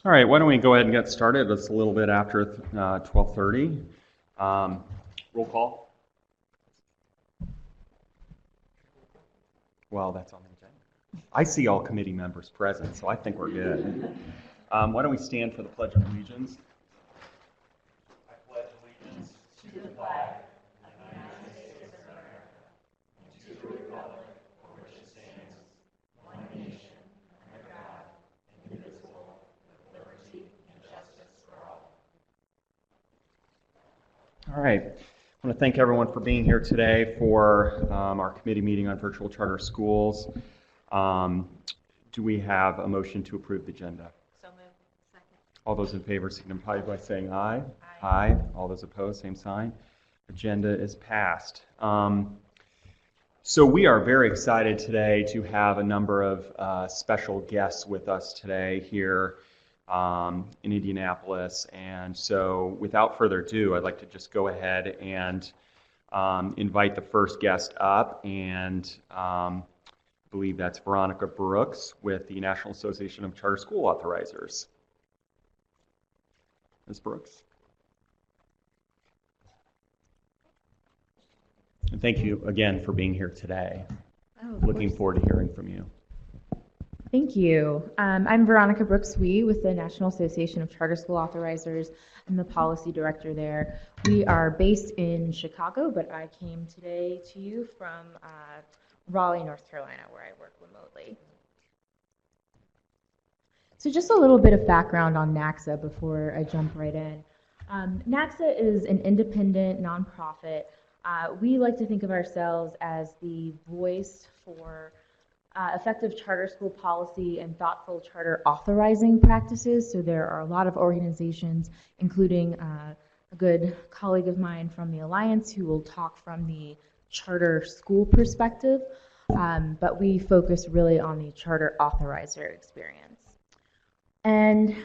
All right, why don't we go ahead and get started? It's a little bit after 12:30. Roll call. Well, that's on the agenda. I see all committee members present, so I think we're good. Why don't we stand for the Pledge of Allegiance? I pledge allegiance to the flag of the United States of America and to the republic for which it stands, one nation, under God, indivisible, with liberty and justice for all. All right. I want to thank everyone for being here today for our committee meeting on virtual charter schools. Do we have a motion to approve the agenda? So moved. Second. All those in favor signify by saying aye. Aye. Aye. All those opposed, same sign. Agenda is passed. So we are very excited today to have a number of special guests with us today here in Indianapolis. And so without further ado, I'd like to just go ahead and invite the first guest up. And I believe that's Veronica Brooks with the National Association of Charter School Authorizers. Ms. Brooks. And thank you again for being here today. Looking forward to hearing from you. Thank you. I'm Veronica Brooks-Wee with the National Association of Charter School Authorizers. I'm the policy director there. We are based in Chicago, but I came today to you from Raleigh, North Carolina, where I work remotely. So just a little bit of background on NACSA before I jump right in. NACSA is an independent nonprofit. We like to think of ourselves as the voice for effective charter school policy and thoughtful charter authorizing practices. So there are a lot of organizations, including a good colleague of mine from the Alliance who will talk from the charter school perspective, but we focus really on the charter authorizer experience. And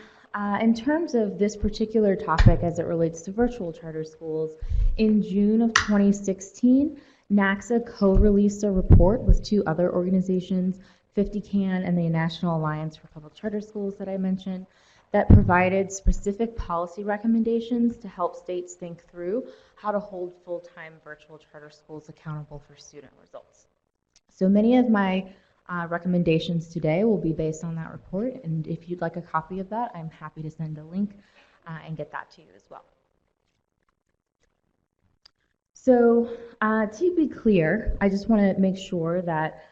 in terms of this particular topic as it relates to virtual charter schools, in June of 2016, NACSA co-released a report with two other organizations, 50CAN and the National Alliance for Public Charter Schools that I mentioned, that provided specific policy recommendations to help states think through how to hold full-time virtual charter schools accountable for student results. So many of my recommendations today will be based on that report, and if you'd like a copy of that, I'm happy to send a link and get that to you as well. So to be clear, I just want to make sure that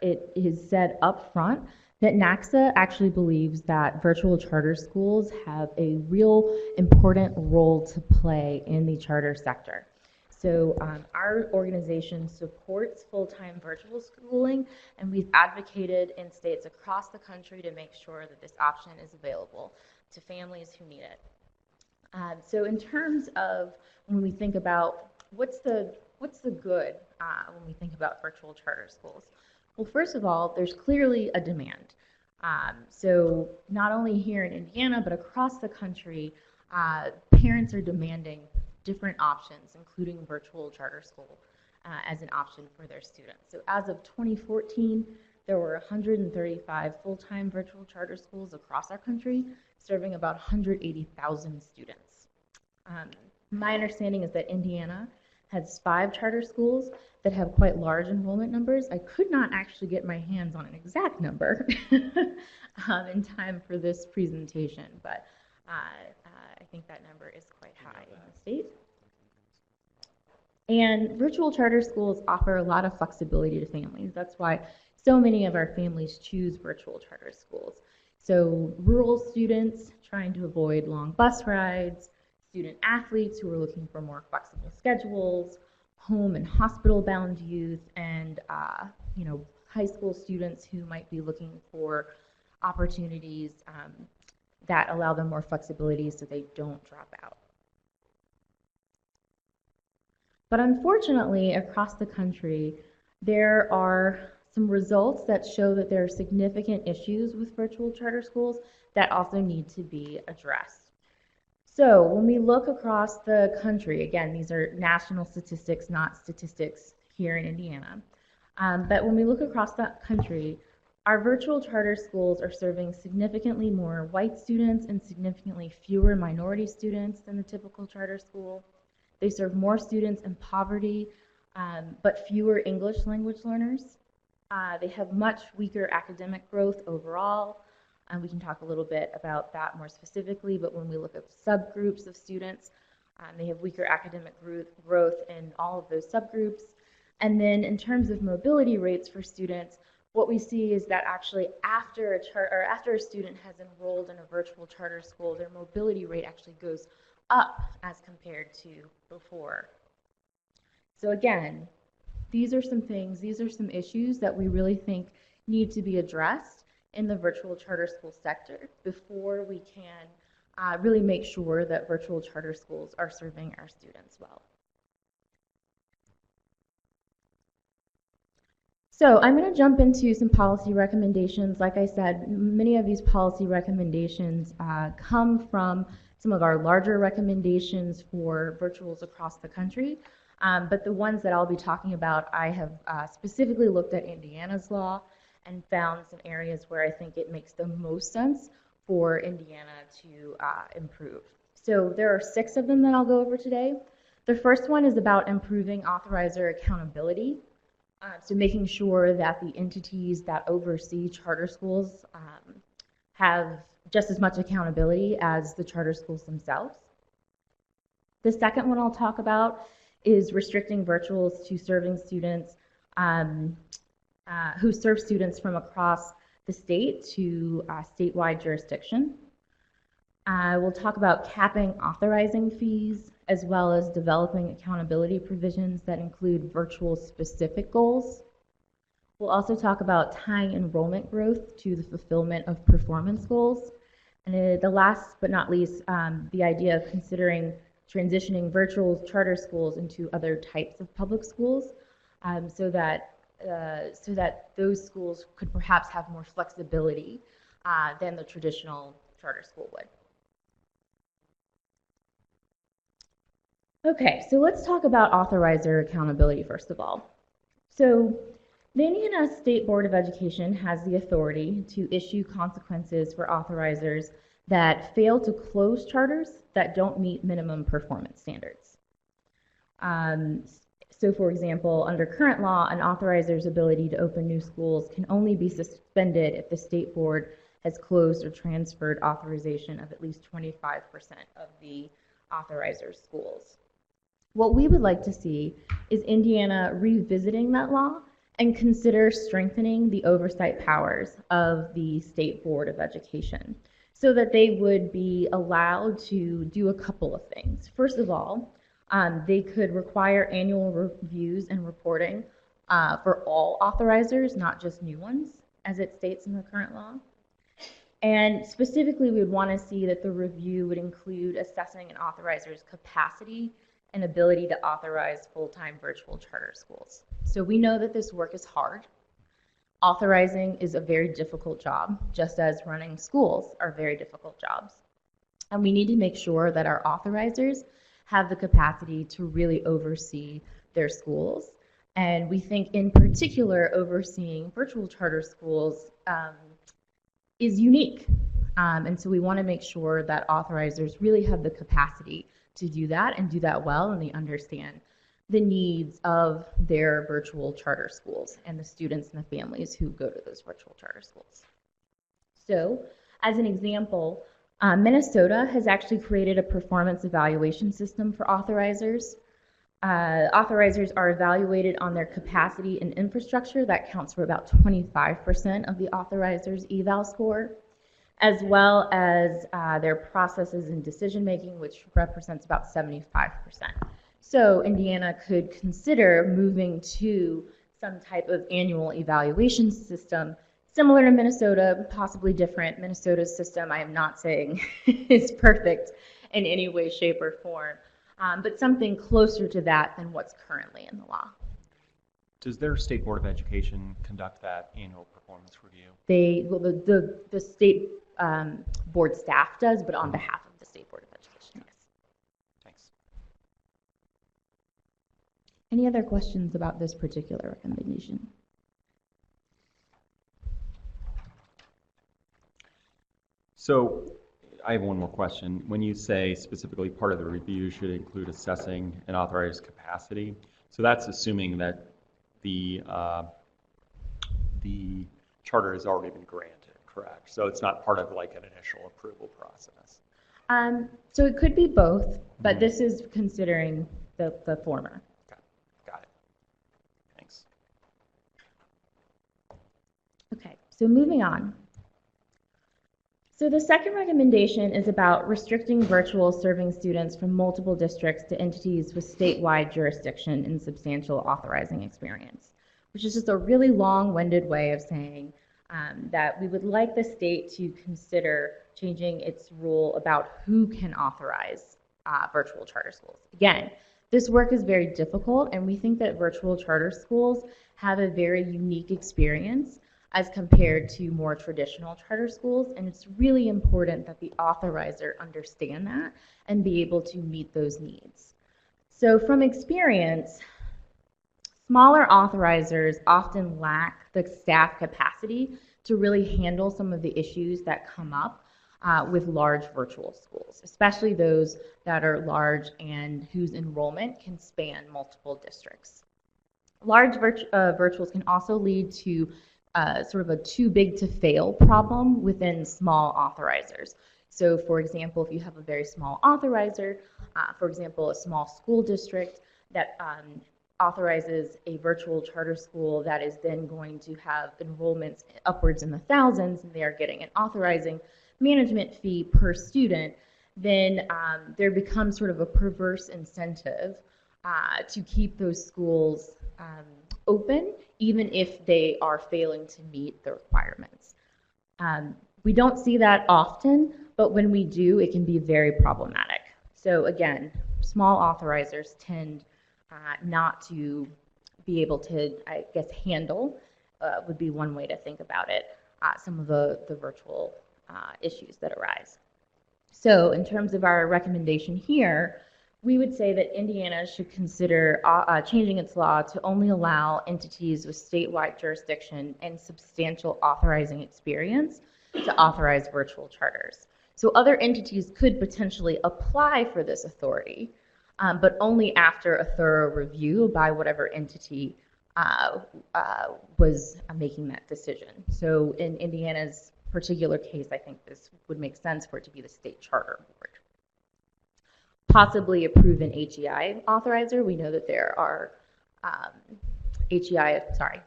it is said up front that NACSA actually believes that virtual charter schools have a real important role to play in the charter sector. So our organization supports full-time virtual schooling, and we've advocated in states across the country to make sure that this option is available to families who need it. So in terms of when we think about what's the good when we think about virtual charter schools? Well, first of all, there's clearly a demand. So not only here in Indiana, but across the country, parents are demanding different options, including virtual charter school as an option for their students. So as of 2014, there were 135 full-time virtual charter schools across our country, serving about 180,000 students. My understanding is that Indiana has 5 charter schools that have quite large enrollment numbers. I could not actually get my hands on an exact number in time for this presentation, but I think that number is quite high in the state. And virtual charter schools offer a lot of flexibility to families. That's why so many of our families choose virtual charter schools. So rural students trying to avoid long bus rides, student athletes who are looking for more flexible schedules, home and hospital-bound youth, and high school students who might be looking for opportunities that allow them more flexibility so they don't drop out. But unfortunately, across the country, there are some results that show that there are significant issues with virtual charter schools that also need to be addressed. So when we look across the country, again, these are national statistics, not statistics here in Indiana, but when we look across the country, Our virtual charter schools are serving significantly more white students and significantly fewer minority students than the typical charter school. They serve more students in poverty, but fewer English language learners. They have much weaker academic growth overall. We can talk a little bit about that more specifically, but when we look at subgroups of students, they have weaker academic growth in all of those subgroups. And then in terms of mobility rates for students, what we see is that actually after a student has enrolled in a virtual charter school, their mobility rate actually goes up as compared to before. So again, these are some issues that we really think need to be addressed in the virtual charter school sector before we can really make sure that virtual charter schools are serving our students well. So I'm going to jump into some policy recommendations. Like I said, many of these policy recommendations come from some of our larger recommendations for virtuals across the country. But the ones that I'll be talking about, I have specifically looked at Indiana's law and found some areas where I think it makes the most sense for Indiana to improve. So there are 6 of them that I'll go over today. The first one is about improving authorizer accountability. So making sure that the entities that oversee charter schools have just as much accountability as the charter schools themselves. The second one I'll talk about is restricting virtuals to serving students who serve students from across the state to statewide jurisdiction. We'll talk about capping authorizing fees, as well as developing accountability provisions that include virtual specific goals. We'll also talk about tying enrollment growth to the fulfillment of performance goals. And the last but not least, the idea of considering transitioning virtual charter schools into other types of public schools so that those schools could perhaps have more flexibility than the traditional charter school would. Okay, so let's talk about authorizer accountability first of all. So the Indiana State Board of Education has the authority to issue consequences for authorizers that fail to close charters that don't meet minimum performance standards. So for example, under current law, an authorizer's ability to open new schools can only be suspended if the state board has closed or transferred authorization of at least 25% of the authorizer's schools. What we would like to see is Indiana revisiting that law and consider strengthening the oversight powers of the State Board of Education so that they would be allowed to do a couple of things. First of all, they could require annual reviews and reporting for all authorizers, not just new ones, as it states in the current law. And specifically, we would want to see that the review would include assessing an authorizer's capacity and ability to authorize full-time virtual charter schools. So we know that this work is hard. Authorizing is a very difficult job, just as running schools are very difficult jobs. And we need to make sure that our authorizers have the capacity to really oversee their schools. And we think in particular, overseeing virtual charter schools is unique. And so we want to make sure that authorizers really have the capacity to do that and do that well, and they understand the needs of their virtual charter schools and the students and the families who go to those virtual charter schools. So, as an example, Minnesota has actually created a performance evaluation system for authorizers. Authorizers are evaluated on their capacity and infrastructure. That counts for about 25% of the authorizer's eval score, as well as their processes and decision making, which represents about 75%. So Indiana could consider moving to some type of annual evaluation system similar to Minnesota, possibly different. Minnesota's system, I am not saying is perfect in any way, shape, or form, but something closer to that than what's currently in the law. Does their State Board of Education conduct that annual performance review? The state board staff does, but on behalf of the State Board of Education, yes. Thanks. Any other questions about this particular recommendation? So I have one more question. When you say specifically part of the review should include assessing an authorized capacity, so that's assuming that the charter has already been granted, correct? So it's not part of like an initial approval process. So it could be both, but this is considering the former. Okay, got it. Thanks. Okay, so moving on. So the second recommendation is about restricting virtual serving students from multiple districts to entities with statewide jurisdiction and substantial authorizing experience, which is just a really long-winded way of saying that we would like the state to consider changing its rule about who can authorize virtual charter schools. Again, this work is very difficult, and we think that virtual charter schools have a very unique experience as compared to more traditional charter schools, and it's really important that the authorizer understand that and be able to meet those needs. So from experience, smaller authorizers often lack the staff capacity to really handle some of the issues that come up with large virtual schools, especially those that are large and whose enrollment can span multiple districts. Large virtuals can also lead to sort of a too big to fail problem within small authorizers. So for example, if you have a very small authorizer, for example, a small school district that authorizes a virtual charter school that is then going to have enrollments upwards in the thousands, and they are getting an authorizing management fee per student, then there becomes sort of a perverse incentive to keep those schools open, even if they are failing to meet the requirements. We don't see that often, but when we do, it can be very problematic. So again, small authorizers tend not to be able to, I guess, handle, would be one way to think about it, some of the virtual issues that arise. So in terms of our recommendation here, we would say that Indiana should consider changing its law to only allow entities with statewide jurisdiction and substantial authorizing experience to authorize virtual charters. So other entities could potentially apply for this authority, but only after a thorough review by whatever entity was making that decision. So in Indiana's particular case, I think this would make sense for it to be the state charter board. Possibly approve an HEI authorizer. We know that there are HEI, sorry,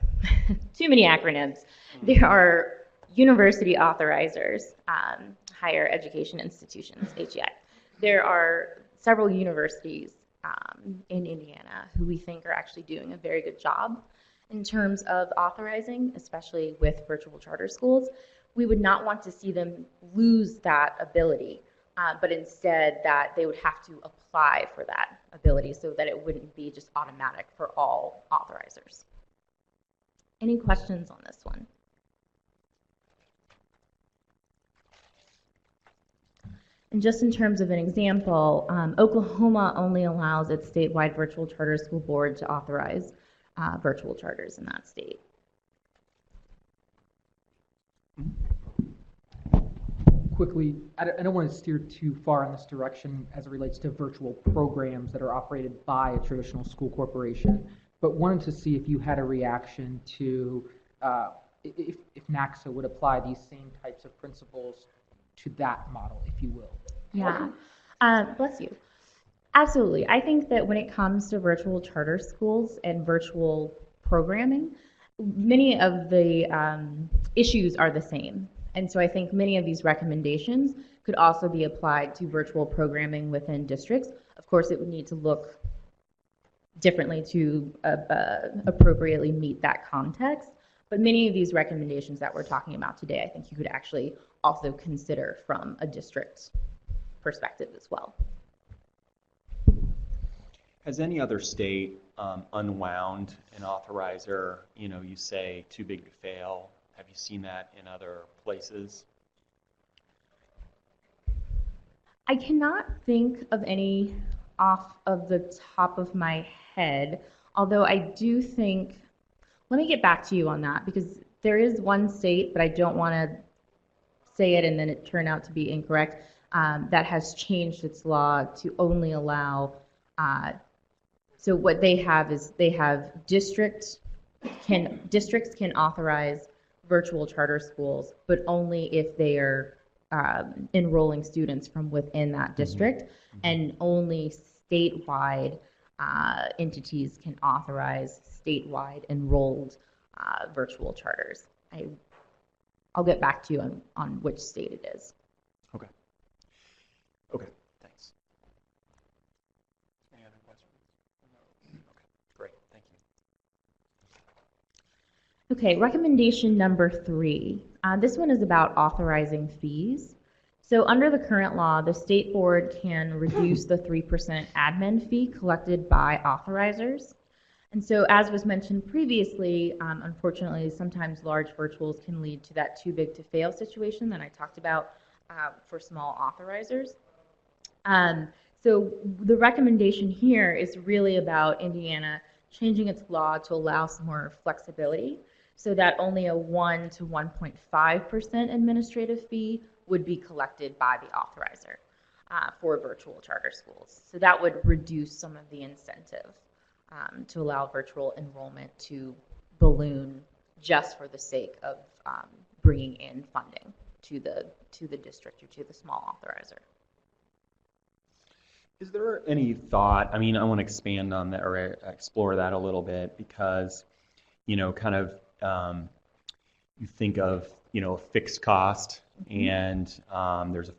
too many acronyms. There are university authorizers, higher education institutions, HEI. There are several universities in Indiana who we think are actually doing a very good job in terms of authorizing, especially with virtual charter schools. We would not want to see them lose that ability, but instead that they would have to apply for that ability so that it wouldn't be just automatic for all authorizers. Any questions on this one? And just in terms of an example, Oklahoma only allows its statewide virtual charter school board to authorize virtual charters in that state. Quickly, I don't want to steer too far in this direction as it relates to virtual programs that are operated by a traditional school corporation, but wanted to see if you had a reaction to if NACSA would apply these same types of principles to that model, if you will. Yeah, bless you. Absolutely. I think that when it comes to virtual charter schools and virtual programming, many of the issues are the same. And so I think many of these recommendations could also be applied to virtual programming within districts. Of course, it would need to look differently to appropriately meet that context. But many of these recommendations that we're talking about today, I think you could actually also consider from a district perspective as well. Has any other state unwound an authorizer? You know, you say too big to fail. Have you seen that in other places? I cannot think of any off of the top of my head, although I do think, let me get back to you on that, because there is one state, but I don't want to say it and then it turned out to be incorrect, that has changed its law to only allow, so what they have is they have districts can authorize virtual charter schools, but only if they are enrolling students from within that district, and only statewide entities can authorize statewide enrolled virtual charters. I'll get back to you on which state it is. Okay. Okay, thanks. Any other questions? Okay, great, thank you. Okay, recommendation number 3. This one is about authorizing fees. So under the current law, the state board can reduce the 3% admin fee collected by authorizers. And so as was mentioned previously, unfortunately, sometimes large virtuals can lead to that too big to fail situation that I talked about for small authorizers. So the recommendation here is really about Indiana changing its law to allow some more flexibility so that only a 1 to 1.5% administrative fee would be collected by the authorizer for virtual charter schools. So that would reduce some of the incentive to allow virtual enrollment to balloon just for the sake of bringing in funding to the district or to the small authorizer. Is there any thought, I mean, I want to expand on that or explore that a little bit because, kind of you think of, fixed cost and there's a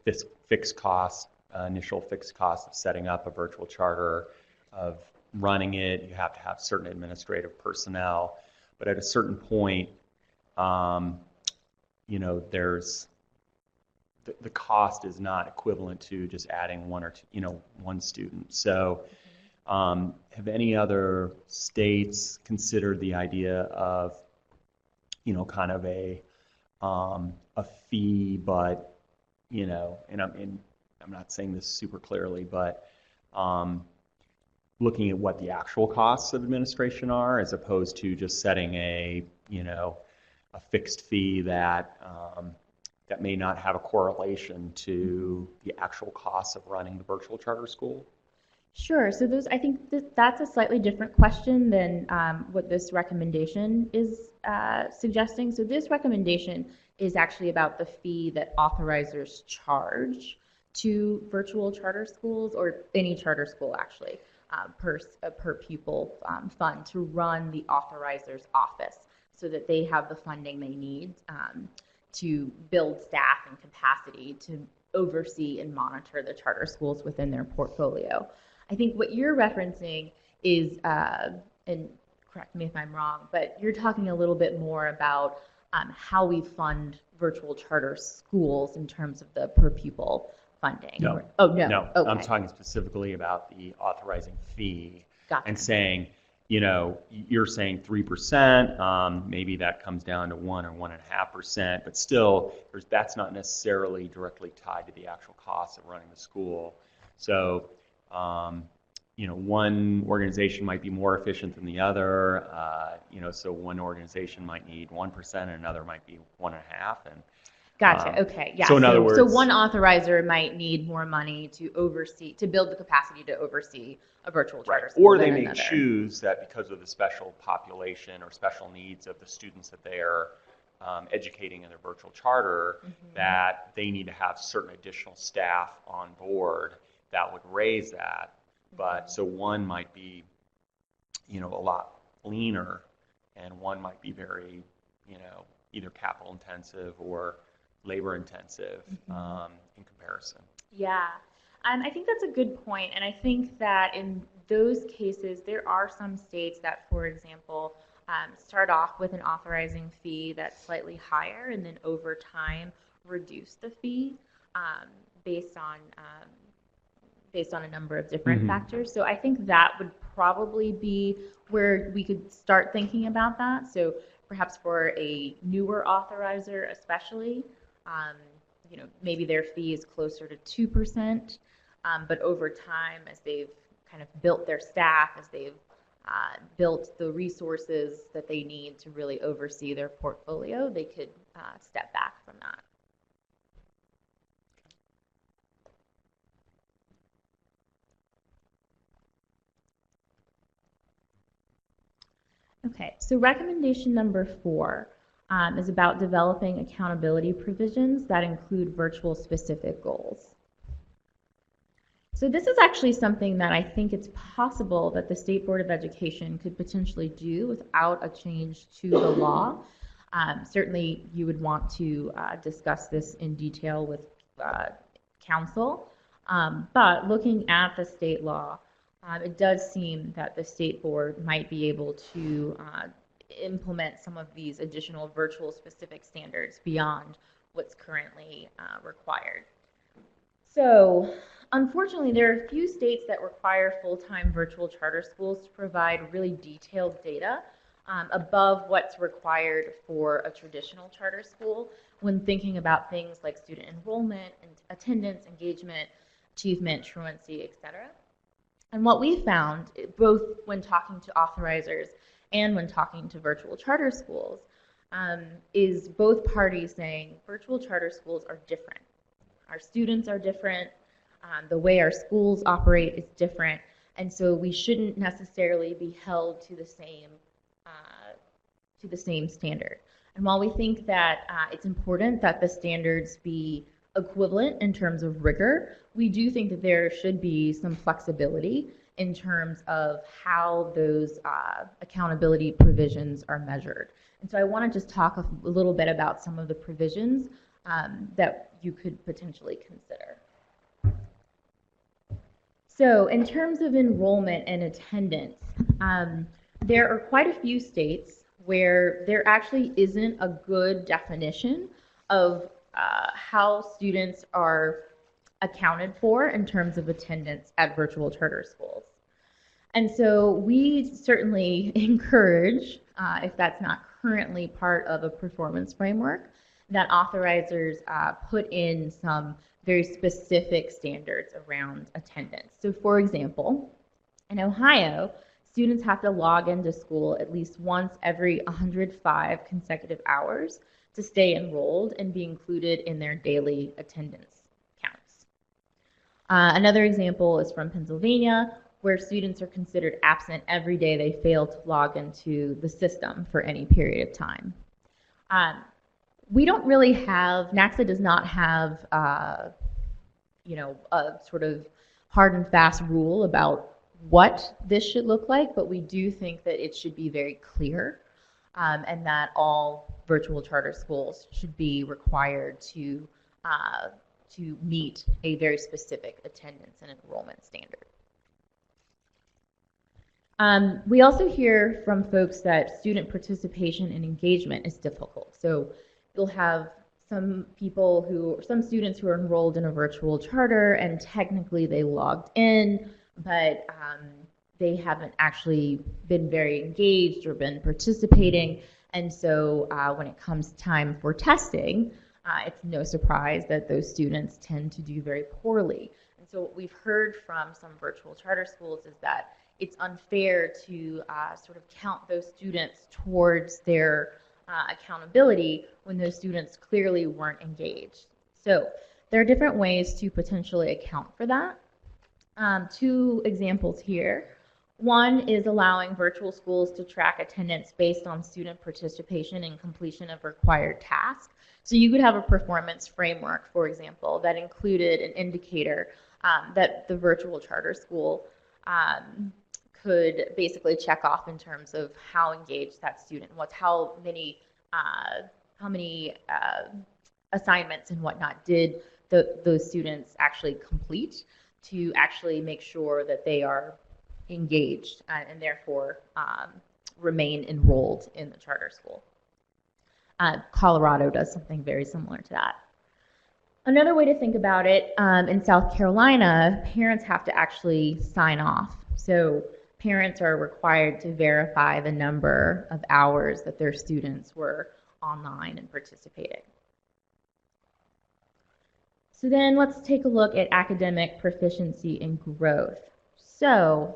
fixed cost, initial fixed cost of setting up a virtual charter, of running it. You have to have certain administrative personnel, but at a certain point, there's the cost is not equivalent to just adding one or two, one student. So have any other states considered the idea of, kind of a fee, but, and I'm not saying this super clearly, but looking at what the actual costs of administration are as opposed to just setting a fixed fee that that may not have a correlation to the actual costs of running the virtual charter school? Sure. So I think that's a slightly different question than what this recommendation is suggesting. So this recommendation is actually about the fee that authorizers charge to virtual charter schools or any charter school actually per pupil fund to run the authorizer's office so that they have the funding they need to build staff and capacity to oversee and monitor the charter schools within their portfolio. I think what you're referencing is, and correct me if I'm wrong, but you're talking a little bit more about how we fund virtual charter schools in terms of the per pupil funding. No. Oh, no. No, Okay. I'm talking specifically about the authorizing fee. Gotcha. And saying, you're saying 3%, maybe that comes down to 1 or 1.5%, but still, that's not necessarily directly tied to the actual cost of running the school. So, one organization might be more efficient than the other. So one organization might need 1% and another might be 1.5%. And Gotcha. Okay. Yeah. So in other words, one authorizer might need more money to build the capacity to oversee a virtual charter school. Or they than may another. choose that because of the special population or special needs of the students that they are educating in their virtual charter, that they need to have certain additional staff on board that would raise that. But so one might be, a lot leaner, and one might be very, either capital intensive or labor intensive in comparison. Yeah, I think that's a good point, and I think that in those cases, there are some states that, for example, start off with an authorizing fee that's slightly higher, and then over time reduce the fee based on a number of different factors. So I think that would probably be where we could start thinking about that. So perhaps for a newer authorizer, especially. Maybe their fee is closer to 2%, but over time, as they've kind of built their staff, as they've built the resources that they need to really oversee their portfolio, they could step back from that. Okay, so recommendation number 4 is about developing accountability provisions that include virtual specific goals. So this is actually something that I think it's possible that the State Board of Education could potentially do without a change to the law. Certainly you would want to discuss this in detail with council, but looking at the state law, it does seem that the state board might be able to implement some of these additional virtual specific standards beyond what's currently required. So, unfortunately, there are a few states that require full-time virtual charter schools to provide really detailed data above what's required for a traditional charter school when thinking about things like student enrollment, and attendance, engagement, achievement, truancy, etc. And what we found, both when talking to authorizers and when talking to virtual charter schools, is both parties saying virtual charter schools are different. Our students are different, the way our schools operate is different, and so we shouldn't necessarily be held to the same standard. And while we think that it's important that the standards be equivalent in terms of rigor, we do think that there should be some flexibility in terms of how those accountability provisions are measured. And so I want to just talk a little bit about some of the provisions that you could potentially consider. So in terms of enrollment and attendance, there are quite a few states where there actually isn't a good definition of how students are accounted for in terms of attendance at virtual charter schools. And so we certainly encourage, if that's not currently part of a performance framework, that authorizers put in some very specific standards around attendance. So for example, in Ohio, students have to log into school at least once every 105 consecutive hours to stay enrolled and be included in their daily attendance counts. Another example is from Pennsylvania, where students are considered absent every day they fail to log into the system for any period of time. We don't really have, NACSA does not have, a sort of hard and fast rule about what this should look like, but we do think that it should be very clear and that all virtual charter schools should be required to meet a very specific attendance and enrollment standard. We also hear from folks that student participation and engagement is difficult. So you'll have some students who are enrolled in a virtual charter and technically they logged in, but they haven't actually been very engaged or been participating. And so when it comes time for testing, it's no surprise that those students tend to do very poorly. And so what we've heard from some virtual charter schools is that it's unfair to sort of count those students towards their accountability when those students clearly weren't engaged. So there are different ways to potentially account for that. Two examples here. One is allowing virtual schools to track attendance based on student participation and completion of required tasks. So you could have a performance framework, for example, that included an indicator that the virtual charter school could basically check off in terms of how engaged that student was, how many assignments and whatnot did those students actually complete to actually make sure that they are engaged and therefore remain enrolled in the charter school. Colorado does something very similar to that. Another way to think about it, in South Carolina, parents have to actually sign off. So parents are required to verify the number of hours that their students were online and participating. So then let's take a look at academic proficiency and growth. So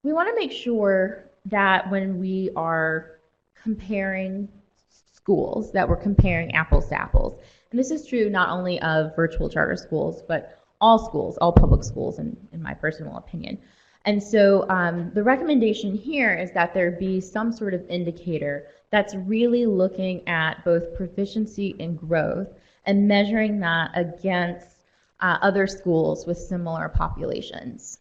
we want to make sure that when we are comparing schools, that we're comparing apples to apples. And this is true not only of virtual charter schools, but all schools, all public schools, in my personal opinion. And so the recommendation here is that there be some sort of indicator that's really looking at both proficiency and growth and measuring that against other schools with similar populations.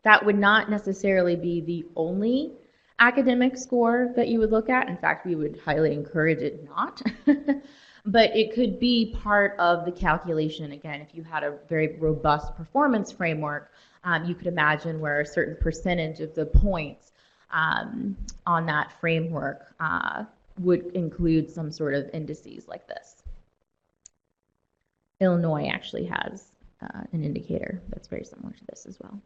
That would not necessarily be the only academic score that you would look at. In fact, we would highly encourage it not. But it could be part of the calculation. Again, if you had a very robust performance framework, you could imagine where a certain percentage of the points on that framework would include some sort of indices like this. Illinois actually has an indicator that's very similar to this as well.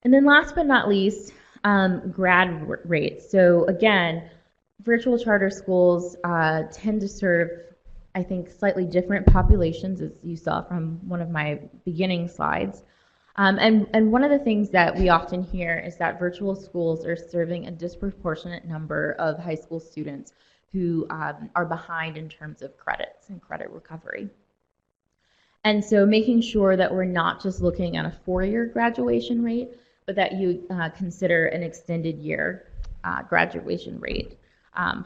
And then last but not least, grad rates. So again, virtual charter schools tend to serve, I think, slightly different populations, as you saw from one of my beginning slides. And one of the things that we often hear is that virtual schools are serving a disproportionate number of high school students who are behind in terms of credits and credit recovery. And so making sure that we're not just looking at a 4-year graduation rate, but that you consider an extended year graduation rate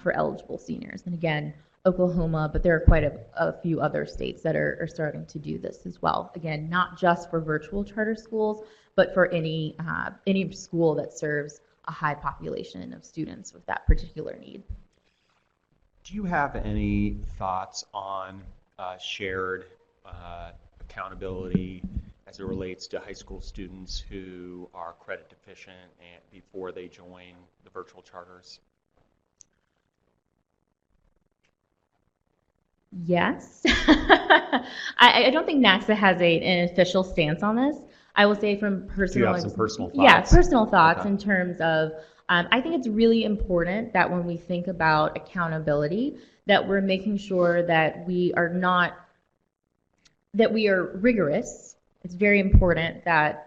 for eligible seniors. And again, Oklahoma, but there are quite a few other states that are starting to do this as well. Again, not just for virtual charter schools, but for any school that serves a high population of students with that particular need. Do you have any thoughts on shared accountability as it relates to high school students who are credit deficient and before they join the virtual charters? Yes. I don't think NACSA has an official stance on this. I will say from personal... Do you have some personal thoughts? Yeah, personal thoughts Okay. in terms of, I think it's really important that when we think about accountability, that we're making sure that we are rigorous. It's very important that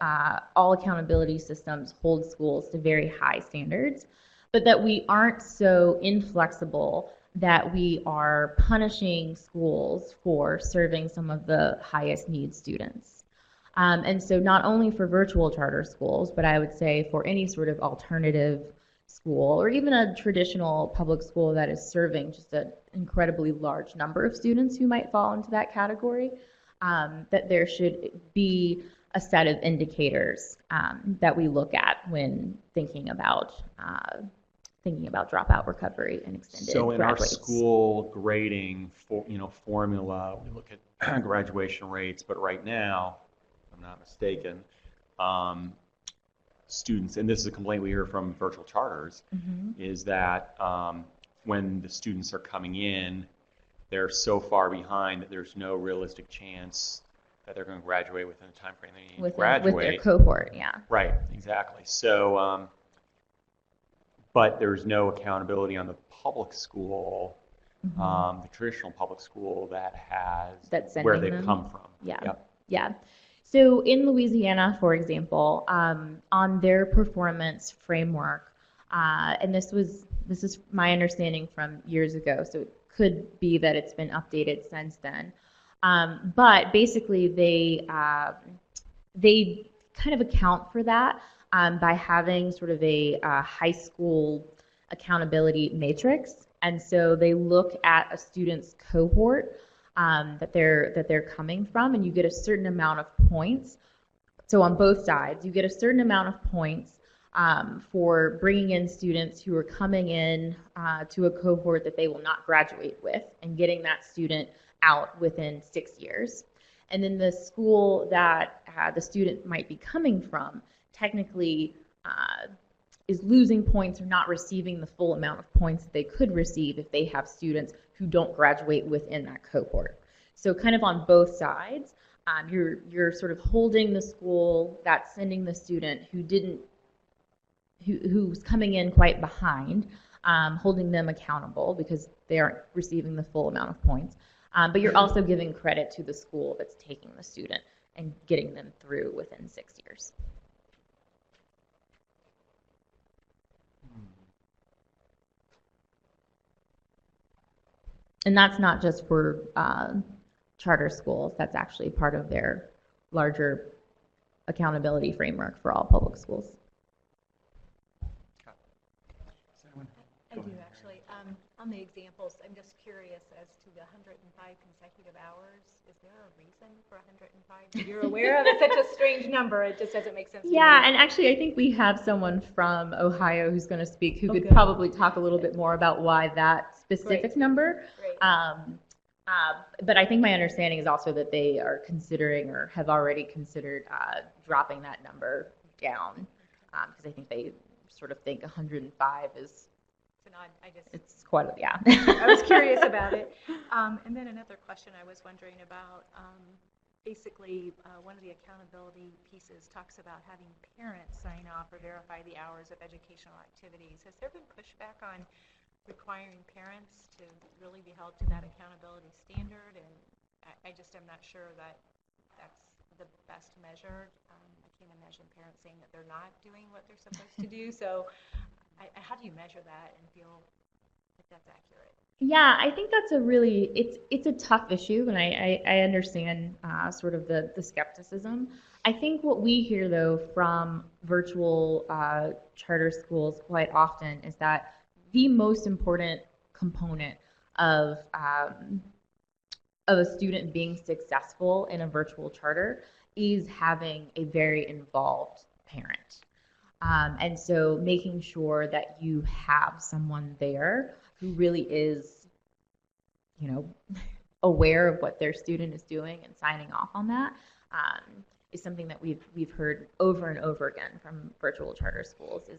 all accountability systems hold schools to very high standards, but that we aren't so inflexible that we are punishing schools for serving some of the highest need students. And so not only for virtual charter schools, but I would say for any sort of alternative school or even a traditional public school that is serving just an incredibly large number of students who might fall into that category, that there should be a set of indicators that we look at when thinking about dropout recovery and extended So in grad our rates. school grading formula, we look at graduation rates, but right now, if I'm not mistaken, students, and this is a complaint we hear from virtual charters, is that when the students are coming in, they're so far behind that there's no realistic chance that they're going to graduate within the time frame they need to graduate. With their cohort, yeah. Right, exactly. So, but there's no accountability on the public school, the traditional public school that has where they've come from. Yeah. Yep. Yeah. So in Louisiana, for example, on their performance framework, and this is my understanding from years ago, so it could be that it's been updated since then. But basically, they kind of account for that by having sort of a high school accountability matrix, and so they look at a student's cohort that they're coming from, and you get a certain amount of points. So on both sides, you get a certain amount of points for bringing in students who are coming in to a cohort that they will not graduate with, and getting that student out within 6 years. And then the school that the student might be coming from technically is losing points or not receiving the full amount of points that they could receive if they have students who don't graduate within that cohort. So kind of on both sides, you're sort of holding the school that's sending the student who's coming in quite behind, holding them accountable because they aren't receiving the full amount of points. But you're also giving credit to the school that's taking the student and getting them through within 6 years. And that's not just for charter schools. That's actually part of their larger accountability framework for all public schools. I do actually. On the examples, I'm just curious as to the 105 consecutive hours. Is there a reason for 105 that you're aware of? It's such a strange number. It just doesn't make sense to me. Yeah, and actually I think we have someone from Ohio who's going to speak who could Okay. probably talk a little bit more about why that specific Great. number. Great. But I think my understanding is also that they are considering or have already considered dropping that number down because I think they sort of think 105 is it's quite a, yeah. I was curious about it. And then another question I was wondering about, basically one of the accountability pieces talks about having parents sign off or verify the hours of educational activities. Has there been pushback on requiring parents to really be held to that accountability standard? And I just am not sure that that's the best measure. I can't imagine parents saying that they're not doing what they're supposed to do. So how do you measure that and feel that that's accurate? Yeah, I think that's a really it's a tough issue, and I understand sort of the skepticism. I think what we hear though from virtual charter schools quite often is that the most important component of a student being successful in a virtual charter is having a very involved parent. And so making sure that you have someone there who really is, aware of what their student is doing and signing off on that is something that we've heard over and over again from virtual charter schools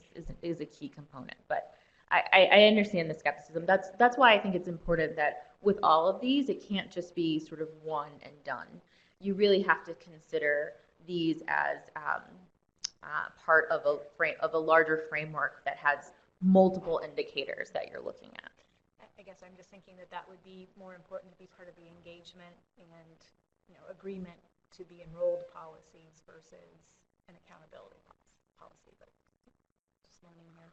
is a key component. But I understand the skepticism. That's why I think it's important that with all of these, it can't just be sort of one and done. You really have to consider these as part of a larger framework that has multiple indicators that you're looking at. I guess I'm just thinking that would be more important to be part of the engagement and agreement to be enrolled policies versus an accountability policy. But just learning here.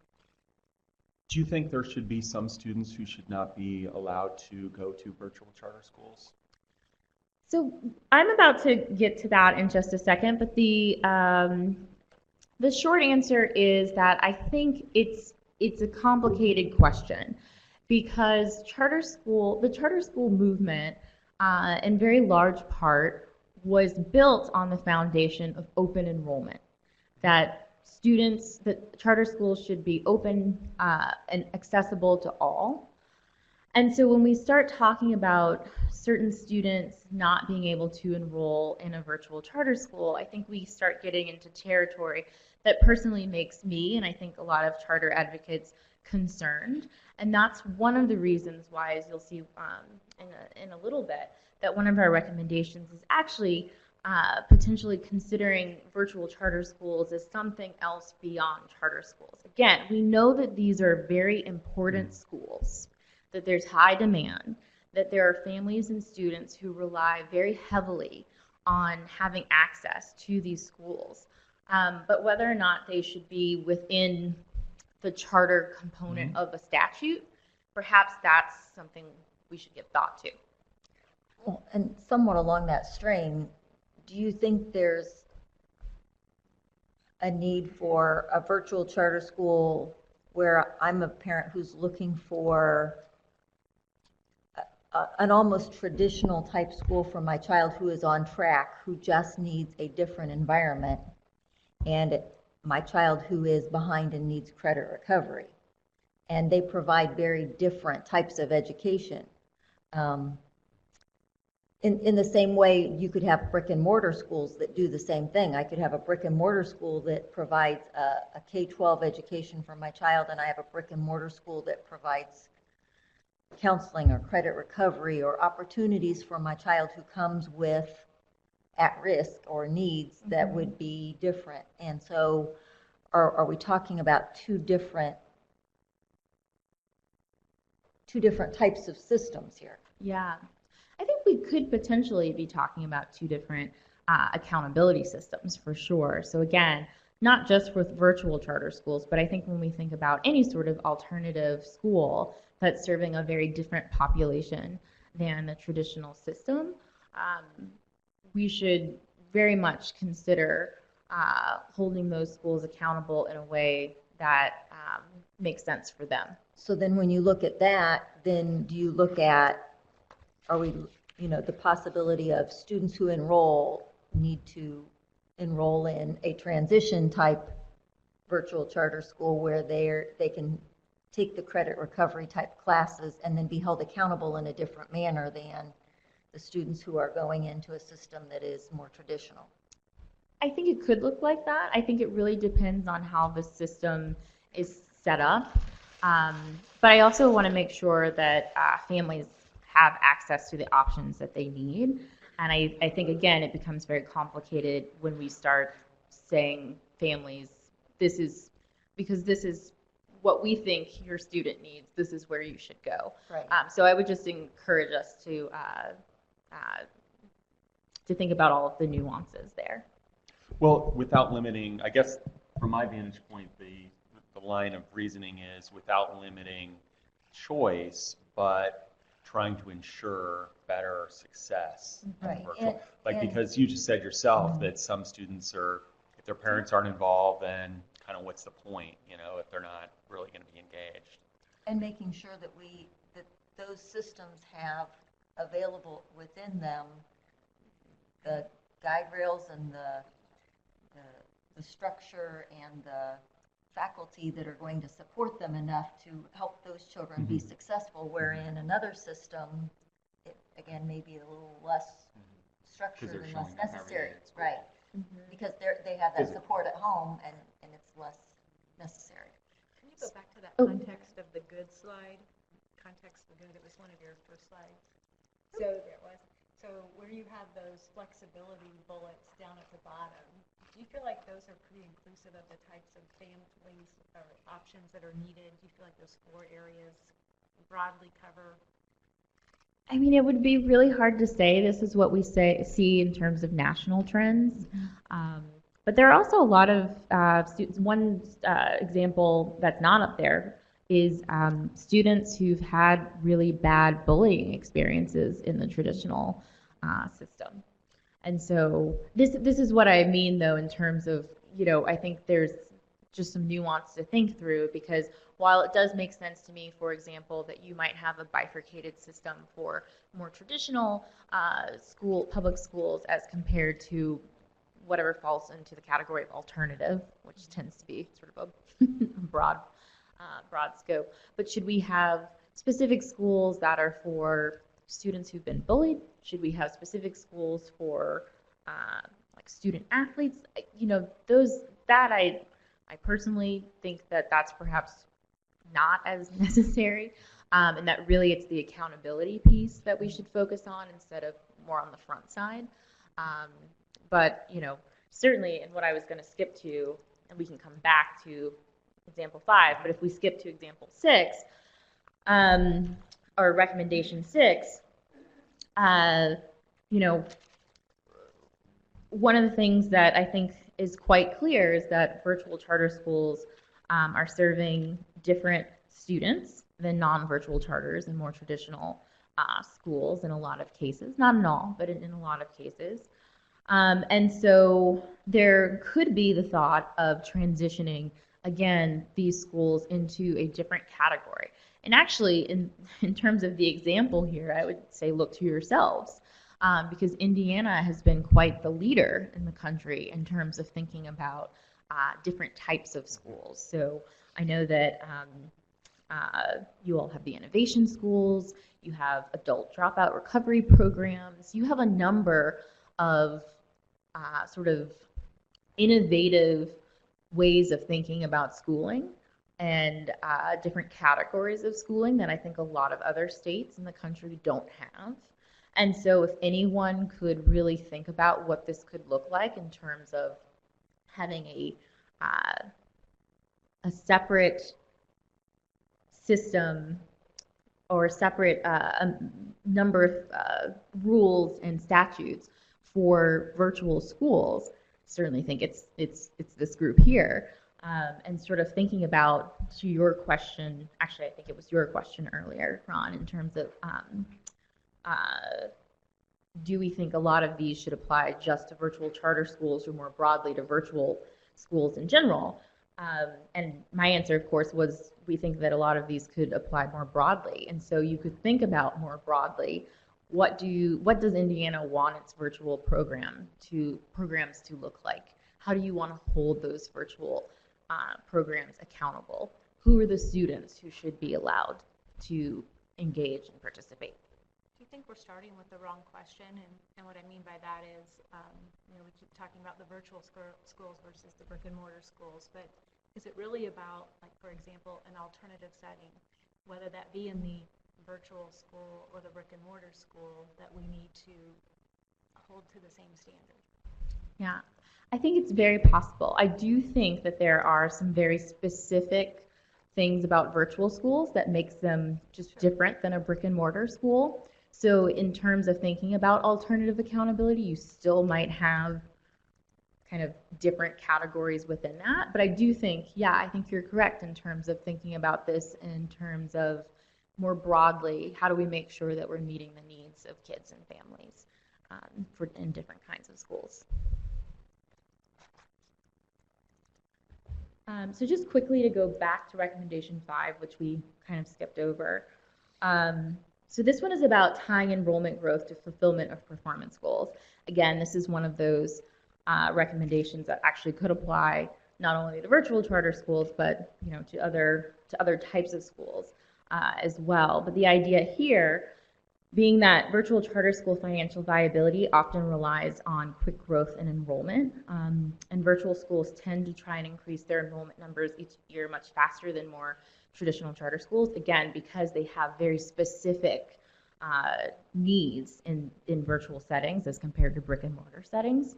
Do you think there should be some students who should not be allowed to go to virtual charter schools? So I'm about to get to that in just a second, but the short answer is that I think it's a complicated question because the charter school movement, in very large part, was built on the foundation of open enrollment. That charter schools should be open and accessible to all. And so when we start talking about certain students not being able to enroll in a virtual charter school, I think we start getting into territory that personally makes me, and I think a lot of charter advocates, concerned. And that's one of the reasons why, as you'll see in a little bit, that one of our recommendations is actually potentially considering virtual charter schools as something else beyond charter schools. Again, we know that these are very important schools, that there's high demand, that there are families and students who rely very heavily on having access to these schools. But whether or not they should be within the charter component of a statute, perhaps that's something we should give thought to. Well, and somewhat along that strain, do you think there's a need for a virtual charter school where I'm a parent who's looking for an almost traditional type school for my child who is on track, who just needs a different environment, and my child who is behind and needs credit recovery? And they provide very different types of education. In the same way, you could have brick and mortar schools that do the same thing. I could have a brick and mortar school that provides a K-12 education for my child, and I have a brick and mortar school that provides counseling or credit recovery or opportunities for my child who comes with at risk or needs that would be different. And so are we talking about two different types of systems here? Yeah, I think we could potentially be talking about two different accountability systems for sure. So again, not just with virtual charter schools, but I think when we think about any sort of alternative school that's serving a very different population than the traditional system, we should very much consider holding those schools accountable in a way that makes sense for them. So then when you look at that, then do you look at, are we, the possibility of students who enroll need to enroll in a transition type virtual charter school where they can take the credit recovery type classes and then be held accountable in a different manner than the students who are going into a system that is more traditional? I think it could look like that. I think it really depends on how the system is set up. But I also want to make sure that families have access to the options that they need. And I think, again, it becomes very complicated when we start saying families, this is what we think your student needs, this is where you should go. Right. So I would just encourage us to think about all of the nuances there. Well, without limiting, I guess from my vantage point, the line of reasoning is without limiting choice, but trying to ensure better success. Right. Virtual. Because you just said yourself that some students are, if their parents aren't involved, then kind of what's the point, if they're not really going to be engaged. And making sure that those systems have available within them the guide rails and the structure and the faculty that are going to support them enough to help those children be successful, wherein another system, it again may be a little less structured and less necessary. Right. Because they have that support at home and it's less necessary. Can you go back to that context of the good slide? Context of the good, it was one of your first slides. So there it was. So where you have those flexibility bullets down at the bottom, do you feel like those are pretty inclusive of the types of families or options that are needed? Do you feel like those 4 areas broadly cover? I mean, it would be really hard to say this is what we see in terms of national trends. But there are also a lot of students. One example that's not up there is students who've had really bad bullying experiences in the traditional system. And so this is what I mean, though, in terms of, I think there's just some nuance to think through, because while it does make sense to me, for example, that you might have a bifurcated system for more traditional public schools as compared to whatever falls into the category of alternative, which tends to be sort of a broad scope. But should we have specific schools that are for students who've been bullied? Should we have specific schools for like student athletes? I personally think that that's perhaps not as necessary, and that really it's the accountability piece that we should focus on instead of more on the front side. But certainly, and what I was going to skip to, and we can come back to example 5, but if we skip to example 6, or recommendation 6, one of the things that I think is quite clear is that virtual charter schools are serving different students than non-virtual charters and more traditional schools in a lot of cases. Not in all, but in a lot of cases. And so there could be the thought of transitioning, again, these schools into a different category. And actually, in terms of the example here, I would say look to yourselves, because Indiana has been quite the leader in the country in terms of thinking about different types of schools. So I know that you all have the innovation schools, you have adult dropout recovery programs, you have a number of sort of innovative ways of thinking about schooling and different categories of schooling that I think a lot of other states in the country don't have. And so if anyone could really think about what this could look like in terms of having a separate system or a separate number of rules and statutes for virtual schools, certainly think it's this group here, and sort of thinking about, to your question, actually I think it was your question earlier, Ron, in terms of do we think a lot of these should apply just to virtual charter schools or more broadly to virtual schools in general? And my answer, of course, was we think that a lot of these could apply more broadly. And so you could think about more broadly, what does Indiana want its virtual programs to look like? How do you want to hold those virtual programs accountable? Who are the students who should be allowed to engage and participate? Do you think we're starting with the wrong question? And what I mean by that is, we keep talking about the virtual schools versus the brick and mortar schools, but is it really about, like, for example, an alternative setting, whether that be in the virtual school or the brick and mortar school, that we need to hold to the same standard? Yeah, I think it's very possible. I do think that there are some very specific things about virtual schools that makes them just different than a brick and mortar school. So in terms of thinking about alternative accountability, you still might have kind of different categories within that. But I do think, I think you're correct in terms of thinking about this in terms of more broadly, how do we make sure that we're meeting the needs of kids and families in different kinds of schools. So just quickly to go back to recommendation 5, which we kind of skipped over. So this one is about tying enrollment growth to fulfillment of performance goals. Again, this is one of those recommendations that actually could apply not only to virtual charter schools, but to other types of schools as well. But the idea here being that virtual charter school financial viability often relies on quick growth in enrollment, and virtual schools tend to try and increase their enrollment numbers each year much faster than more traditional charter schools, again, because they have very specific needs in virtual settings as compared to brick and mortar settings.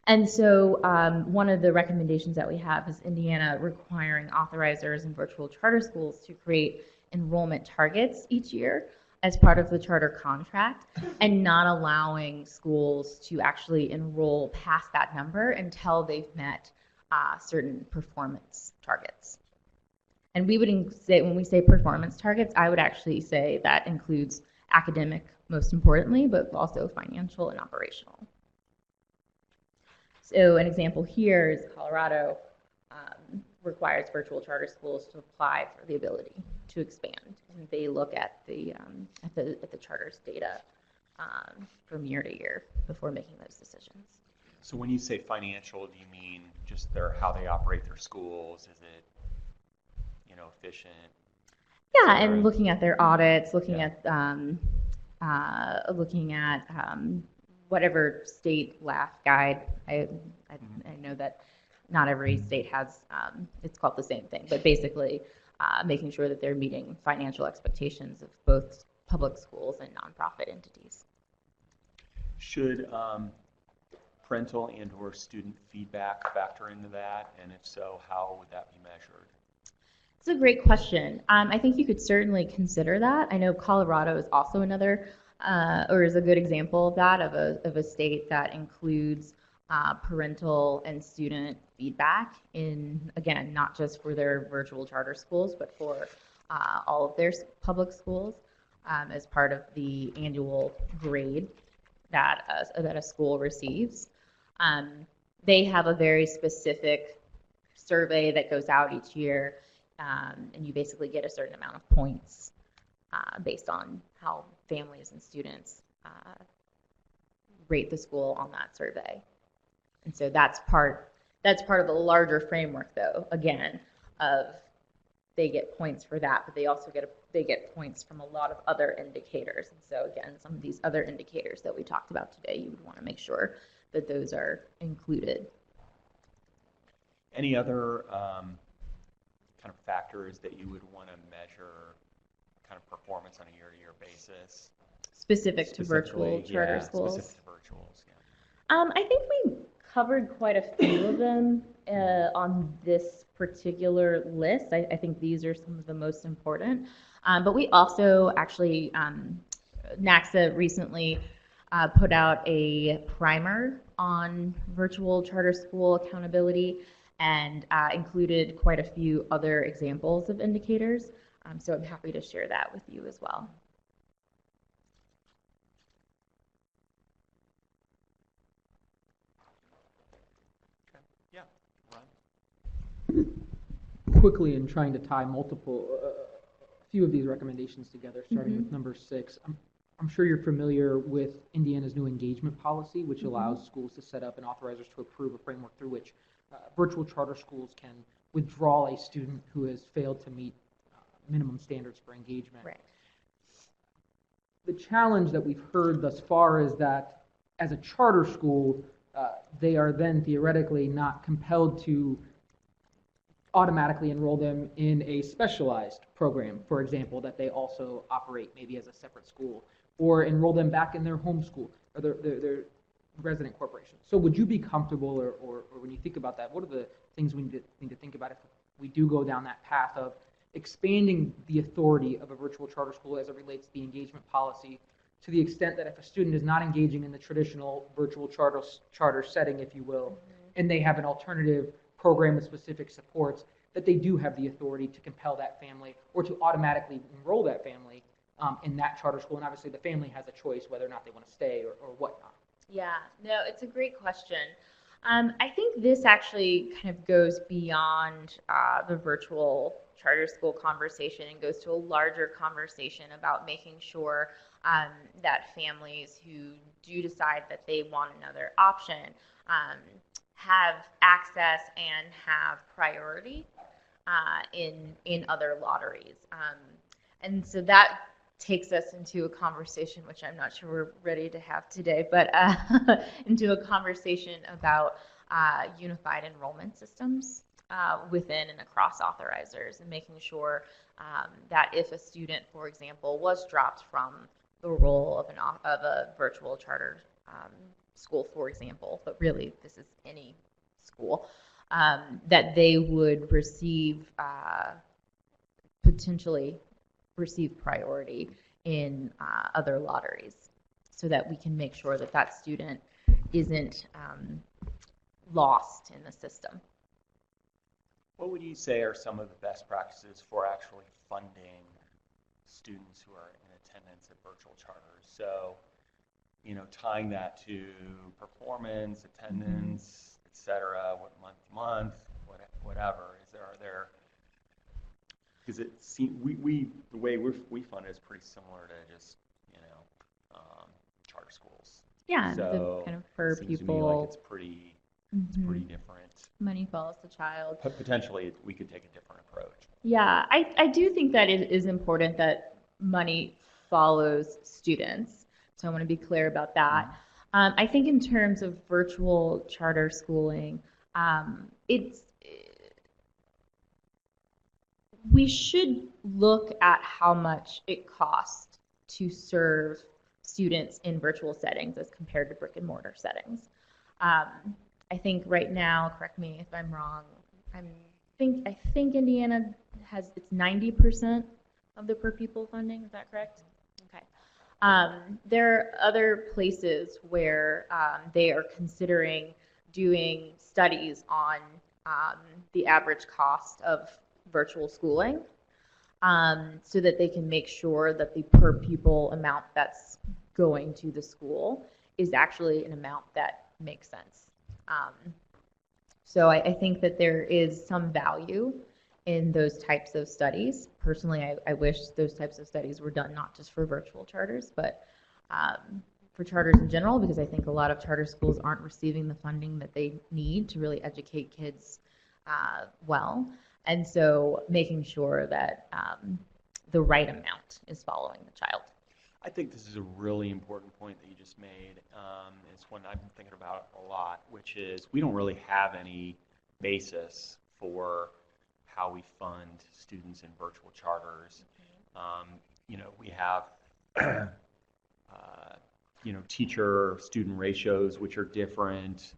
And so one of the recommendations that we have is Indiana requiring authorizers in virtual charter schools to create enrollment targets each year as part of the charter contract, and not allowing schools to actually enroll past that number until they've met certain performance targets. And we would say, when we say performance targets, I would actually say that includes academic, most importantly, but also financial and operational. So an example here is Colorado requires virtual charter schools to apply for the ability to expand. And they look at the charter's data from year to year before making those decisions. So when you say financial, do you mean just how they operate their schools? Is it, efficient? Yeah, and looking at their audits, looking at whatever state LAF guide. I know that not every state has, it's called the same thing, but basically making sure that they're meeting financial expectations of both public schools and nonprofit entities. Should parental and or student feedback factor into that? And if so, how would that be measured? It's a great question. I think you could certainly consider that. I know Colorado is also another, or is a good example of that, of a state that includes parental and student feedback in, again, not just for their virtual charter schools, but for all of their public schools as part of the annual grade that a school receives. They have a very specific survey that goes out each year, and you basically get a certain amount of points based on how families and students rate the school on that survey. And so that's part of the larger framework, though, again, of they get points for that, but they also get points from a lot of other indicators. And so again, some of these other indicators that we talked about today, you would want to make sure that those are included. Any other kind of factors that you would want to measure kind of performance on a year-to-year basis? Specific to virtual charter schools? Specific to virtuals, yeah. I think we covered quite a few of them on this particular list. I think these are some of the most important. But we also actually, NACSA recently put out a primer on virtual charter school accountability and included quite a few other examples of indicators. So I'm happy to share that with you as well. Yeah. Ron? Quickly, in trying to tie a few of these recommendations together, starting with number 6, I'm sure you're familiar with Indiana's new engagement policy, which allows schools to set up and authorizers to approve a framework through which virtual charter schools can withdraw a student who has failed to meet minimum standards for engagement. Right. The challenge that we've heard thus far is that as a charter school, they are then theoretically not compelled to automatically enroll them in a specialized program, for example, that they also operate maybe as a separate school, or enroll them back in their home school or their resident corporation. So would you be comfortable, or when you think about that, what are the things we need to think about if we do go down that path of expanding the authority of a virtual charter school as it relates to the engagement policy, to the extent that if a student is not engaging in the traditional virtual charter setting, if you will, and they have an alternative program with specific supports, that they do have the authority to compel that family or to automatically enroll that family in that charter school. And obviously the family has a choice whether or not they want to stay or whatnot. Yeah, no, it's a great question. I think this actually kind of goes beyond the virtual charter school conversation and goes to a larger conversation about making sure that families who do decide that they want another option have access and have priority in other lotteries. And so that takes us into a conversation, which I'm not sure we're ready to have today, but into a conversation about unified enrollment systems within and across authorizers, and making sure that if a student, for example, was dropped from the role of a virtual charter school, for example, but really this is any school, that they would potentially receive priority in other lotteries, so that we can make sure that that student isn't lost in the system. What would you say are some of the best practices for actually funding students who are in attendance at virtual charters? So, tying that to performance, attendance, et cetera, what month to month, whatever. Are there, because it seems the way we fund it is pretty similar to just charter schools. Yeah, So the kind of per it seems to me pupil. like it's pretty different. Money follows the child. But potentially, we could take a different approach. Yeah, I do think that it is important that money follows students. So I want to be clear about that. I think in terms of virtual charter schooling, we should look at how much it costs to serve students in virtual settings as compared to brick and mortar settings. I think right now, correct me if I'm wrong, I think Indiana it's 90% of the per pupil funding. Is that correct? Okay. There are other places where they are considering doing studies on the average cost of virtual schooling, so that they can make sure that the per pupil amount that's going to the school is actually an amount that makes sense. So I think that there is some value in those types of studies. Personally, I wish those types of studies were done not just for virtual charters, but for charters in general, because I think a lot of charter schools aren't receiving the funding that they need to really educate kids well. And so making sure that the right amount is following the child. I think this is a really important point that you just made. It's one I've been thinking about a lot, which is we don't really have any basis for how we fund students in virtual charters. We have teacher-student ratios, which are different,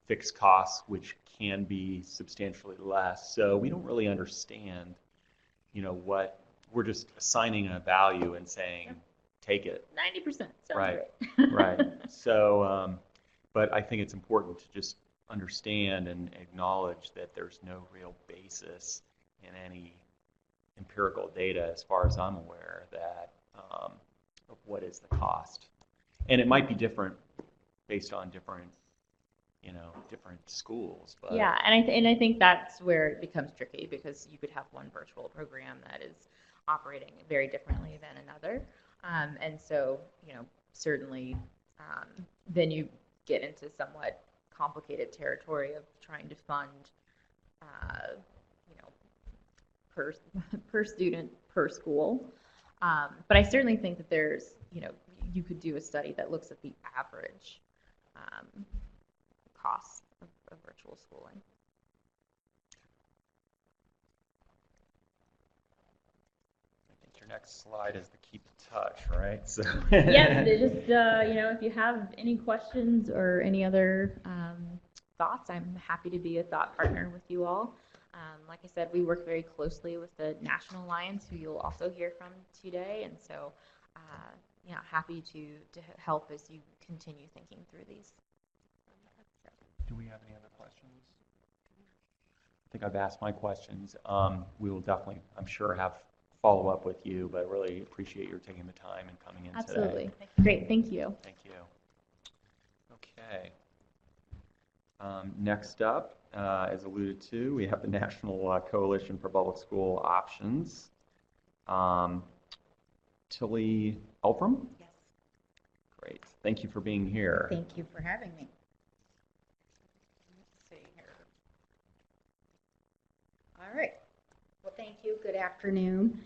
fixed costs, which can be substantially less. So we don't really understand, what we're just assigning a value and saying, take it. 90% sounds Right, great. right. So, but I think it's important to just understand and acknowledge that there's no real basis in any empirical data, as far as I'm aware, that of what is the cost. And it might be different based on different different schools. But Yeah, and I think that's where it becomes tricky because you could have one virtual program that is operating very differently than another, and so certainly then you get into somewhat complicated territory of trying to fund you know per per student per school. But I certainly think that there's you could do a study that looks at the average cost of virtual schooling. I think your next slide is the keep in touch, right? So Yes, just if you have any questions or any other thoughts, I'm happy to be a thought partner with you all. Like I said, we work very closely with the National Alliance, who you'll also hear from today, and so happy to help as you continue thinking through these. do we have any other questions? I think I've asked my questions. We will definitely, I'm sure, have follow up with you, but really appreciate your taking the time and coming in Absolutely. today. Great, thank you. Thank you. Okay. Next up, as alluded to, we have the National Coalition for Public School Options. Tilly Elfram? Yes, Great. Thank you for being here. thank you for having me. Let's see here. All right. Well, thank you. Good afternoon.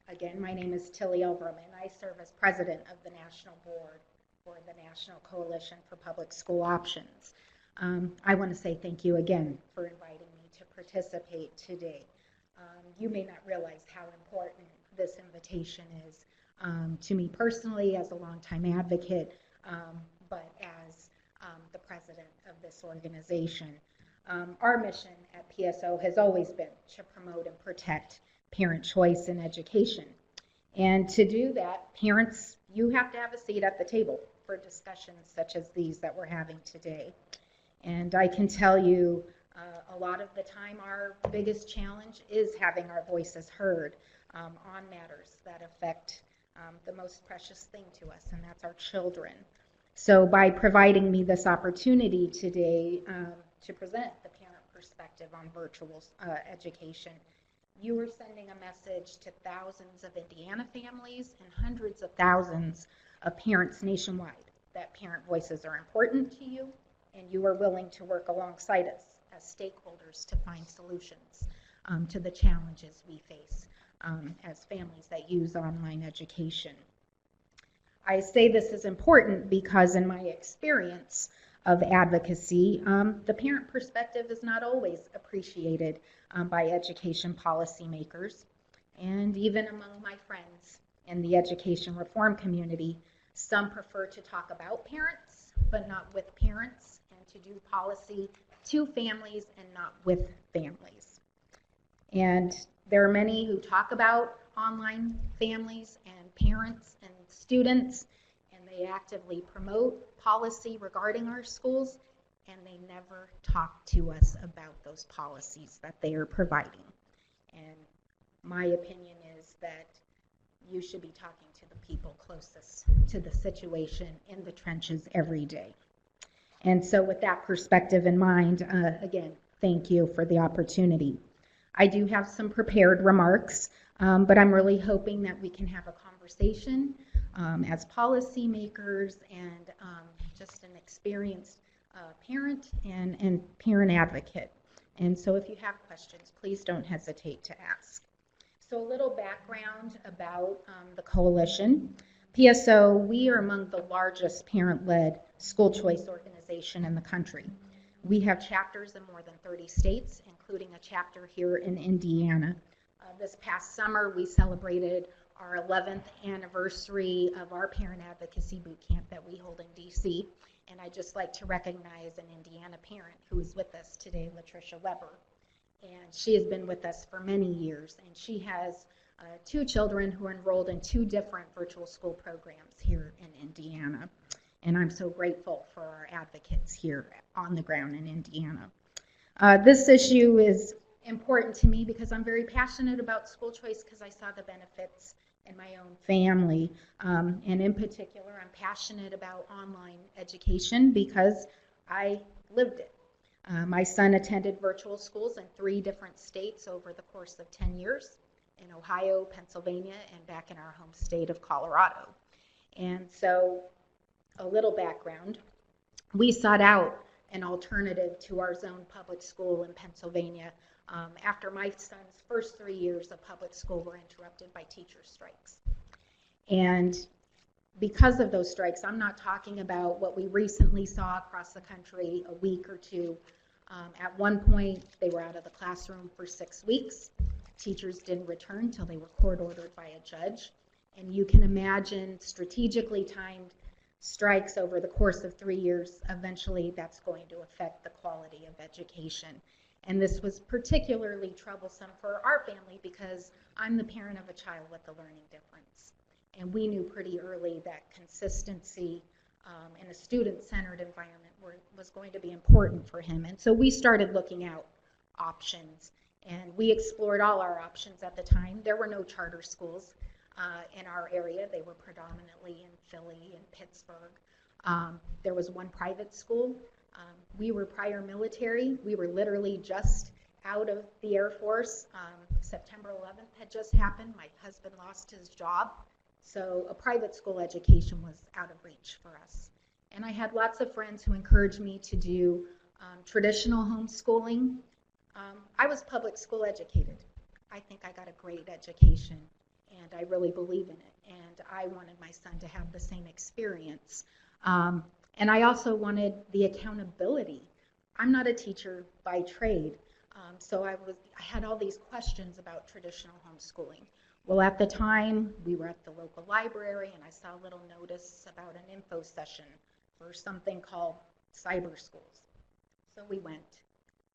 Again, my name is Tilly Elvrum, and I serve as president of the National Board for the National Coalition for Public School Options. I want to say thank you again for inviting me to participate today. You may not realize how important this invitation is to me personally as a longtime advocate, but as the president of this organization. Our mission at PSO has always been to promote and protect parent choice in education. And to do that, parents, you have to have a seat at the table for discussions such as these that we're having today. And I can tell you, a lot of the time, our biggest challenge is having our voices heard on matters that affect the most precious thing to us, and that's our children. So by providing me this opportunity today to present the parent perspective on virtual education, you are sending a message to thousands of Indiana families and hundreds of thousands of parents nationwide that parent voices are important to you, and you are willing to work alongside us as stakeholders to find solutions to the challenges we face as families that use online education. I say this is important because in my experience of advocacy, the parent perspective is not always appreciated by education policymakers, and even among my friends in the education reform community, some prefer to talk about parents, but not with parents, and to do policy to families and not with families. And there are many who talk about online families and parents and students, and they actively promote policy regarding our schools, and they never talk to us about those policies that they are providing. And my opinion is that you should be talking to the people closest to the situation in the trenches every day. And so with that perspective in mind, again, thank you for the opportunity. I do have some prepared remarks, but I'm really hoping that we can have a conversation as policymakers and just an experienced parent and parent advocate. And so if you have questions, please don't hesitate to ask. So a little background about the coalition. PSO, we are among the largest parent-led school choice organization in the country. We have chapters in more than 30 states, including a chapter here in Indiana. This past summer, we celebrated our 11th anniversary of our parent advocacy boot camp that we hold in DC. And I'd just like to recognize an Indiana parent who is with us today, Latricia Weber. And she has been with us for many years, and she has 2 children who are enrolled in 2 different virtual school programs here in Indiana. And I'm so grateful for our advocates here on the ground in Indiana. This issue is important to me because I'm very passionate about school choice because I saw the benefits in my own family. And in particular, I'm passionate about online education because I lived it. My son attended virtual schools in 3 different states over the course of 10 years, in Ohio, Pennsylvania, and back in our home state of Colorado. And so, a little background, we sought out an alternative to our zone public school in Pennsylvania after my son's first 3 years of public school were interrupted by teacher strikes. And because of those strikes, I'm not talking about what we recently saw across the country a week or two. At one point, they were out of the classroom for 6 weeks. Teachers didn't return until they were court ordered by a judge. And you can imagine strategically timed strikes over the course of 3 years. Eventually, that's going to affect the quality of education. And this was particularly troublesome for our family because I'm the parent of a child with a learning difference. And we knew pretty early that consistency in a student-centered environment was going to be important for him. And so we started looking out options. And we explored all our options at the time. There were no charter schools in our area. They were predominantly in Philly and Pittsburgh. There was one private school. We were prior military. We were literally just out of the Air Force. September 11th had just happened. My husband lost his job. So a private school education was out of reach for us. And I had lots of friends who encouraged me to do traditional homeschooling. I was public school educated. I think I got a great education, and I really believe in it. And I wanted my son to have the same experience. And I also wanted the accountability. I'm not a teacher by trade, so I had all these questions about traditional homeschooling. Well, at the time, we were at the local library, and I saw a little notice about an info session for something called cyber schools. So we went,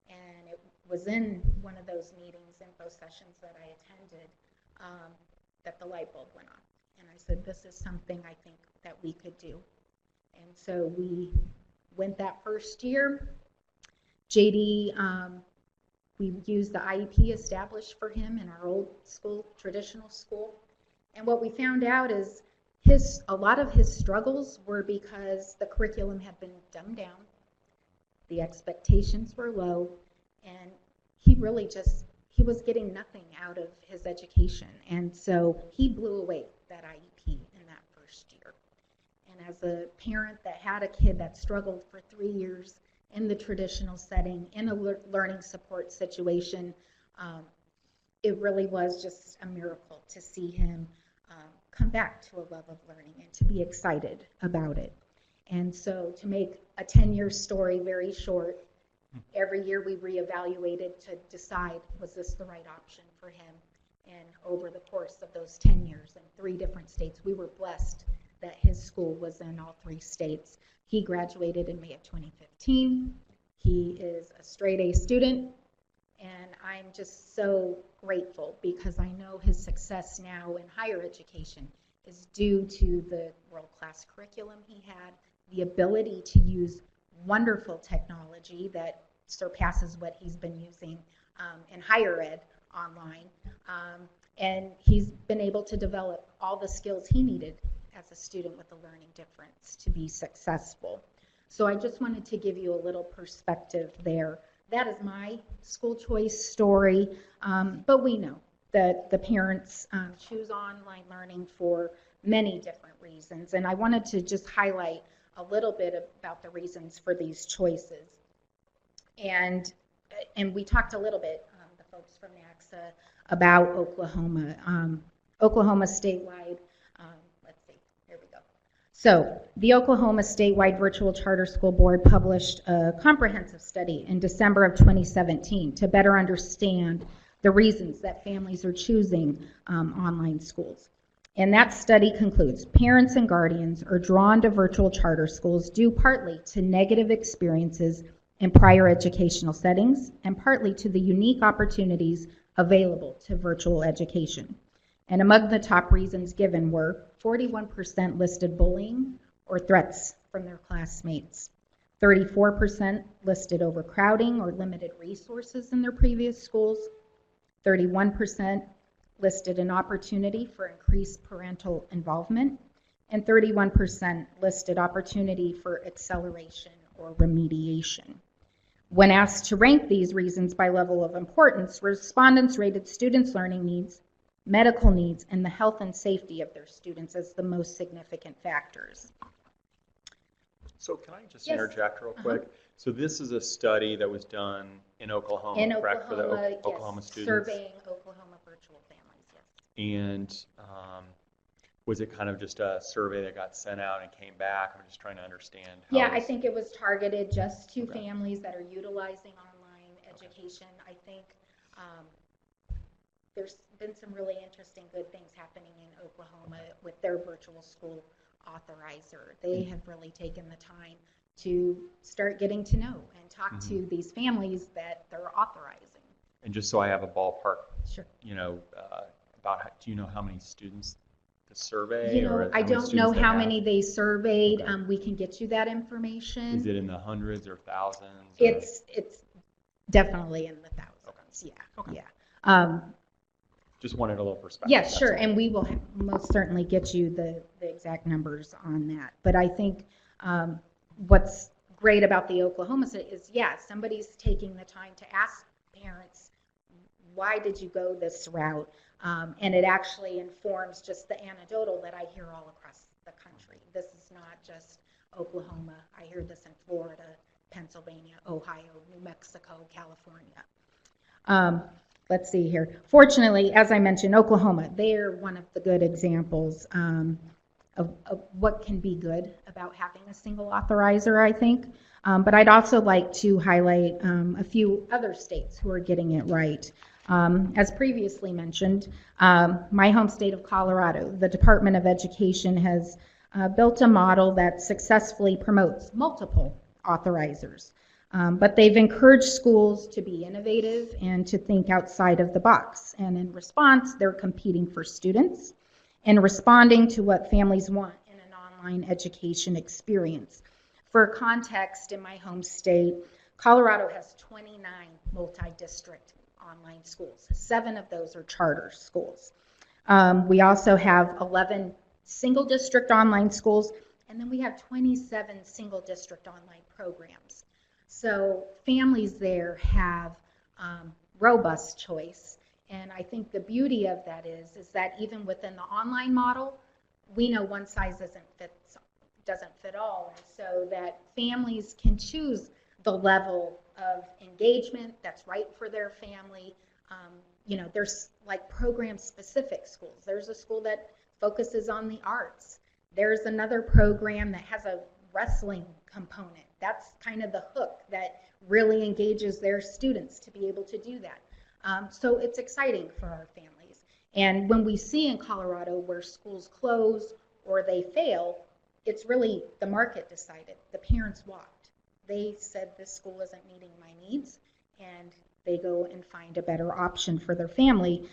and it was in one of those meetings, info sessions that I attended, that the light bulb went on. And I said, this is something I think that we could do. And so we went that first year. JD, we used the IEP established for him in our old school, traditional school. And what we found out is a lot of his struggles were because the curriculum had been dumbed down, the expectations were low, and he was getting nothing out of his education. And so he blew away that IEP in that first year. And as a parent that had a kid that struggled for 3 years in the traditional setting, in a learning support situation, it really was just a miracle to see him come back to a love of learning and to be excited about it. And so to make a 10-year story very short, every year we reevaluated to decide, was this the right option for him? And over the course of those 10 years in 3 different states, we were blessed that his school was in all 3 states. He graduated in May of 2015. He is a straight A student, and I'm just so grateful because I know his success now in higher education is due to the world-class curriculum he had, the ability to use wonderful technology that surpasses what he's been using in higher ed online. And he's been able to develop all the skills he needed as a student with a learning difference to be successful. So I just wanted to give you a little perspective there. That is my school choice story, but we know that the parents choose online learning for many different reasons, and I wanted to just highlight a little bit about the reasons for these choices. And we talked a little bit, the folks from NACSA, about Oklahoma. Oklahoma statewide, let's see, here we go. So the Oklahoma statewide virtual charter school board published a comprehensive study in December of 2017 to better understand the reasons that families are choosing online schools. And that study concludes parents and guardians are drawn to virtual charter schools due partly to negative experiences in prior educational settings and partly to the unique opportunities available to virtual education. And among the top reasons given were 41% listed bullying or threats from their classmates, 34% listed overcrowding or limited resources in their previous schools, 31% listed an opportunity for increased parental involvement, and 31% listed opportunity for acceleration for remediation. When asked to rank these reasons by level of importance, respondents rated students' learning needs, medical needs, and the health and safety of their students as the most significant factors. So can I just Yes. interject real quick? So this is a study that was done in Oklahoma, In correct, for the Oklahoma, Oklahoma yes, students? surveying Oklahoma virtual families, yes. And was it kind of just a survey that got sent out and came back? I'm just trying to understand how Yeah, I this- think it was targeted just to Okay. families that are utilizing online education. I think there's been some really interesting good things happening in Oklahoma with their virtual school authorizer. They have really taken the time to start getting to know and talk to these families that they're authorizing. And just so I have a ballpark, Sure. do you know how many students the survey? You or know, how I many don't know students they how have? many they surveyed. Okay. We can get you that information. Is it in the hundreds or thousands? or- It's definitely in the thousands. Yeah. Okay. Yeah. Just wanted a little perspective. Yes, that's sure, all. and we will most certainly get you the exact numbers on that. But I think what's great about the Oklahoma is, yeah, somebody's taking the time to ask parents, why did you go this route? And it actually informs just the anecdotal that I hear all across the country. This is not just Oklahoma. I hear this in Florida, Pennsylvania, Ohio, New Mexico, California. Let's see here. Fortunately, as I mentioned, Oklahoma, they're one of the good examples of what can be good about having a single authorizer, I think. But I'd also like to highlight a few other states who are getting it right. As previously mentioned, my home state of Colorado, the Department of Education has built a model that successfully promotes multiple authorizers. But they've encouraged schools to be innovative and to think outside of the box. And in response, they're competing for students and responding to what families want in an online education experience. For context, in my home state, Colorado has 29 multi-district online schools. 7 of those are charter schools. We also have 11 single district online schools, and then we have 27 single district online programs. So families there have robust choice, and I think the beauty of that is that even within the online model, we know one size doesn't fit all, and so that families can choose the level of engagement that's right for their family. There's like program-specific schools. There's a school that focuses on the arts. There's another program that has a wrestling component. That's kind of the hook that really engages their students to be able to do that. So it's exciting for our families. And when we see in Colorado where schools close or they fail, it's really the market decided. The parents walked. They said this school isn't meeting my needs, and they go and find a better option for their family,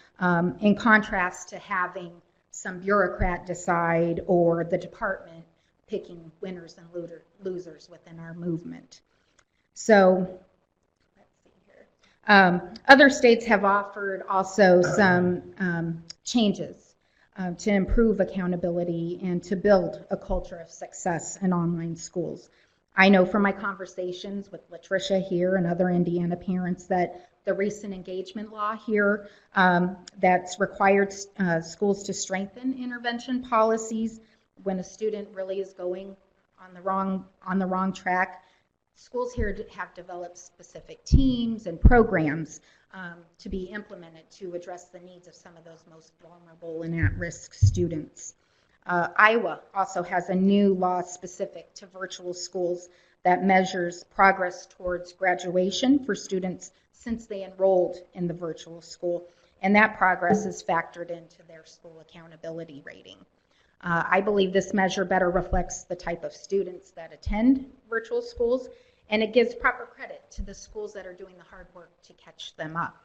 in contrast to having some bureaucrat decide or the department picking winners and losers within our movement. So let's see here. Other states have offered also some changes to improve accountability and to build a culture of success in online schools. I know from my conversations with Latricia here and other Indiana parents that the recent engagement law here that's required schools to strengthen intervention policies when a student really is going on the wrong track. Schools here have developed specific teams and programs to be implemented to address the needs of some of those most vulnerable and at-risk students. Iowa also has a new law specific to virtual schools that measures progress towards graduation for students since they enrolled in the virtual school, and that progress is factored into their school accountability rating. I believe this measure better reflects the type of students that attend virtual schools, and it gives proper credit to the schools that are doing the hard work to catch them up.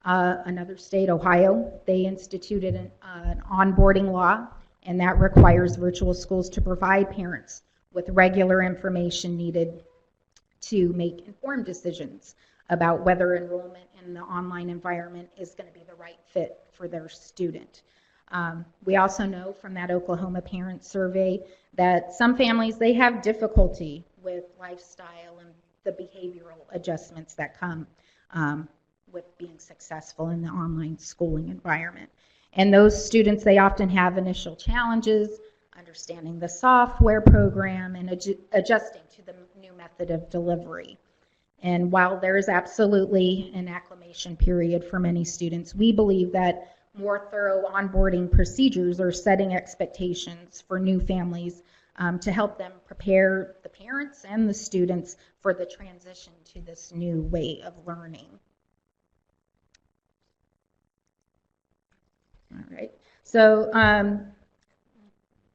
Another state, Ohio, they instituted an onboarding law, and that requires virtual schools to provide parents with regular information needed to make informed decisions about whether enrollment in the online environment is going to be the right fit for their student. We also know from that Oklahoma parent survey that some families, they have difficulty with lifestyle and the behavioral adjustments that come with being successful in the online schooling environment. And those students, they often have initial challenges understanding the software program and adjusting to the new method of delivery. And while there is absolutely an acclimation period for many students, we believe that more thorough onboarding procedures are setting expectations for new families to help them prepare the parents and the students for the transition to this new way of learning. All right, so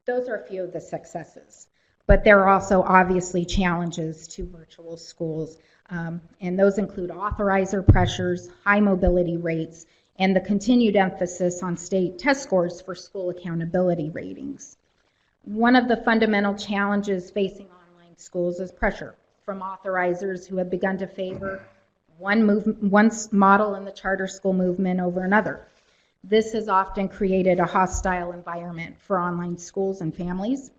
those are a few of the successes, but there are also obviously challenges to virtual schools, and those include authorizer pressures, high mobility rates, and the continued emphasis on state test scores for school accountability ratings. One of the fundamental challenges facing online schools is pressure from authorizers who have begun to favor one model in the charter school movement over another. This has often created a hostile environment for online schools and families,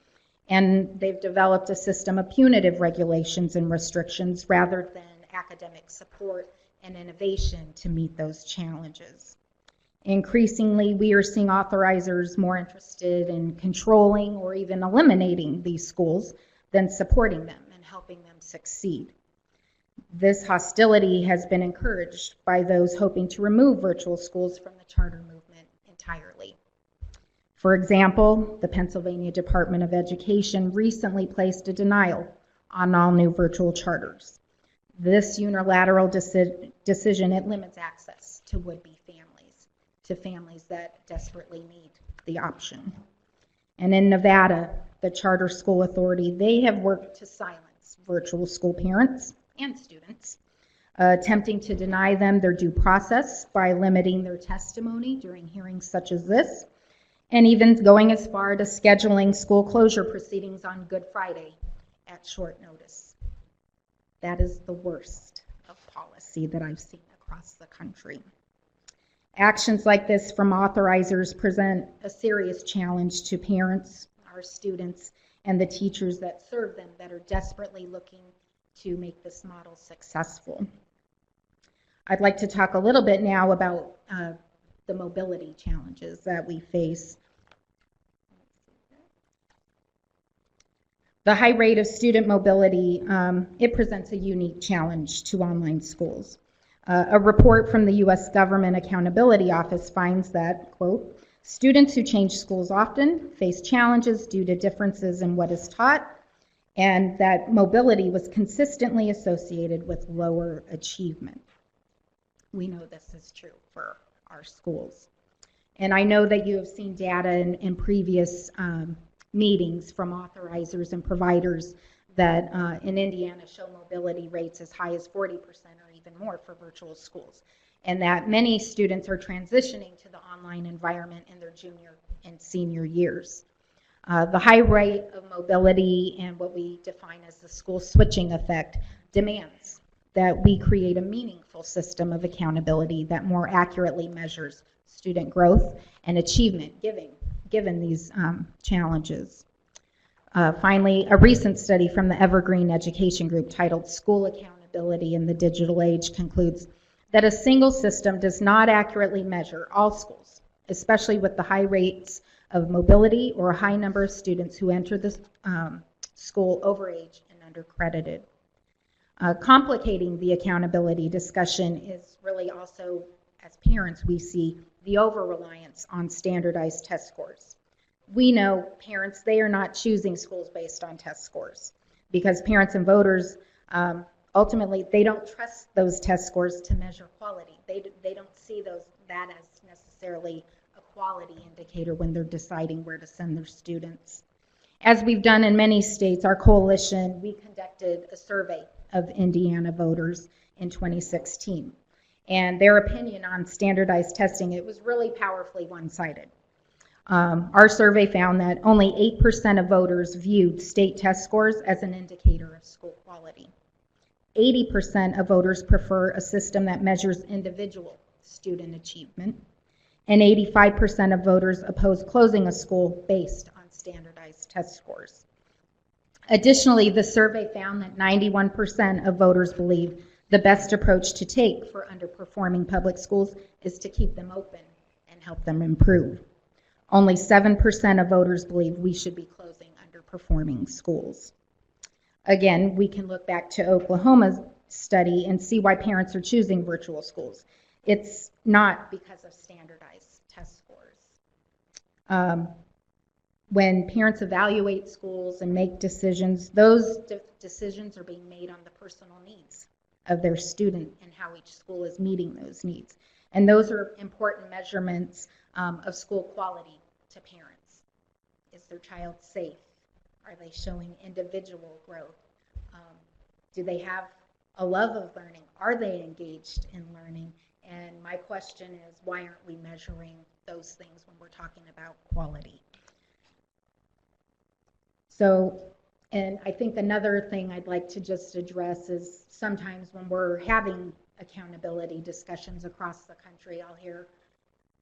and they've developed a system of punitive regulations and restrictions rather than academic support and innovation to meet those challenges. Increasingly, we are seeing authorizers more interested in controlling or even eliminating these schools than supporting them and helping them succeed. This hostility has been encouraged by those hoping to remove virtual schools from the charter movement entirely. For example, the Pennsylvania Department of Education recently placed a denial on all new virtual charters. This unilateral decision, it limits access to would-be families, to families that desperately need the option. And in Nevada, the Charter School Authority, they have worked to silence virtual school parents and students, attempting to deny them their due process by limiting their testimony during hearings such as this, and even going as far to scheduling school closure proceedings on Good Friday at short notice. That is the worst of policy that I've seen across the country. Actions like this from authorizers present a serious challenge to parents, our students, and the teachers that serve them that are desperately looking to make this model successful. I'd like to talk a little bit now about the mobility challenges that we face. The high rate of student mobility, it presents a unique challenge to online schools. A report from the U.S. Government Accountability Office finds that, quote, students who change schools often face challenges due to differences in what is taught, and that mobility was consistently associated with lower achievement. We know this is true for our schools. And I know that you have seen data in previous meetings from authorizers and providers that in Indiana show mobility rates as high as 40% or even more for virtual schools, and that many students are transitioning to the online environment in their junior and senior years. The high rate of mobility and what we define as the school switching effect demands that we create a meaningful system of accountability that more accurately measures student growth and achievement given these challenges. Finally, a recent study from the Evergreen Education Group titled School Accountability in the Digital Age concludes that a single system does not accurately measure all schools, especially with the high rates of mobility or a high number of students who enter the school overage and undercredited. Complicating the accountability discussion is really also, as parents, we see the over-reliance on standardized test scores. We know parents, they are not choosing schools based on test scores because parents and voters, ultimately, they don't trust those test scores to measure quality. They don't see that as necessarily a quality indicator when they're deciding where to send their students. As we've done in many states, our coalition, we conducted a survey of Indiana voters in 2016. And their opinion on standardized testing, it was really powerfully one-sided. Our survey found that only 8% of voters viewed state test scores as an indicator of school quality. 80% of voters prefer a system that measures individual student achievement, and 85% of voters oppose closing a school based on standardized test scores. Additionally, the survey found that 91% of voters believe the best approach to take for underperforming public schools is to keep them open and help them improve. Only 7% of voters believe we should be closing underperforming schools. Again, we can look back to Oklahoma's study and see why parents are choosing virtual schools. It's not because of standardized test scores. When parents evaluate schools and make decisions, those decisions are being made on the personal needs of their student and how each school is meeting those needs. And those are important measurements of school quality to parents. Is their child safe? Are they showing individual growth? Do they have a love of learning? Are they engaged in learning? And my question is, why aren't we measuring those things when we're talking about quality? So, and I think another thing I'd like to just address is sometimes when we're having accountability discussions across the country, I'll hear,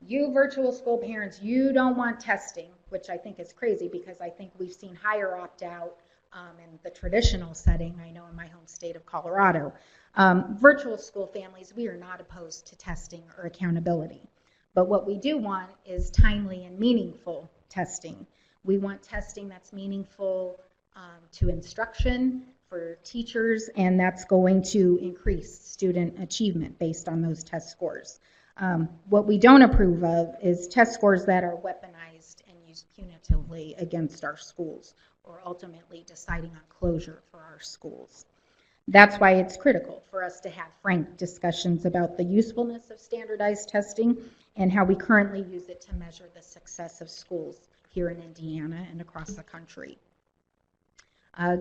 you virtual school parents, you don't want testing, which I think is crazy because I think we've seen higher opt-out in the traditional setting, I know in my home state of Colorado. Virtual school families, we are not opposed to testing or accountability. But what we do want is timely and meaningful testing. We want testing that's meaningful to instruction for teachers, and that's going to increase student achievement based on those test scores. What we don't approve of is test scores that are weaponized and used punitively against our schools, or ultimately deciding on closure for our schools. That's why it's critical for us to have frank discussions about the usefulness of standardized testing and how we currently use it to measure the success of schools here in Indiana and across the country.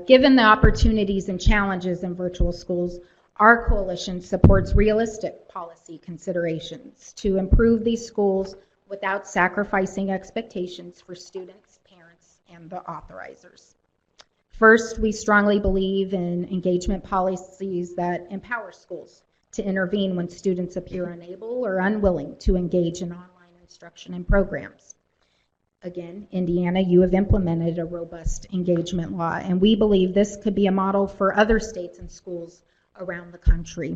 Given the opportunities and challenges in virtual schools, our coalition supports realistic policy considerations to improve these schools without sacrificing expectations for students, parents, and the authorizers. First, we strongly believe in engagement policies that empower schools to intervene when students appear unable or unwilling to engage in online instruction and programs. Again, Indiana, you have implemented a robust engagement law, and we believe this could be a model for other states and schools around the country.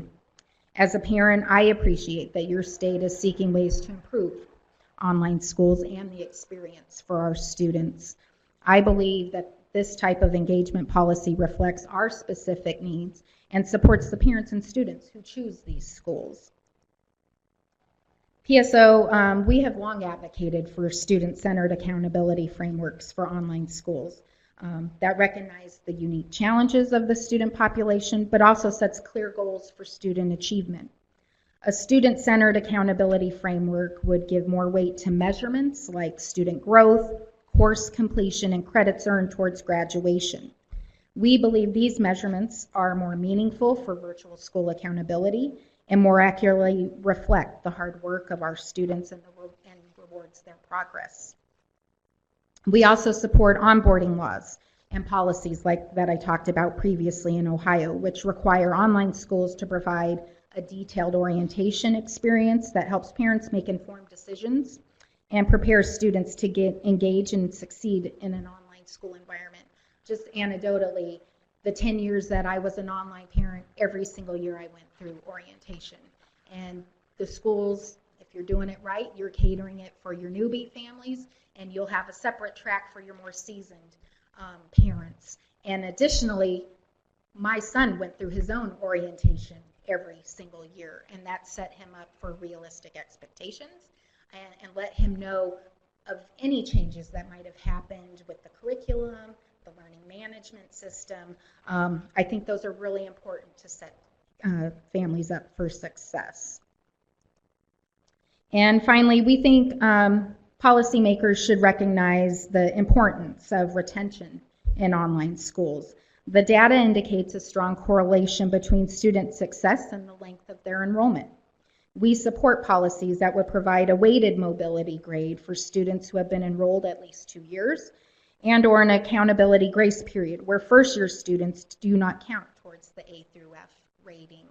As a parent, I appreciate that your state is seeking ways to improve online schools and the experience for our students. I believe that this type of engagement policy reflects our specific needs and supports the parents and students who choose these schools. PSO, we have long advocated for student-centered accountability frameworks for online schools that recognize the unique challenges of the student population, but also sets clear goals for student achievement. A student-centered accountability framework would give more weight to measurements like student growth, course completion, and credits earned towards graduation. We believe these measurements are more meaningful for virtual school accountability and more accurately reflect the hard work of our students and rewards their progress. We also support onboarding laws and policies like that I talked about previously in Ohio, which require online schools to provide a detailed orientation experience that helps parents make informed decisions and prepares students to engage and succeed in an online school environment. Just anecdotally, the 10 years that I was an online parent, every single year I went through orientation. And the schools, if you're doing it right, you're catering it for your newbie families, and you'll have a separate track for your more seasoned parents. And additionally, my son went through his own orientation every single year, and that set him up for realistic expectations and let him know of any changes that might have happened with the curriculum, the learning management system. I think those are really important to set families up for success. And finally, we think policymakers should recognize the importance of retention in online schools. The data indicates a strong correlation between student success and the length of their enrollment. We support policies that would provide a weighted mobility grade for students who have been enrolled at least 2 years, and or an accountability grace period where first-year students do not count towards the A through F rating.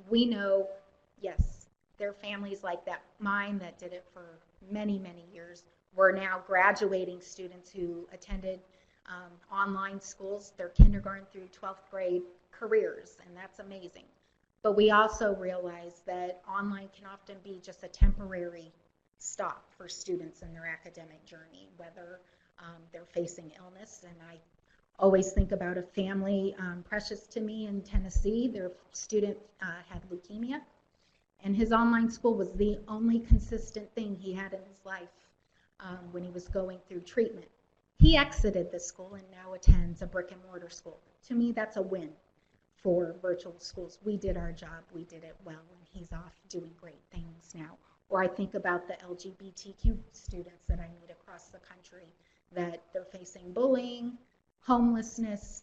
We know, yes, there are families like that, mine, that did it for many, many years. We're now graduating students who attended online schools, their kindergarten through 12th grade careers, and that's amazing. But we also realize that online can often be just a temporary stop for students in their academic journey, whether they're facing illness. And I always think about a family precious to me in Tennessee. Their student had leukemia, and his online school was the only consistent thing he had in his life when he was going through treatment. He exited the school and now attends a brick and mortar school. To me, that's a win for virtual schools. We did our job, we did it well, and he's off doing great things now. Or I think about the LGBTQ students that I meet across the country, that they're facing bullying, homelessness,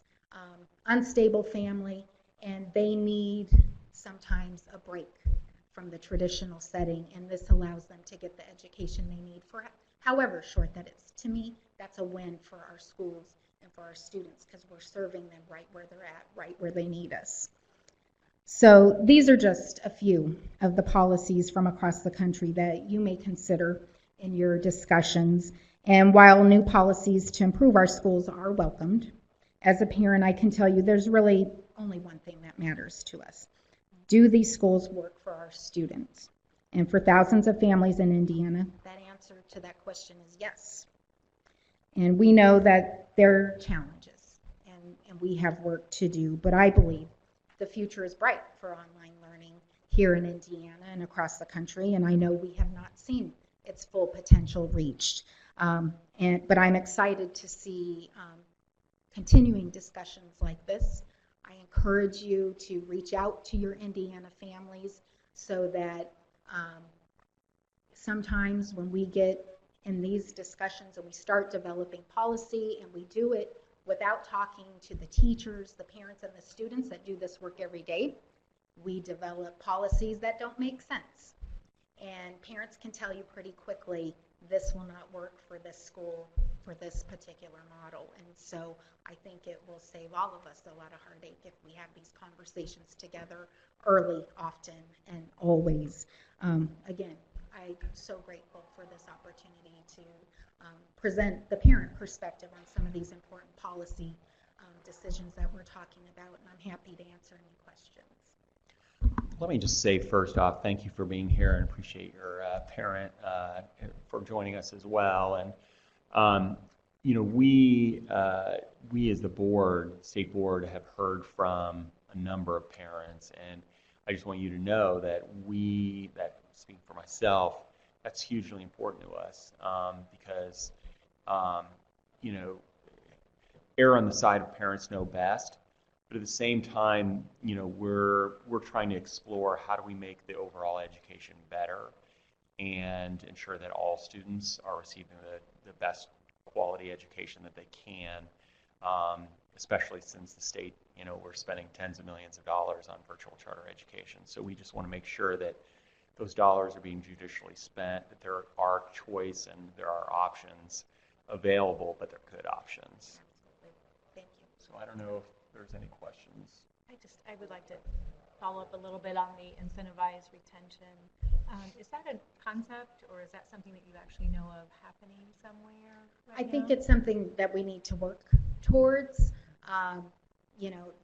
unstable family, and they need sometimes a break from the traditional setting, and this allows them to get the education they need for however short that is. To me, that's a win for our schools and for our students, because we're serving them right where they're at, right where they need us. So these are just a few of the policies from across the country that you may consider in your discussions. And while new policies to improve our schools are welcomed, as a parent, I can tell you there's really only one thing that matters to us. Do these schools work for our students? And for thousands of families in Indiana, that answer to that question is yes. And we know that there are challenges, and we have work to do, but I believe the future is bright for online learning here in Indiana and across the country, and I know we have not seen its full potential reached. But I'm excited to see continuing discussions like this. I encourage you to reach out to your Indiana families so that sometimes when we get in these discussions and we start developing policy and we do it without talking to the teachers, the parents, and the students that do this work every day, we develop policies that don't make sense. And parents can tell you pretty quickly, this will not work for this school, for this particular model. And so I think it will save all of us a lot of heartache if we have these conversations together early, often, and always. Again, I'm so grateful for this opportunity to present the parent perspective on some of these important policy decisions that we're talking about, and I'm happy to answer any questions. Let me just say first off, thank you for being here and appreciate your parent for joining us as well. And we as the board, state board, have heard from a number of parents, and I just want you to know that speaking for myself, that's hugely important to us because err on the side of parents know best. But at the same time, we're trying to explore how do we make the overall education better and ensure that all students are receiving the best quality education that they can, especially since the state, we're spending tens of millions of dollars on virtual charter education. So we just want to make sure that those dollars are being judicially spent, that there are choice and there are options available, but they're good options. Absolutely. Thank you. So I don't know if there's any questions. I would like to follow up a little bit on the incentivized retention. Is that a concept, or is that something that you actually know of happening somewhere right I think now? it's something that we need to work towards.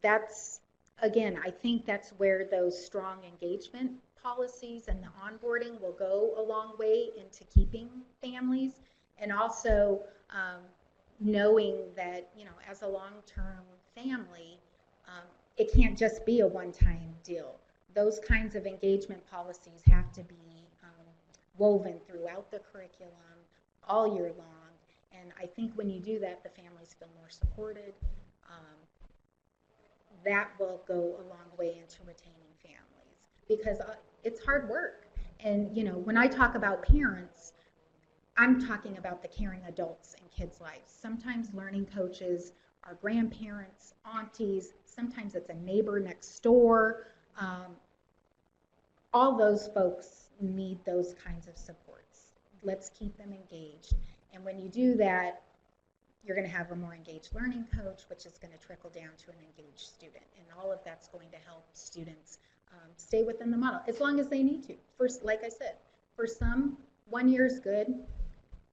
That's, again, I think that's where those strong engagement policies and the onboarding will go a long way into keeping families, and also knowing that, as a long-term family, it can't just be a one-time deal. Those kinds of engagement policies have to be woven throughout the curriculum all year long. And I think when you do that, the families feel more supported. That will go a long way into retaining families, because it's hard work. And, when I talk about parents, I'm talking about the caring adults in kids' lives. Sometimes learning coaches are grandparents, aunties, sometimes it's a neighbor next door. All those folks need those kinds of supports. Let's keep them engaged. And when you do that, you're going to have a more engaged learning coach, which is going to trickle down to an engaged student. And all of that's going to help students stay within the model, as long as they need to. First, like I said, for some, 1 year is good.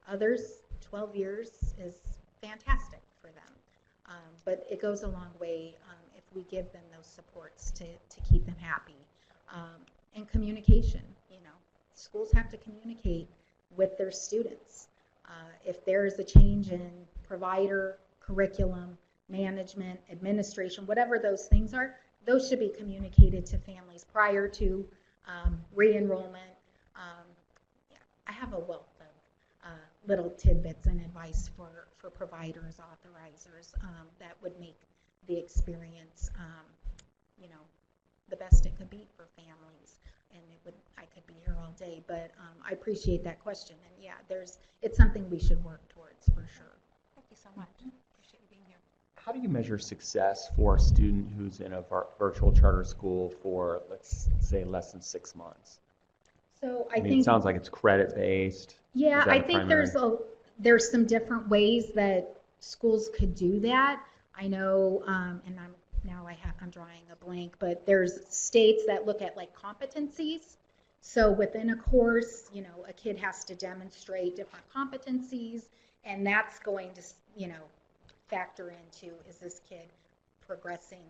Others, 12 years is fantastic for them. But it goes a long way if we give them those supports to keep them happy. And communication, schools have to communicate with their students. If there is a change in provider, curriculum, management, administration, whatever those things are, those should be communicated to families prior to re-enrollment. I have a wealth of little tidbits and advice for providers, authorizers that would make the experience, the best it could be for families. And I could be here all day, but I appreciate that question. And yeah, it's something we should work towards for sure. Thank you so much. Appreciate you being here. How do you measure success for a student who's in a virtual charter school for, let's say, less than 6 months? So I mean, it sounds like it's credit-based. Yeah, I think there's some different ways that schools could do that. I know, and I'm drawing a blank, but there's states that look at like competencies. So within a course, a kid has to demonstrate different competencies, and that's going to, factor into, is this kid progressing,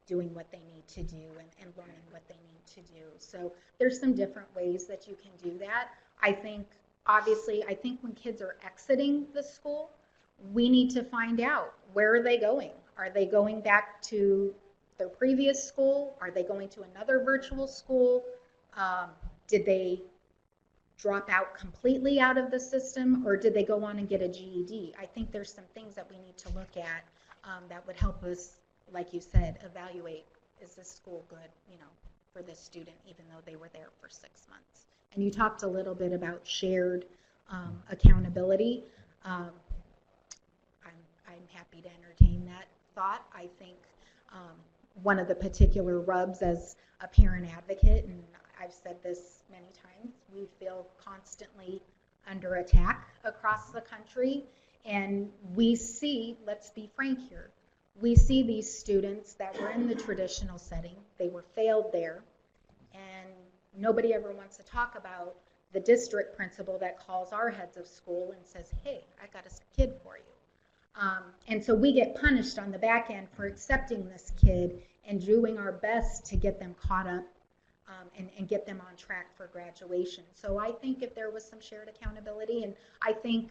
doing what they need to do and learning what they need to do. So there's some different ways that you can do that. I think when kids are exiting the school, we need to find out, where are they going? Are they going back to their previous school? Are they going to another virtual school? Did they drop out completely out of the system, or did they go on and get a GED? I think there's some things that we need to look at that would help us, like you said, evaluate, is this school good, for this student, even though they were there for 6 months. And you talked a little bit about shared accountability. I'm happy to entertain that thought. I think one of the particular rubs as a parent advocate, and I've said this many times, we feel constantly under attack across the country. And we see, let's be frank here, we see these students that were in the traditional setting, they were failed there, and nobody ever wants to talk about the district principal that calls our heads of school and says, hey, I got a kid for you. And so we get punished on the back end for accepting this kid and doing our best to get them caught up and get them on track for graduation. So I think if there was some shared accountability, and I think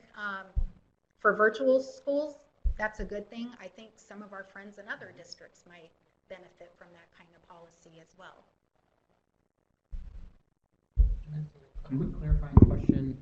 for virtual schools, that's a good thing. I think some of our friends in other districts might benefit from that kind of policy as well. A quick clarifying question.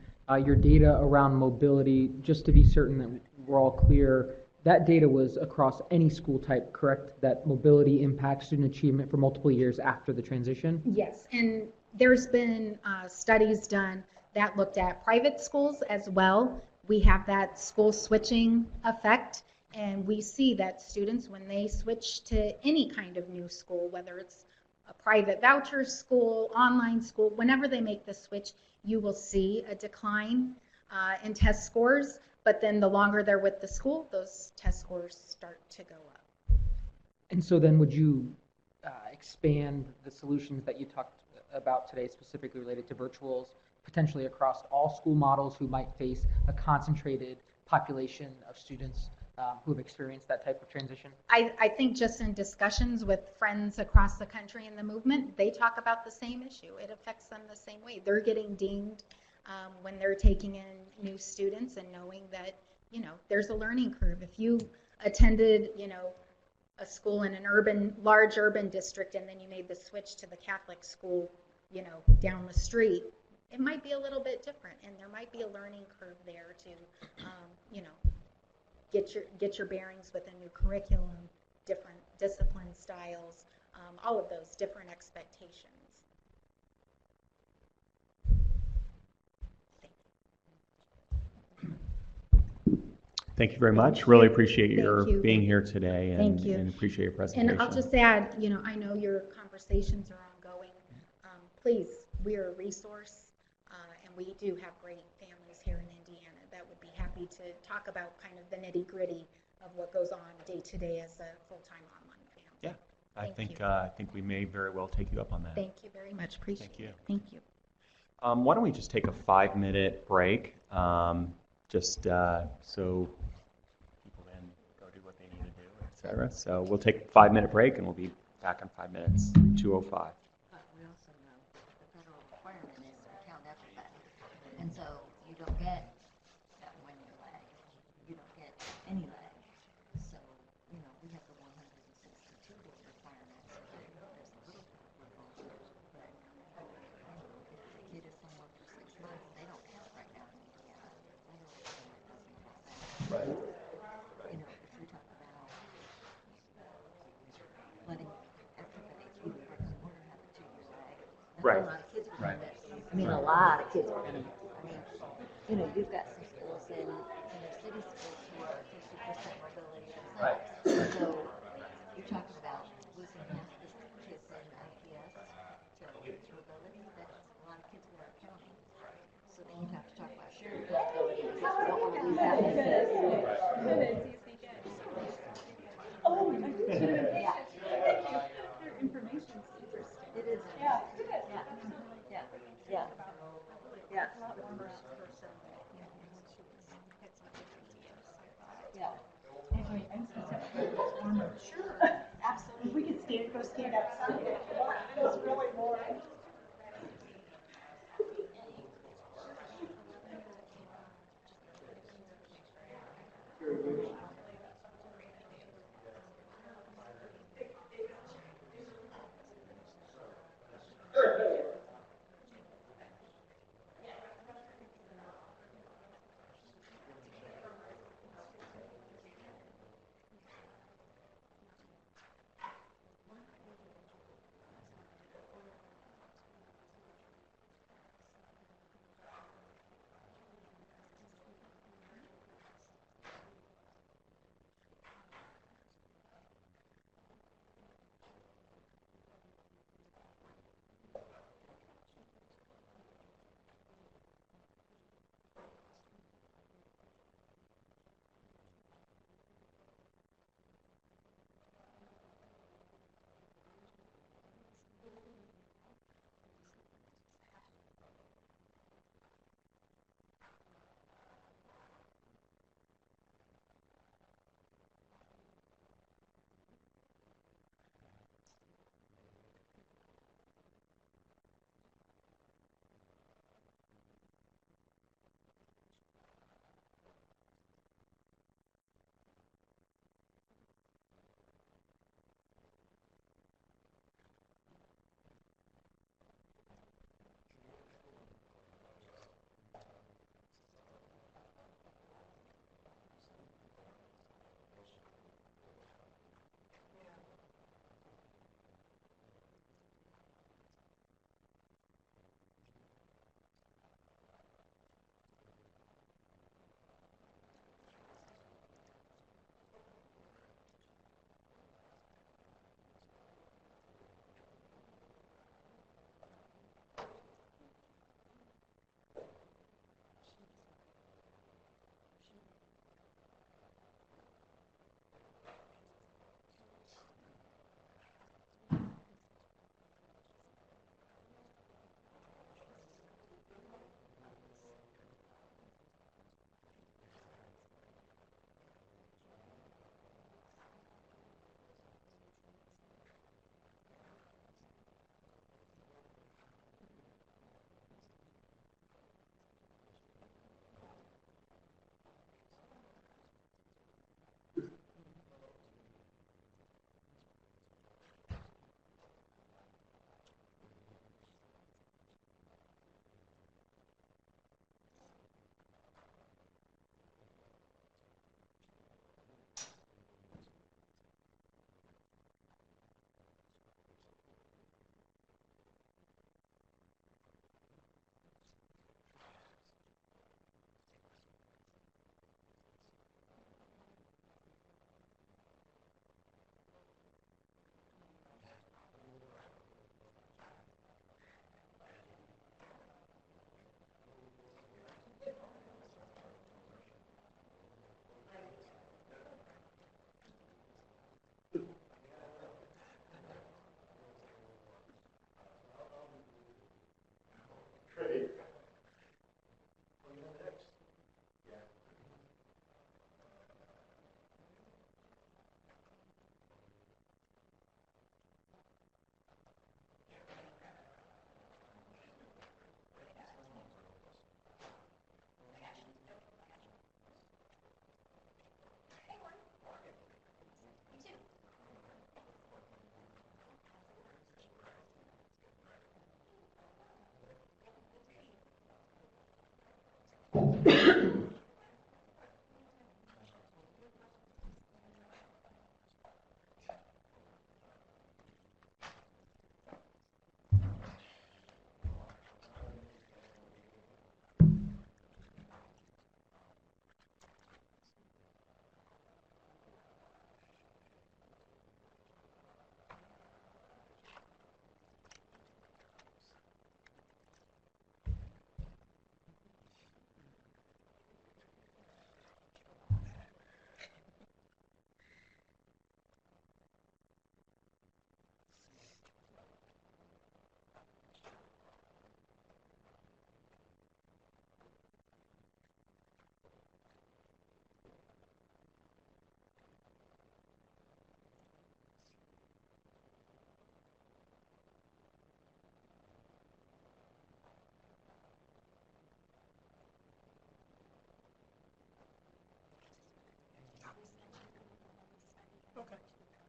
Your data around mobility, just to be certain that we're all clear, that data was across any school type, correct? That mobility impacts student achievement for multiple years after the transition? Yes, and there's been studies done that looked at private schools as well. We have that school switching effect, and we see that students, when they switch to any kind of new school, whether it's a private voucher school, online school, whenever they make the switch, you will see a decline in test scores. But then the longer they're with the school, those test scores start to go up. And so then would you expand the solutions that you talked about today, specifically related to virtuals, potentially across all school models who might face a concentrated population of students who have experienced that type of transition? I think just in discussions with friends across the country in the movement, they talk about the same issue. It affects them the same way. They're getting dinged when they're taking in new students and knowing that, there's a learning curve. If you attended, a school in an large urban district, and then you made the switch to the Catholic school, down the street, it might be a little bit different, and there might be a learning curve there to, get your bearings with a new curriculum, different discipline styles, all of those different expectations. Thank you very much. Really appreciate your you. being here today, and, Thank you. and appreciate your presentation. And I'll just add, I know your conversations are ongoing. Please, we're a resource, and we do have great families here in Indiana that would be happy to talk about kind of the nitty-gritty of what goes on day to day as a full-time online family. Yeah, Thank you. I think we may very well take you up on that. Thank you very much. Appreciate Thank you. it. Thank you. Why don't we just take a 5-minute break, so people then go do what they need to do. cetera. So we'll take a 5-minute break and we'll be back in 5 minutes, 2:05. But we also know the federal requirement is to count everybody. And so you don't get that 1 year lag. You don't get any lag. So, we have the 162 day requirement. So there's a little bit of wiggle. But, if the kid is somewhere for 6 months, they don't count right now in Indiana. Federal requirement doesn't count that. Right. If we talk about letting everybody, even brick and mortar, have a 2 year lag, that's Right. a lot of kids we're Right. gonna miss. I mean, a lot of kids we're gonna miss. I mean, you've got some schools in city schools who are 50% mobility themselves. So you're talking about losing half the kids in IPS to mobility. That's a lot of kids we aren't counting. So then you have to talk about shared accountability because we don't want to lose that many kids. Oh, I did too. Yeah. Their information's interesting. It is. Yeah. Yeah. Yeah. Yeah. Yeah. Yeah. Anyway, I'm specifically informed. Sure, absolutely. We could go stand outside. It's really more.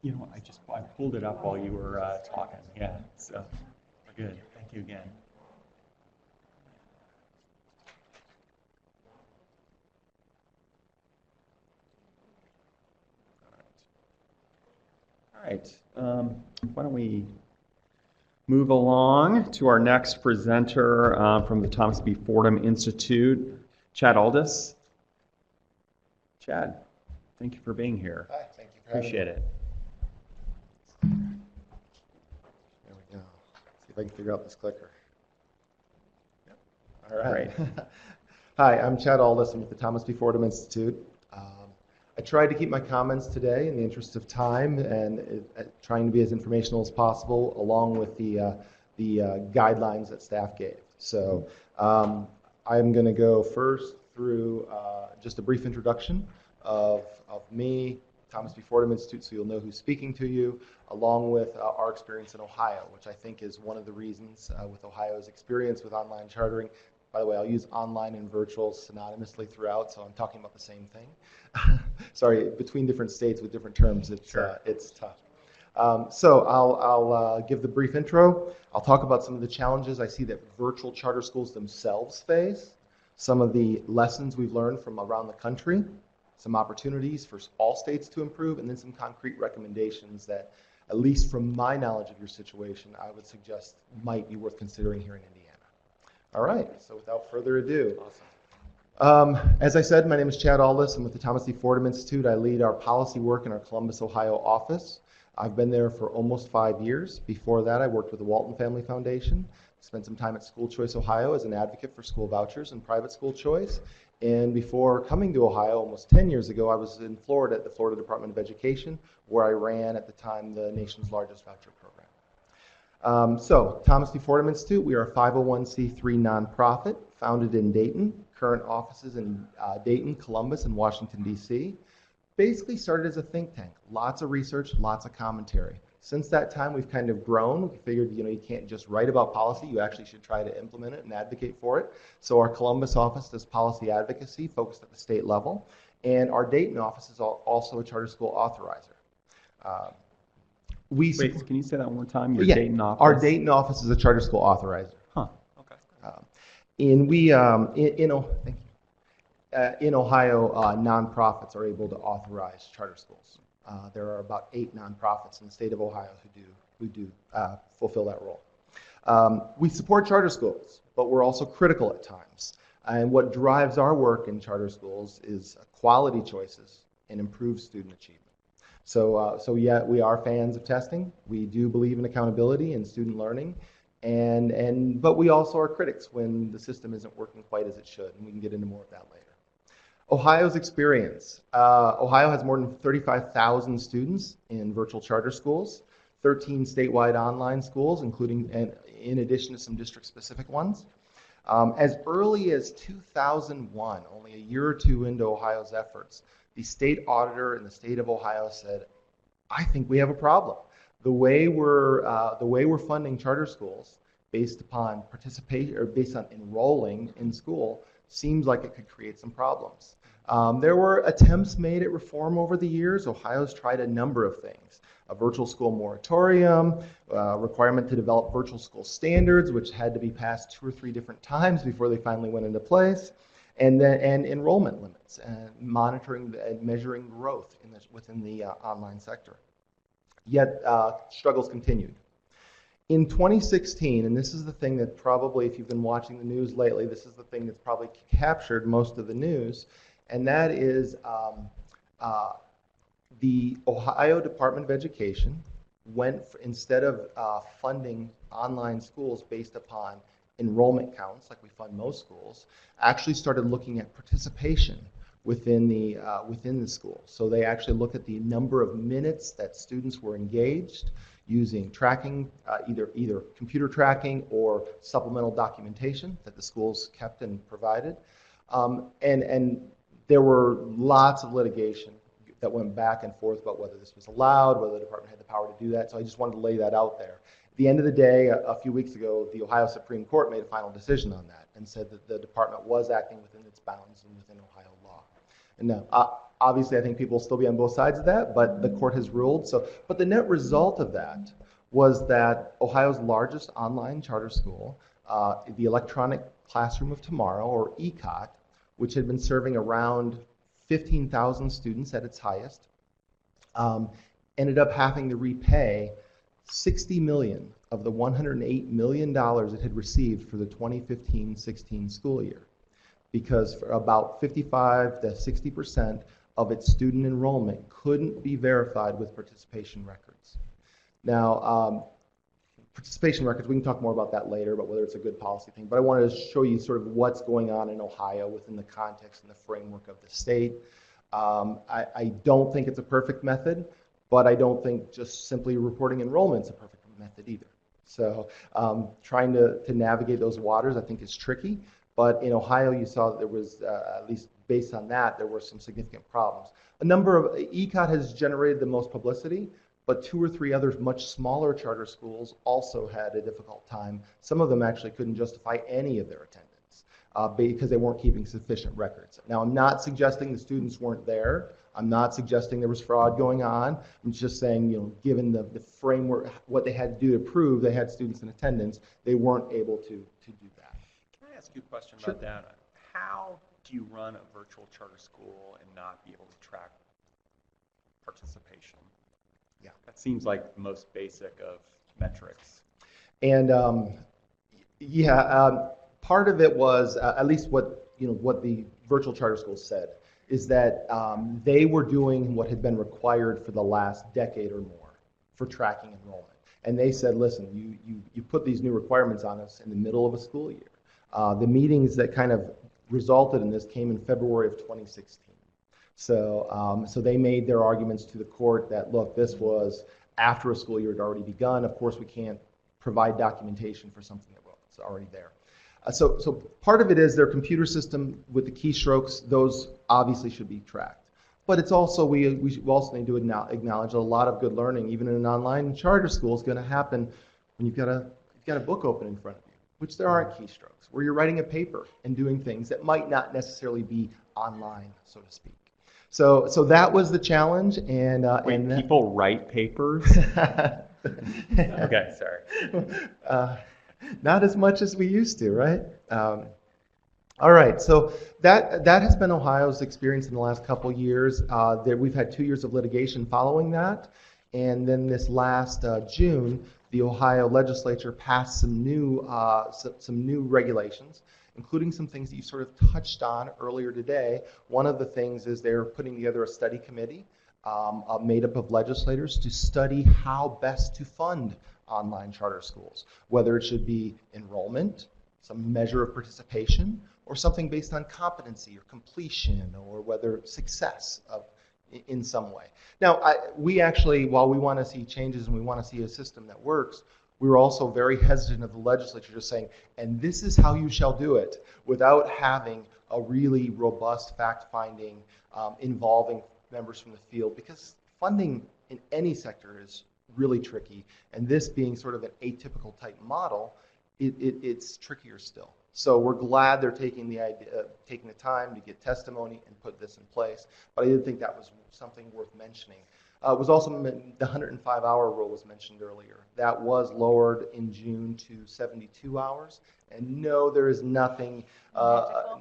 You know, I pulled it up while you were talking. Yeah, so we're good. Thank you again. All right. Why don't we move along to our next presenter from the Thomas B. Fordham Institute, Chad Aldis. Chad, thank you for being here. Hi, thank you for having me. Appreciate it. There we go. See if I can figure out this clicker. Yep. All right. Hi, I'm Chad Aldis. I'm with the Thomas B. Fordham Institute. I tried to keep my comments today in the interest of time and trying to be as informational as possible, along with the guidelines that staff gave. So I'm going to go first through just a brief introduction of me, Thomas B. Fordham Institute, so you'll know who's speaking to you, along with our experience in Ohio, which I think is one of the reasons with Ohio's experience with online chartering. By the way, I'll use online and virtual synonymously throughout, so I'm talking about the same thing. Sorry, between different states with different terms, it's tough. So I'll give the brief intro. I'll talk about some of the challenges I see that virtual charter schools themselves face, some of the lessons we've learned from around the country, some opportunities for all states to improve, and then some concrete recommendations that, at least from my knowledge of your situation, I would suggest might be worth considering here in Indiana. All right, so without further ado. Awesome. As I said, my name is Chad Aldis. I'm with the Thomas B. Fordham Institute. I lead our policy work in our Columbus, Ohio office. I've been there for almost 5 years. Before that, I worked with the Walton Family Foundation, spent some time at School Choice Ohio as an advocate for school vouchers and private school choice. And before coming to Ohio almost 10 years ago, I was in Florida at the Florida Department of Education, where I ran at the time the nation's largest voucher program. So, Thomas B. Fordham Institute, we are a 501c3 nonprofit founded in Dayton, current offices in Dayton, Columbus, and Washington, D.C. Basically started as a think tank, lots of research, lots of commentary. Since that time, we've kind of grown. We figured, you can't just write about policy, you actually should try to implement it and advocate for it. So our Columbus office does policy advocacy focused at the state level, and our Dayton office is also a charter school authorizer. Wait, can you say that one more time? Your Yeah, Dayton office? our Dayton office is a charter school authorizer. Huh, okay. In Ohio, nonprofits are able to authorize charter schools. There are about 8 nonprofits in the state of Ohio who do fulfill that role. We support charter schools, but we're also critical at times. And what drives our work in charter schools is quality choices and improved student achievement. So yeah, we are fans of testing. We do believe in accountability and student learning, but we also are critics when the system isn't working quite as it should, and we can get into more of that later. Ohio's experience. Ohio has more than 35,000 students in virtual charter schools, 13 statewide online schools, including, and in addition to some district-specific ones. As early as 2001, only a year or two into Ohio's efforts, the state auditor in the state of Ohio said, "I think we have a problem. The way we're funding charter schools based upon participation or based on enrolling in school seems like it could create some problems." There were attempts made at reform over the years. Ohio's tried a number of things: a virtual school moratorium, requirement to develop virtual school standards, which had to be passed 2 or 3 different times before they finally went into place. and enrollment limits, and monitoring and measuring growth within the online sector. Yet struggles continued. In 2016, and this is the thing that probably, if you've been watching the news lately, this is the thing that's probably captured most of the news, and that is the Ohio Department of Education instead of funding online schools based upon enrollment counts, like we fund most schools, actually started looking at participation within the school. So they actually looked at the number of minutes that students were engaged using tracking, either computer tracking or supplemental documentation that the schools kept and provided. And there were lots of litigation that went back and forth about whether this was allowed, whether the department had the power to do that. So I just wanted to lay that out there. At the end of the day, a few weeks ago, the Ohio Supreme Court made a final decision on that and said that the department was acting within its bounds and within Ohio law. And now, obviously, I think people will still be on both sides of that, but the court has ruled. But the net result of that was that Ohio's largest online charter school, the Electronic Classroom of Tomorrow, or ECOT, which had been serving around 15,000 students at its highest, ended up having to repay $60 million of the $108 million it had received for the 2015-16 school year, because for about 55 to 60% of its student enrollment couldn't be verified with participation records. Now, participation records, we can talk more about that later, about whether it's a good policy thing, but I wanted to show you sort of what's going on in Ohio within the context and the framework of the state. I don't think it's a perfect method, but I don't think just simply reporting enrollment is a perfect method either. So trying to navigate those waters, I think, is tricky. But in Ohio, you saw that there was, at least based on that, there were some significant problems. A number of, ECOT has generated the most publicity, but 2 or 3 other much smaller charter schools also had a difficult time. Some of them actually couldn't justify any of their attendance because they weren't keeping sufficient records. Now, I'm not suggesting the students weren't there. I'm not suggesting there was fraud going on. I'm just saying, given the framework, what they had to do to prove they had students in attendance, they weren't able to do that. Can I ask you a question Sure. about that? How do you run a virtual charter school and not be able to track participation? Yeah. That seems like the most basic of metrics. And part of it was, at least what the virtual charter schools said, is that they were doing what had been required for the last decade or more for tracking enrollment. And they said, listen, you put these new requirements on us in the middle of a school year. The meetings that kind of resulted in this came in February of 2016. So they made their arguments to the court that, look, this was after a school year had already begun. Of course, we can't provide documentation for something that was already there. So part of it is their computer system with the keystrokes. Those obviously should be tracked. But it's also, we also need to acknowledge a lot of good learning, even in an online charter school, is going to happen when you've got a book open in front of you, which there aren't keystrokes, where you're writing a paper and doing things that might not necessarily be online, so to speak. So that was the challenge. And People write papers? Okay, sorry. Not as much as we used to, right? All right, so that has been Ohio's experience in the last couple years. We've had 2 years of litigation following that, and then this last June, the Ohio legislature passed some new regulations, including some things that you sort of touched on earlier today. One of the things is they're putting together a study committee made up of legislators to study how best to fund online charter schools, whether it should be enrollment, some measure of participation, or something based on competency or completion, or whether success in some way. Now, we actually, while we want to see changes and we want to see a system that works, we were also very hesitant of the legislature just saying, and this is how you shall do it, without having a really robust fact-finding involving members from the field, because funding in any sector is really tricky, and this being sort of an atypical type model, it's trickier still. So we're glad they're taking the time to get testimony and put this in place, but I did think that was something worth mentioning. Was also the 105-hour rule was mentioned earlier. That was lowered in June to 72 hours. And no, there is nothing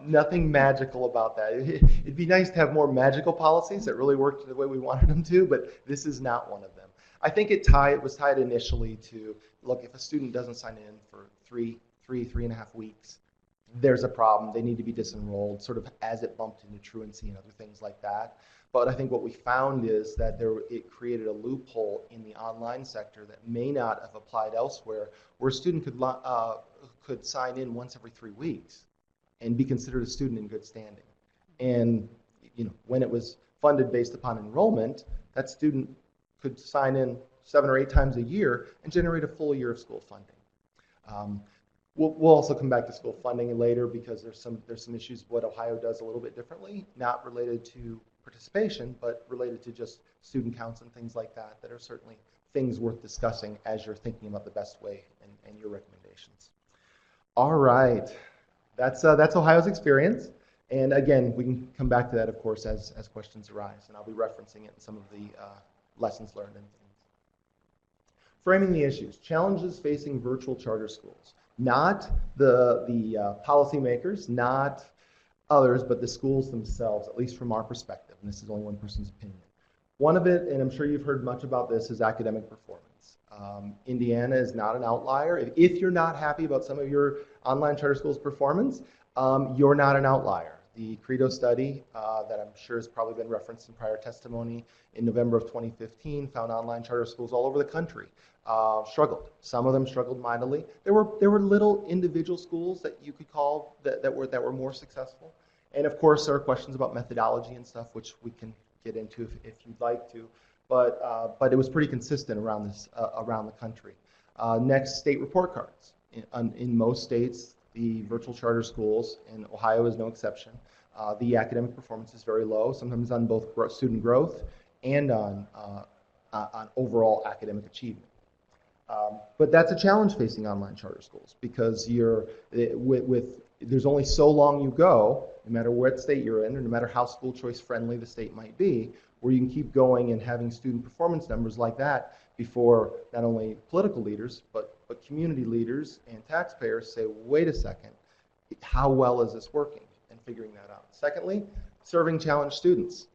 nothing magical about that. It'd be nice to have more magical policies that really worked the way we wanted them to, but this is not one of them. I think it was tied initially to, look, if a student doesn't sign in for three and a half weeks, there's a problem. They need to be disenrolled, sort of as it bumped into truancy and other things like that. But I think what we found is that it created a loophole in the online sector that may not have applied elsewhere, where a student could sign in once every 3 weeks and be considered a student in good standing. And when it was funded based upon enrollment, that student could sign in 7 or 8 times a year and generate a full year of school funding. We'll also come back to school funding later because there's some issues what Ohio does a little bit differently, not related to participation, but related to just student counts and things like that are certainly things worth discussing as you're thinking about the best way and your recommendations. All right, that's Ohio's experience. And again, we can come back to that, of course, as questions arise, and I'll be referencing it in some of the lessons learned and things. Framing the issues, challenges facing virtual charter schools. Not the policymakers, not others, but the schools themselves, at least from our perspective, and this is only one person's opinion. One of it, and I'm sure you've heard much about this, is academic performance. Indiana is not an outlier. If you're not happy about some of your online charter schools' performance, you're not an outlier. The Credo study that I'm sure has probably been referenced in prior testimony in November of 2015 found online charter schools all over the country struggled. Some of them struggled mightily. There were little individual schools that you could call that were more successful. And of course, there are questions about methodology and stuff, which we can get into if you'd like to. But it was pretty consistent around the country. Next, state report cards. In most states, the virtual charter schools, and Ohio is no exception, the academic performance is very low, sometimes on both student growth and on overall academic achievement. But that's a challenge facing online charter schools because there's only so long you go, no matter what state you're in, or no matter how school choice friendly the state might be, where you can keep going and having student performance numbers like that before not only political leaders, but community leaders and taxpayers say, wait a second, how well is this working? And figuring that out. Secondly, serving challenged students.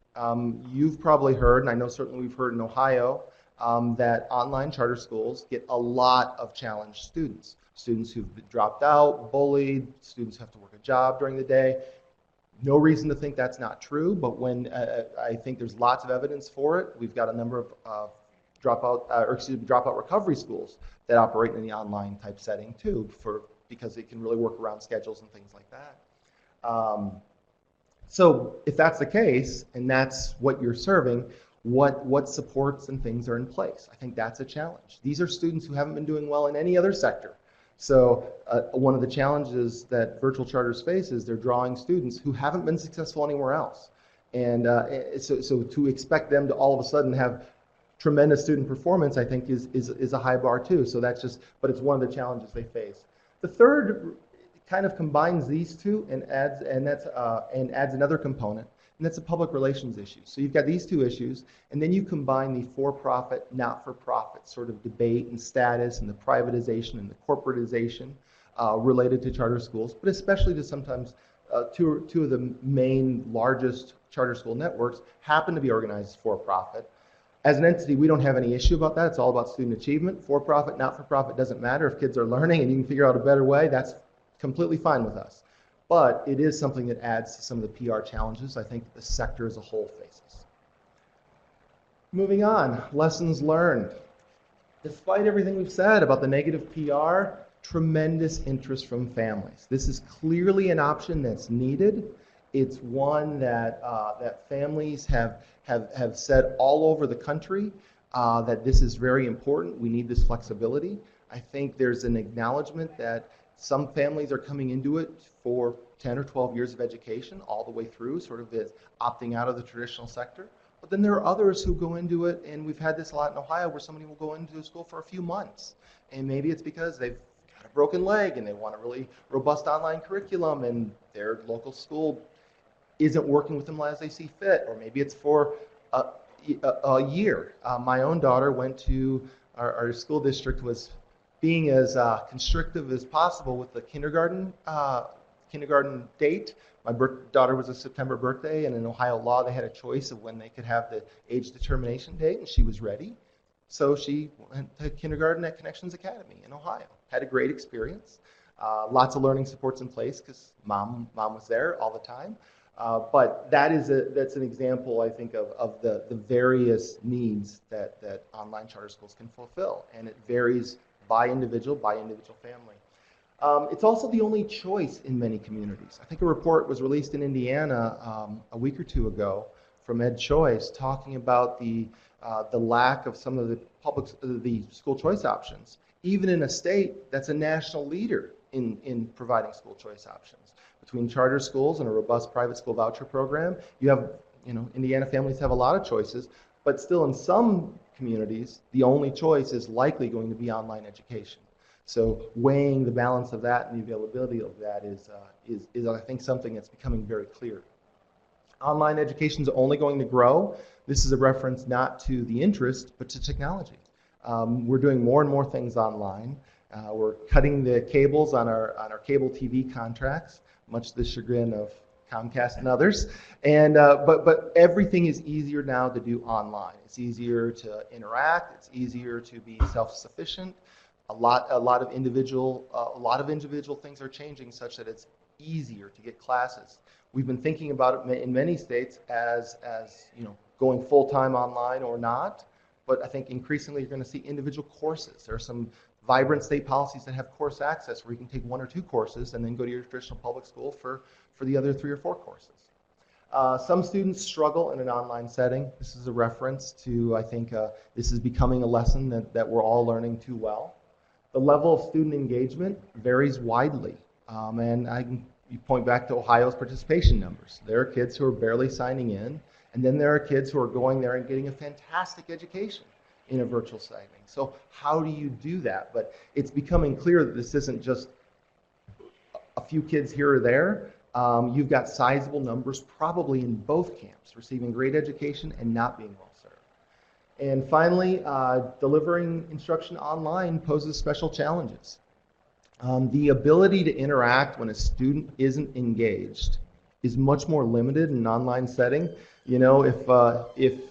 You've probably heard, and I know certainly we've heard in Ohio, that online charter schools get a lot of challenged students. Students who've dropped out, bullied, students who have to work a job during the day. No reason to think that's not true, but when I think there's lots of evidence for it. We've got a number of dropout recovery schools that operate in the online type setting too, because it can really work around schedules and things like that. So if that's the case, and that's what you're serving, what supports and things are in place? I think that's a challenge. These are students who haven't been doing well in any other sector. So one of the challenges that virtual charters face is they're drawing students who haven't been successful anywhere else. And so to expect them to all of a sudden have tremendous student performance, I think is a high bar too. So but it's one of the challenges they face. The third kind of combines these two and adds another component, and that's a public relations issue. So you've got these two issues, and then you combine the for-profit, not-for-profit sort of debate and status and the privatization and the corporatization related to charter schools, but especially to sometimes two of the main largest charter school networks happen to be organized for-profit. As an entity, we don't have any issue about that. It's all about student achievement. For-profit, not-for-profit doesn't matter. If kids are learning and you can figure out a better way, that's completely fine with us. But it is something that adds to some of the PR challenges I think the sector as a whole faces. Moving on, lessons learned. Despite everything we've said about the negative PR, tremendous interest from families. This is clearly an option that's needed. It's one that families have said all over the country that this is very important. We need this flexibility. I think there's an acknowledgement that some families are coming into it for 10 or 12 years of education all the way through, sort of as opting out of the traditional sector. But then there are others who go into it, and we've had this a lot in Ohio, where somebody will go into school for a few months. And maybe it's because they've got a broken leg and they want a really robust online curriculum, and their local school isn't working with them as they see fit. Or maybe it's for a year. My own daughter went to, our school district was being as constrictive as possible with the kindergarten date. My daughter was a September birthday, and in Ohio law, they had a choice of when they could have the age determination date, and she was ready. So she went to kindergarten at Connections Academy in Ohio. Had a great experience. Lots of learning supports in place because mom was there all the time. But that's an example, I think, of the various needs that online charter schools can fulfill, and it varies by individual family. It's also the only choice in many communities. I think a report was released in Indiana a week or two ago from Ed Choice talking about the lack of some of the school choice options, even in a state that's a national leader in providing school choice options. Between charter schools and a robust private school voucher program, you have, Indiana families have a lot of choices, but still in some communities, the only choice is likely going to be online education. So weighing the balance of that and the availability of that is I think, something that's becoming very clear. Online education is only going to grow. This is a reference not to the interest, but to technology. We're doing more and more things online. We're cutting the cables on our cable TV contracts, much to the chagrin of Comcast and others. And but everything is easier now to do online. It's easier to interact. It's easier to be self-sufficient. A lot of individual things are changing such that it's easier to get classes. We've been thinking about it in many states as going full-time online or not, but I think increasingly you're going to see individual courses. There are some vibrant state policies that have course access where you can take 1 or 2 courses and then go to your traditional public school for the other 3 or 4 courses. Some students struggle in an online setting. This is a reference to, I think, this is becoming a lesson that we're all learning too well. The level of student engagement varies widely, and you point back to Ohio's participation numbers. There are kids who are barely signing in, and then there are kids who are going there and getting a fantastic education in a virtual setting. So how do you do that? But it's becoming clear that this isn't just a few kids here or there. You've got sizable numbers probably in both camps, receiving great education and not being well served. And finally, delivering instruction online poses special challenges. The ability to interact when a student isn't engaged is much more limited in an online setting. If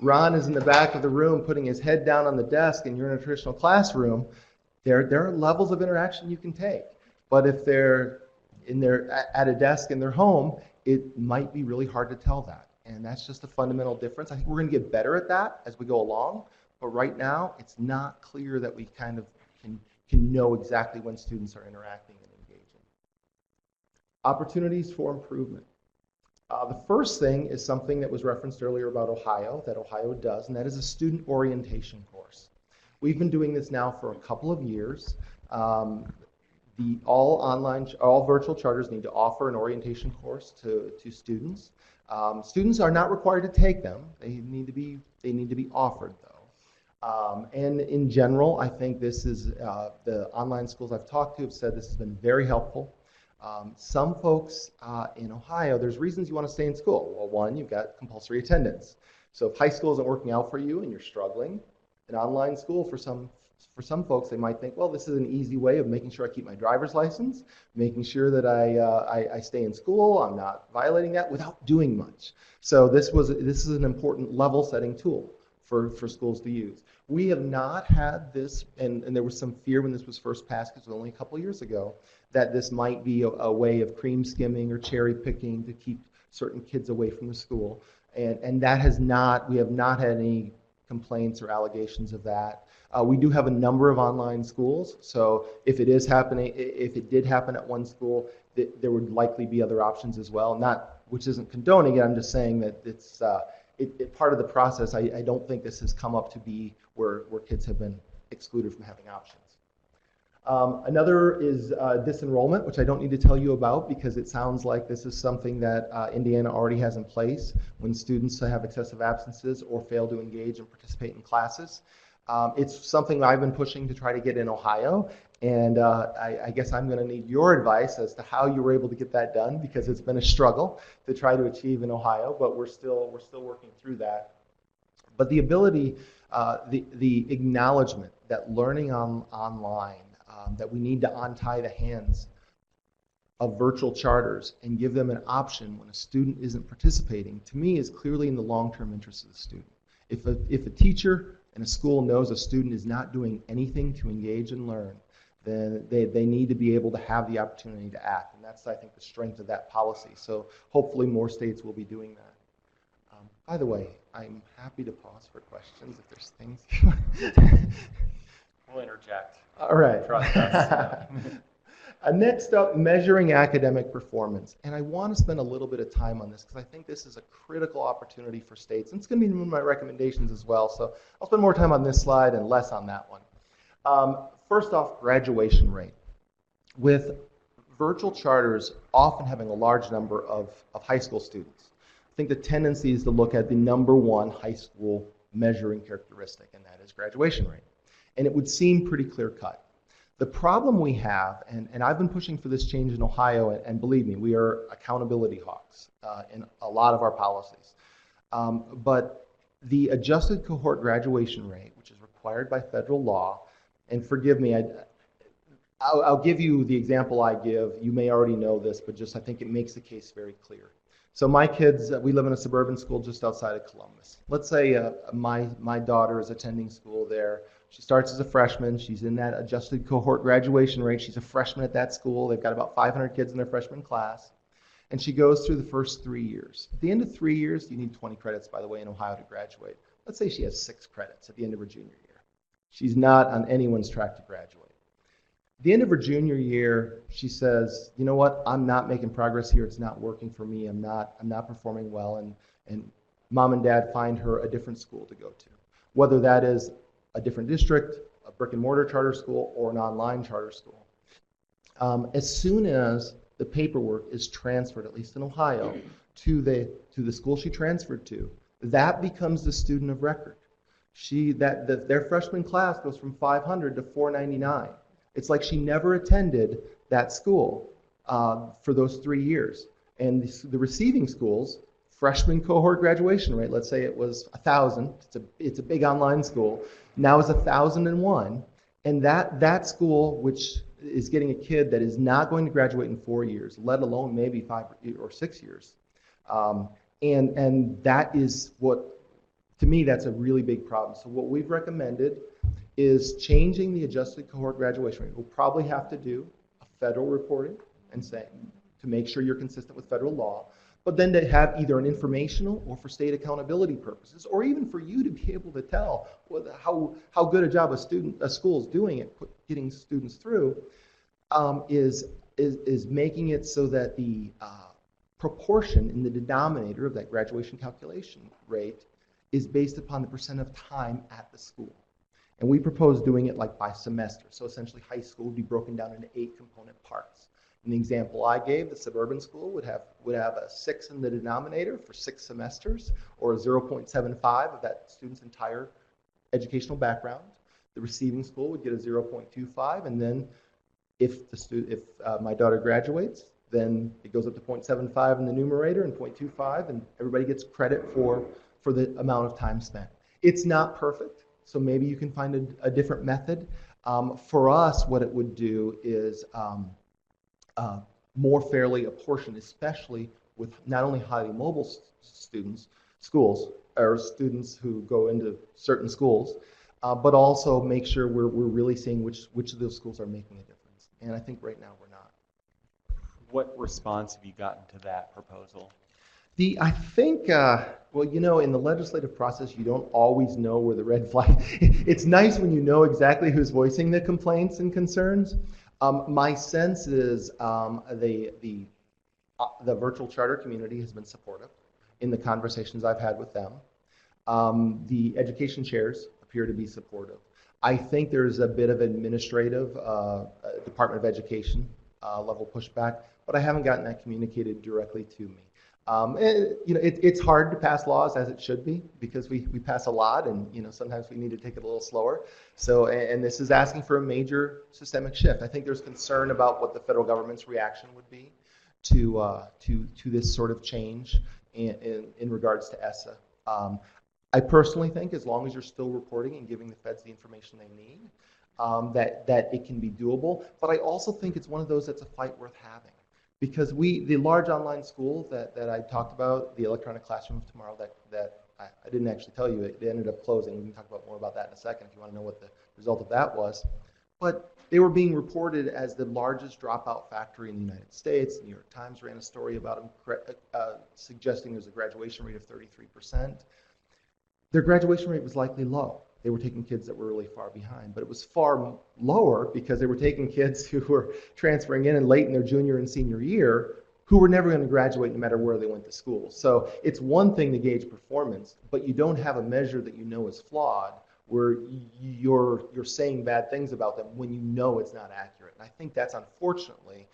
Ron is in the back of the room putting his head down on the desk and you're in a traditional classroom, there are levels of interaction you can take. But if they're at a desk in their home, it might be really hard to tell that. And that's just a fundamental difference. I think we're going to get better at that as we go along. But right now, it's not clear that we kind of can know exactly when students are interacting and engaging. Opportunities for improvement. The first thing is something that was referenced earlier about Ohio, that Ohio does, and that is a student orientation course. We've been doing this now for a couple of years. All virtual charters need to offer an orientation course to students. Students are not required to take them. They need to be offered, though. And in general, I think this is the online schools I've talked to have said this has been very helpful. Some folks in Ohio, there's reasons you want to stay in school. Well, one, you've got compulsory attendance. So if high school isn't working out for you and you're struggling, an online school for some folks, they might think, well, this is an easy way of making sure I keep my driver's license, making sure that I stay in school, I'm not violating that without doing much. So this is an important level setting tool for schools to use. We have not had this, and there was some fear when this was first passed, because it was only a couple years ago, that this might be a way of cream skimming or cherry picking to keep certain kids away from the school. And we have not had any complaints or allegations of that. We do have a number of online schools, so if it did happen at one school, there would likely be other options as well. Which isn't condoning it, I'm just saying that it's part of the process. I don't think this has come up to be where kids have been excluded from having options. Another is disenrollment, which I don't need to tell you about because it sounds like this is something that Indiana already has in place when students have excessive absences or fail to engage and participate in classes. It's something I've been pushing to try to get in Ohio, and I guess I'm going to need your advice as to how you were able to get that done, because it's been a struggle to try to achieve in Ohio, but we're still working through that. But the ability, the acknowledgement that learning online, that we need to untie the hands of virtual charters and give them an option when a student isn't participating, to me is clearly in the long-term interest of the student. If a teacher and a school knows a student is not doing anything to engage and learn, then they need to be able to have the opportunity to act. And that's, I think, the strength of that policy. So hopefully more states will be doing that. By the way, I'm happy to pause for questions if there's things. We'll interject. All right. Trust us. Next up, measuring academic performance. And I want to spend a little bit of time on this because I think this is a critical opportunity for states. And it's going to be one of my recommendations as well. So I'll spend more time on this slide and less on that one. First off, graduation rate. With virtual charters often having a large number of high school students, I think the tendency is to look at the number one high school measuring characteristic, and that is graduation rate. And it would seem pretty clear cut. The problem we have, and I've been pushing for this change in Ohio, and believe me, we are accountability hawks in a lot of our policies. But the adjusted cohort graduation rate, which is required by federal law, and forgive me, I'll give you the example I give. You may already know this, but just I think it makes the case very clear. So my kids, we live in a suburban school just outside of Columbus. Let's say my daughter is attending school there. She starts as a freshman. She's in that adjusted cohort graduation rate. She's a freshman at that school. They've got about 500 kids in their freshman class. And she goes through the first 3 years. At the end of 3 years, you need 20 credits, by the way, in Ohio to graduate. Let's say she has 6 credits at the end of her junior year. She's not on anyone's track to graduate. At the end of her junior year, she says, you know what, I'm not making progress here. It's not working for me. I'm not performing well. And mom and dad find her a different school to go to, whether that is a different district, a brick and mortar charter school, or an online charter school. As soon as the paperwork is transferred, at least in Ohio, to the school she transferred to, that becomes the student of record. Their freshman class goes from 500 to 499. It's like she never attended that school for those 3 years. And the receiving schools, freshman cohort graduation rate, let's say it was 1,000. It's a big online school. Now is 1,001. And that school, which is getting a kid that is not going to graduate in 4 years, let alone maybe 5 or 6 years. And that is what, to me, that's a really big problem. So what we've recommended is changing the adjusted cohort graduation rate. We'll probably have to do a federal reporting and say, to make sure you're consistent with federal law, but then to have either an informational or for state accountability purposes, or even for you to be able to tell how good a job a school is doing at getting students through, is making it so that the proportion in the denominator of that graduation calculation rate is based upon the percent of time at the school. And we propose doing it like by semester. So essentially high school would be broken down into 8 component parts. In the example I gave, the suburban school would have a 6 in the denominator for 6 semesters, or a 0.75 of that student's entire educational background. The receiving school would get a 0.25, and then if my daughter graduates, then it goes up to 0.75 in the numerator and 0.25, and everybody gets credit for the amount of time spent. It's not perfect, so maybe you can find a different method. For us, what it would do is more fairly apportion, especially with not only highly mobile schools, or students who go into certain schools, but also make sure we're really seeing which of those schools are making a difference. And I think right now we're not. What response have you gotten to that proposal? I think, well, you know, in the legislative process, you don't always know where the red flag. It's nice when you know exactly who's voicing the complaints and concerns. My sense is the virtual charter community has been supportive in the conversations I've had with them. The education chairs appear to be supportive. I think there's a bit of administrative Department of Education level pushback, but I haven't gotten that communicated directly to me. It's hard to pass laws as it should be because we pass a lot, and sometimes we need to take it a little slower. So, and this is asking for a major systemic shift. I think there's concern about what the federal government's reaction would be to this sort of change in regards to ESSA. I personally think as long as you're still reporting and giving the feds the information they need, that it can be doable. But I also think it's one of those that's a fight worth having. Because the large online school that I talked about, the electronic classroom of tomorrow, that I didn't actually tell you, it ended up closing. We can talk about more about that in a second if you want to know what the result of that was. But they were being reported as the largest dropout factory in the United States. The New York Times ran a story about them suggesting there's a graduation rate of 33%. Their graduation rate was likely low. They were taking kids that were really far behind, but it was far lower because they were taking kids who were transferring in and late in their junior and senior year who were never going to graduate no matter where they went to school. So it's one thing to gauge performance, but you don't have a measure that you know is flawed where you're saying bad things about them when you know it's not accurate. And I think that's unfortunately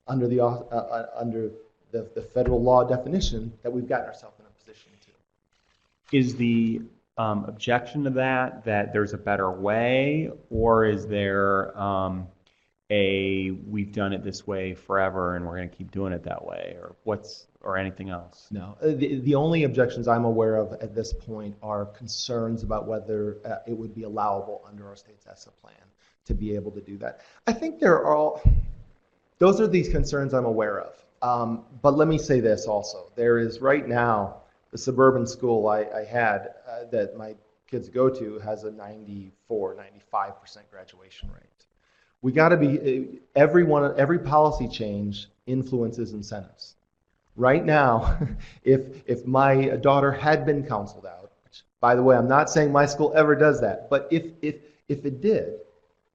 under the federal law definition that we've gotten ourselves in a position to. Is the objection to that there's a better way, or is there we've done it this way forever and we're going to keep doing it that way, or anything else? No. The only objections I'm aware of at this point are concerns about whether it would be allowable under our state's ESSA plan to be able to do that. I think those are these concerns I'm aware of. But let me say this also. There is right now, the suburban school I had that my kids go to has a 95% graduation rate. We got to be, every policy change influences incentives. Right now, if my daughter had been counseled out, which, by the way, I'm not saying my school ever does that, but if it did,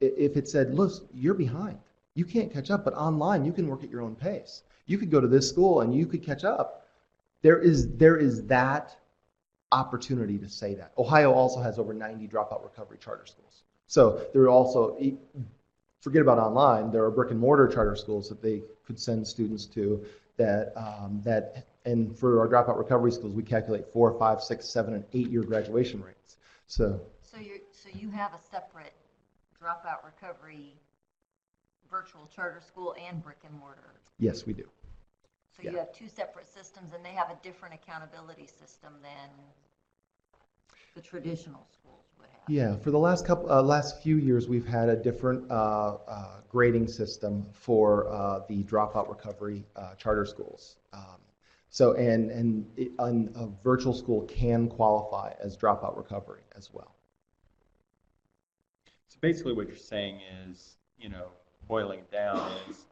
if it said, look, you're behind, you can't catch up, but online you can work at your own pace. You could go to this school and you could catch up. There is that opportunity to say that. Ohio also has over 90 dropout recovery charter schools. So there are also, forget about online, there are brick and mortar charter schools that they could send students to and for our dropout recovery schools, we calculate 4, 5, 6, 7, and 8-year graduation rates. So you have a separate dropout recovery virtual charter school and brick and mortar? Yes, we do. So you have two separate systems, and they have a different accountability system than the traditional schools would have. Yeah, for the last few years, we've had a different grading system for the dropout recovery charter schools. A virtual school can qualify as dropout recovery as well. So basically, what you're saying is, boiling it down, is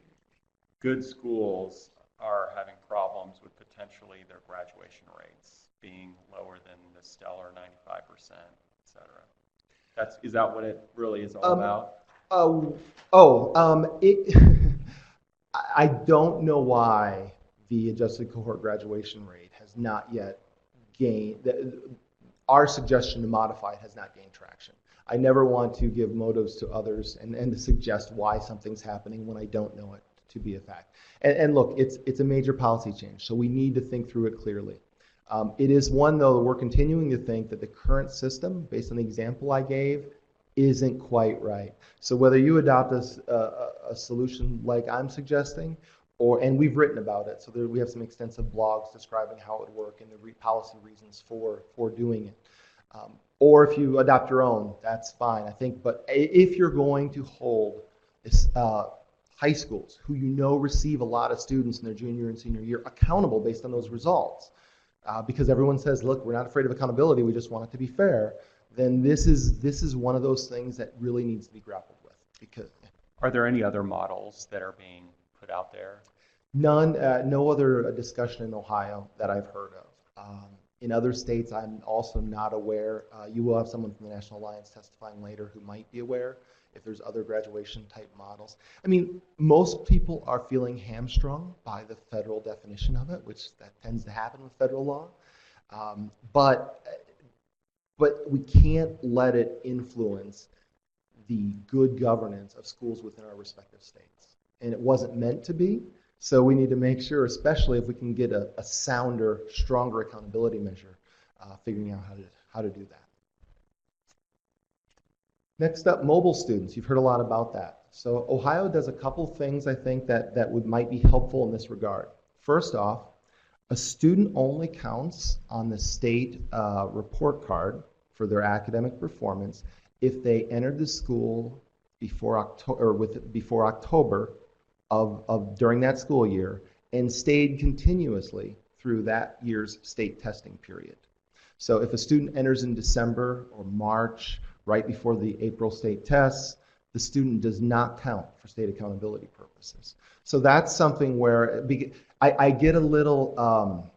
good schools are having problems with potentially their graduation rates being lower than the stellar 95%, et cetera. Is that what it really is all about? I don't know why the adjusted cohort graduation rate has not yet gained, our suggestion to modify it has not gained traction. I never want to give motives to others and to suggest why something's happening when I don't know it to be a fact. And look, it's a major policy change, so we need to think through it clearly. It is one, though, that we're continuing to think that the current system, based on the example I gave, isn't quite right. So whether you adopt a solution like I'm suggesting, and we've written about it, so we have some extensive blogs describing how it would work and the policy reasons for doing it. Or if you adopt your own, that's fine, I think. But if you're going to hold high schools, who receive a lot of students in their junior and senior year, accountable based on those results, because everyone says, look, we're not afraid of accountability, we just want it to be fair, then this is one of those things that really needs to be grappled with. Because are there any other models that are being put out there? None, no other discussion in Ohio that I've heard of. In other states, I'm also not aware. You will have someone from the National Alliance testifying later who might be aware if there's other graduation type models. I mean, most people are feeling hamstrung by the federal definition of it, which that tends to happen with federal law. But we can't let it influence the good governance of schools within our respective states. And it wasn't meant to be. So we need to make sure, especially if we can get a sounder, stronger accountability measure, figuring out how to do that. Next up, mobile students. You've heard a lot about that. So Ohio does a couple things I think that might be helpful in this regard. First off, a student only counts on the state report card for their academic performance if they entered the school before October of during that school year and stayed continuously through that year's state testing period. So if a student enters in December or March, right before the April state tests, the student does not count for state accountability purposes. So that's something where I get a little,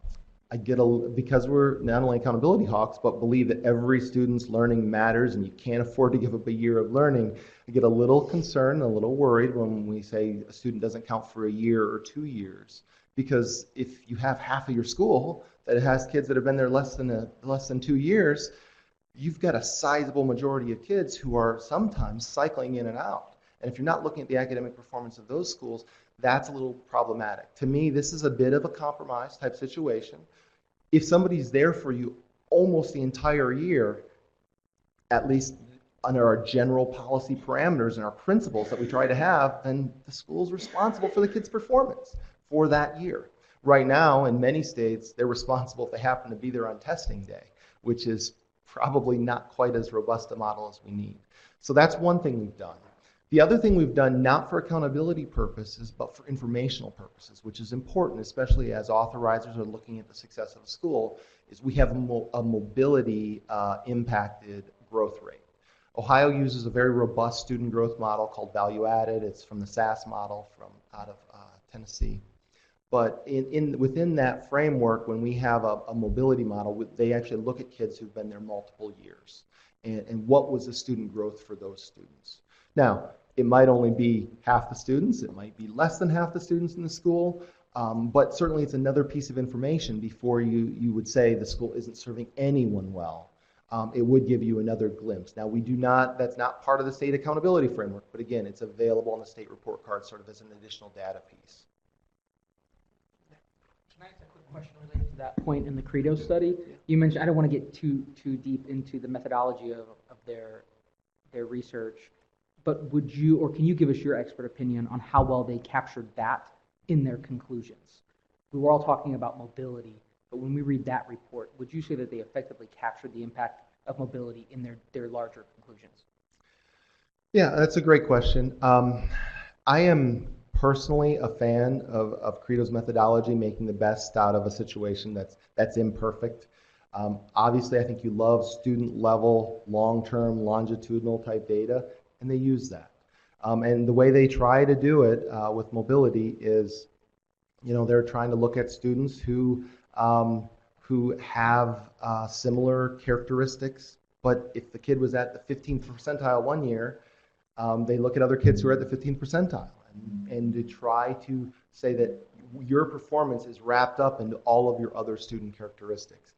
because we're not only accountability hawks, but believe that every student's learning matters and you can't afford to give up a year of learning. I get a little concerned, a little worried when we say a student doesn't count for a year or 2 years. Because if you have half of your school that has kids that have been there less than 2 years, you've got a sizable majority of kids who are sometimes cycling in and out. And if you're not looking at the academic performance of those schools, that's a little problematic. To me, this is a bit of a compromise type situation. If somebody's there for you almost the entire year, at least under our general policy parameters and our principles that we try to have, then the school's responsible for the kid's performance for that year. Right now, in many states, they're responsible if they happen to be there on testing day, which is probably not quite as robust a model as we need. So that's one thing we've done. The other thing we've done, not for accountability purposes, but for informational purposes, which is important, especially as authorizers are looking at the success of a school, is we have a mobility impacted growth rate. Ohio uses a very robust student growth model called value added. It's from the SAS model from out of Tennessee. But within that framework, when we have a mobility model, they actually look at kids who've been there multiple years and what was the student growth for those students. Now, it might only be half the students, it might be less than half the students in the school, but certainly it's another piece of information before you would say the school isn't serving anyone well. It would give you another glimpse. Now, that's not part of the state accountability framework, but again, it's available on the state report card sort of as an additional data piece. Can I ask a quick question related to that point in the Credo study? You mentioned, I don't want to get too deep into the methodology of their research, but would you, or can you give us your expert opinion on how well they captured that in their conclusions? We were all talking about mobility, but when we read that report, would you say that they effectively captured the impact of mobility in their larger conclusions? Yeah, that's a great question. I am personally a fan of Credo's methodology, making the best out of a situation that's imperfect. Obviously, I think you love student level, long-term, longitudinal type data, and they use that. And the way they try to do it with mobility is, they're trying to look at students who have similar characteristics, but if the kid was at the 15th percentile one year, they look at other kids who are at the 15th percentile and to try to say that your performance is wrapped up into all of your other student characteristics.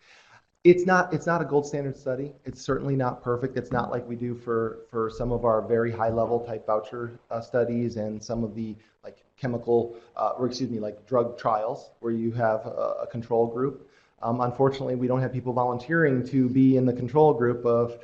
It's not a gold standard study. It's certainly not perfect. It's not like we do for some of our very high level type voucher studies and some of the like like drug trials where you have a control group. Unfortunately, we don't have people volunteering to be in the control group for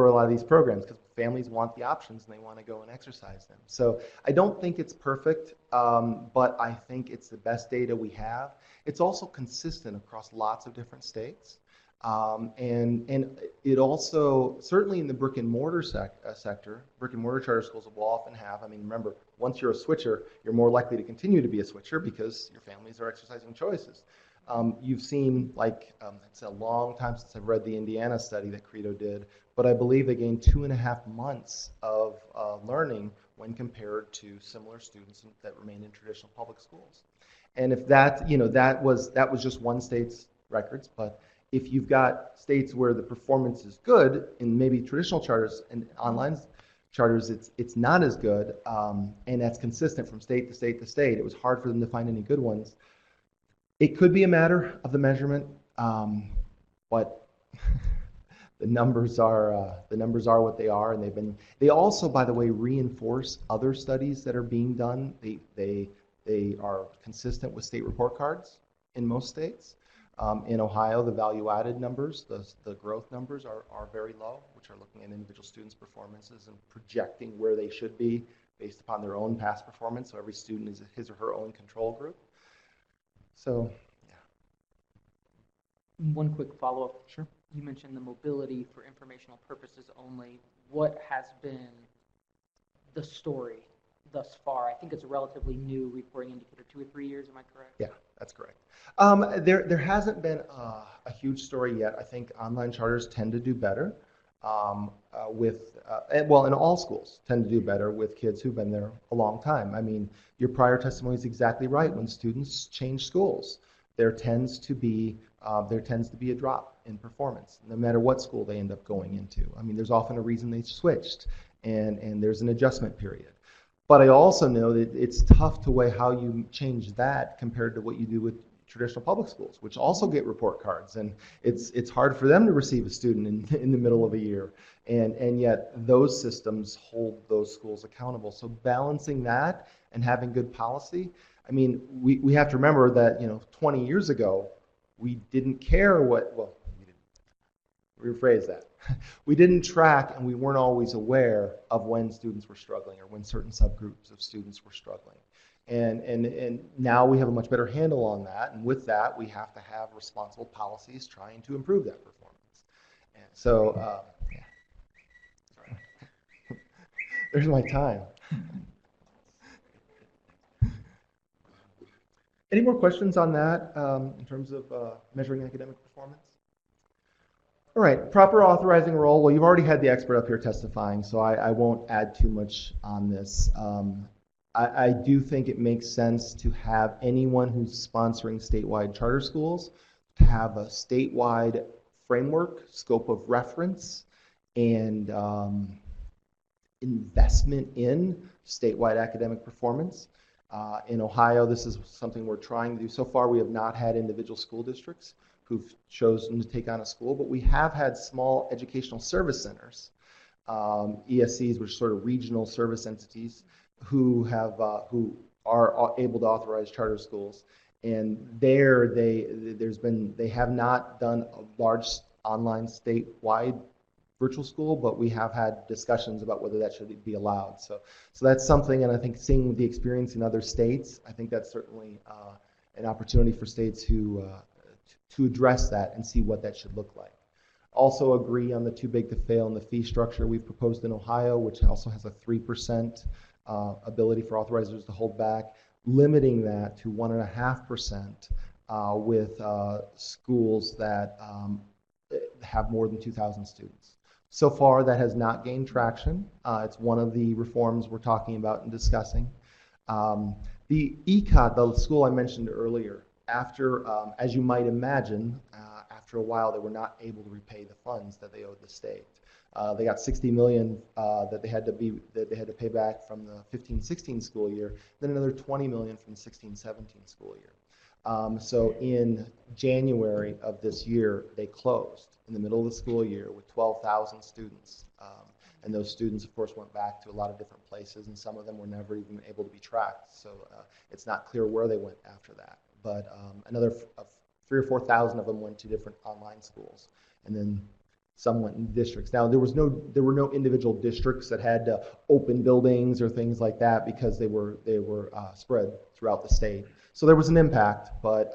a lot of these programs because families want the options and they want to go and exercise them. So I don't think it's perfect, but I think it's the best data we have. It's also consistent across lots of different states. And it also, certainly in the brick and mortar sector, brick and mortar charter schools will often have, remember, once you're a switcher, you're more likely to continue to be a switcher because your families are exercising choices. You've seen, it's a long time since I've read the Indiana study that Credo did, but I believe they gained 2.5 months of learning when compared to similar students that remain in traditional public schools. And if that was just one state's records, but if you've got states where the performance is good in maybe traditional charters and online charters, it's not as good, and that's consistent from state to state to state. It was hard for them to find any good ones. It could be a matter of the measurement, but the numbers are what they are, and they also, by the way, reinforce other studies that are being done. They are consistent with state report cards in most states. In Ohio, the value-added numbers, the growth numbers are very low, which are looking at individual students' performances and projecting where they should be based upon their own past performance. So every student is his or her own control group. So, yeah. One quick follow-up. Sure. You mentioned the mobility for informational purposes only. What has been the story thus far? I think it's a relatively new reporting indicator, 2 or 3 years, am I correct? Yeah, that's correct. There hasn't been a huge story yet. I think online charters tend to do better and all schools tend to do better with kids who've been there a long time. I mean, your prior testimony is exactly right. When students change schools, there tends to be a drop in performance, no matter what school they end up going into. I mean, there's often a reason they switched, and there's an adjustment period. But I also know that it's tough to weigh how you change that compared to what you do with traditional public schools, which also get report cards, and it's hard for them to receive a student in the middle of a year, and yet those systems hold those schools accountable. So balancing that and having good policy. I mean, we have to remember that 20 years ago, we didn't care rephrase that. We didn't track, and we weren't always aware of when students were struggling or when certain subgroups of students were struggling. And now we have a much better handle on that, and with that, we have to have responsible policies trying to improve that performance. And so, yeah. Sorry. There's my time. Any more questions on that in terms of measuring academic performance? All right, proper authorizing role. Well, you've already had the expert up here testifying, so I won't add too much on this. I do think it makes sense to have anyone who's sponsoring statewide charter schools to have a statewide framework, scope of reference, and investment in statewide academic performance. In Ohio, this is something we're trying to do. So far, we have not had individual school districts who've chosen to take on a school, but we have had small educational service centers, ESCs, which are sort of regional service entities, who are able to authorize charter schools. And there, they have not done a large online statewide virtual school, but we have had discussions about whether that should be allowed. So that's something, and I think seeing the experience in other states, I think that's certainly an opportunity for states to address that and see what that should look like. Also agree on the too big to fail and the fee structure we've proposed in Ohio, which also has a 3% ability for authorizers to hold back, limiting that to 1.5% with schools that have more than 2,000 students. So far, that has not gained traction. It's one of the reforms we're talking about and discussing. The ECOT, the school I mentioned earlier, after, as you might imagine, after a while, they were not able to repay the funds that they owed the state. They got $60 million that they had to pay back from the 15-16 school year, then another $20 million from the 16-17 school year. So in January of this year, they closed in the middle of the school year with 12,000 students. And those students, of course, went back to a lot of different places, and some of them were never even able to be tracked. So it's not clear where they went after that. But another 3,000 or 4,000 of them went to different online schools, and then some went in districts. Now there were no individual districts that had to open buildings or things like that because they were spread throughout the state. So there was an impact, but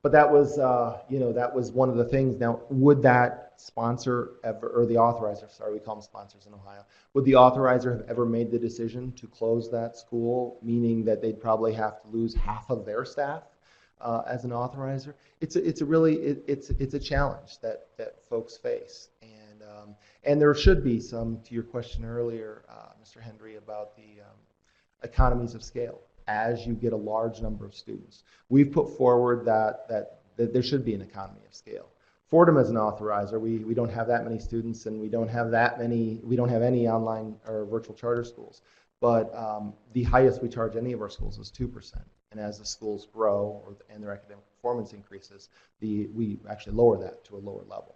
that was that was one of the things. Now, would that sponsor ever, or the authorizer? Sorry, we call them sponsors in Ohio. Would the authorizer have ever made the decision to close that school, meaning that they'd probably have to lose half of their staff as an authorizer? It's a challenge that folks face, and there should be some, to your question earlier, Mr. Hendry, about the economies of scale as you get a large number of students. We've put forward that there should be an economy of scale. Fordham as an authorizer, we don't have that many students, and we don't have any online or virtual charter schools. But the highest we charge any of our schools is 2%. And as the schools grow and their academic performance increases, we actually lower that to a lower level.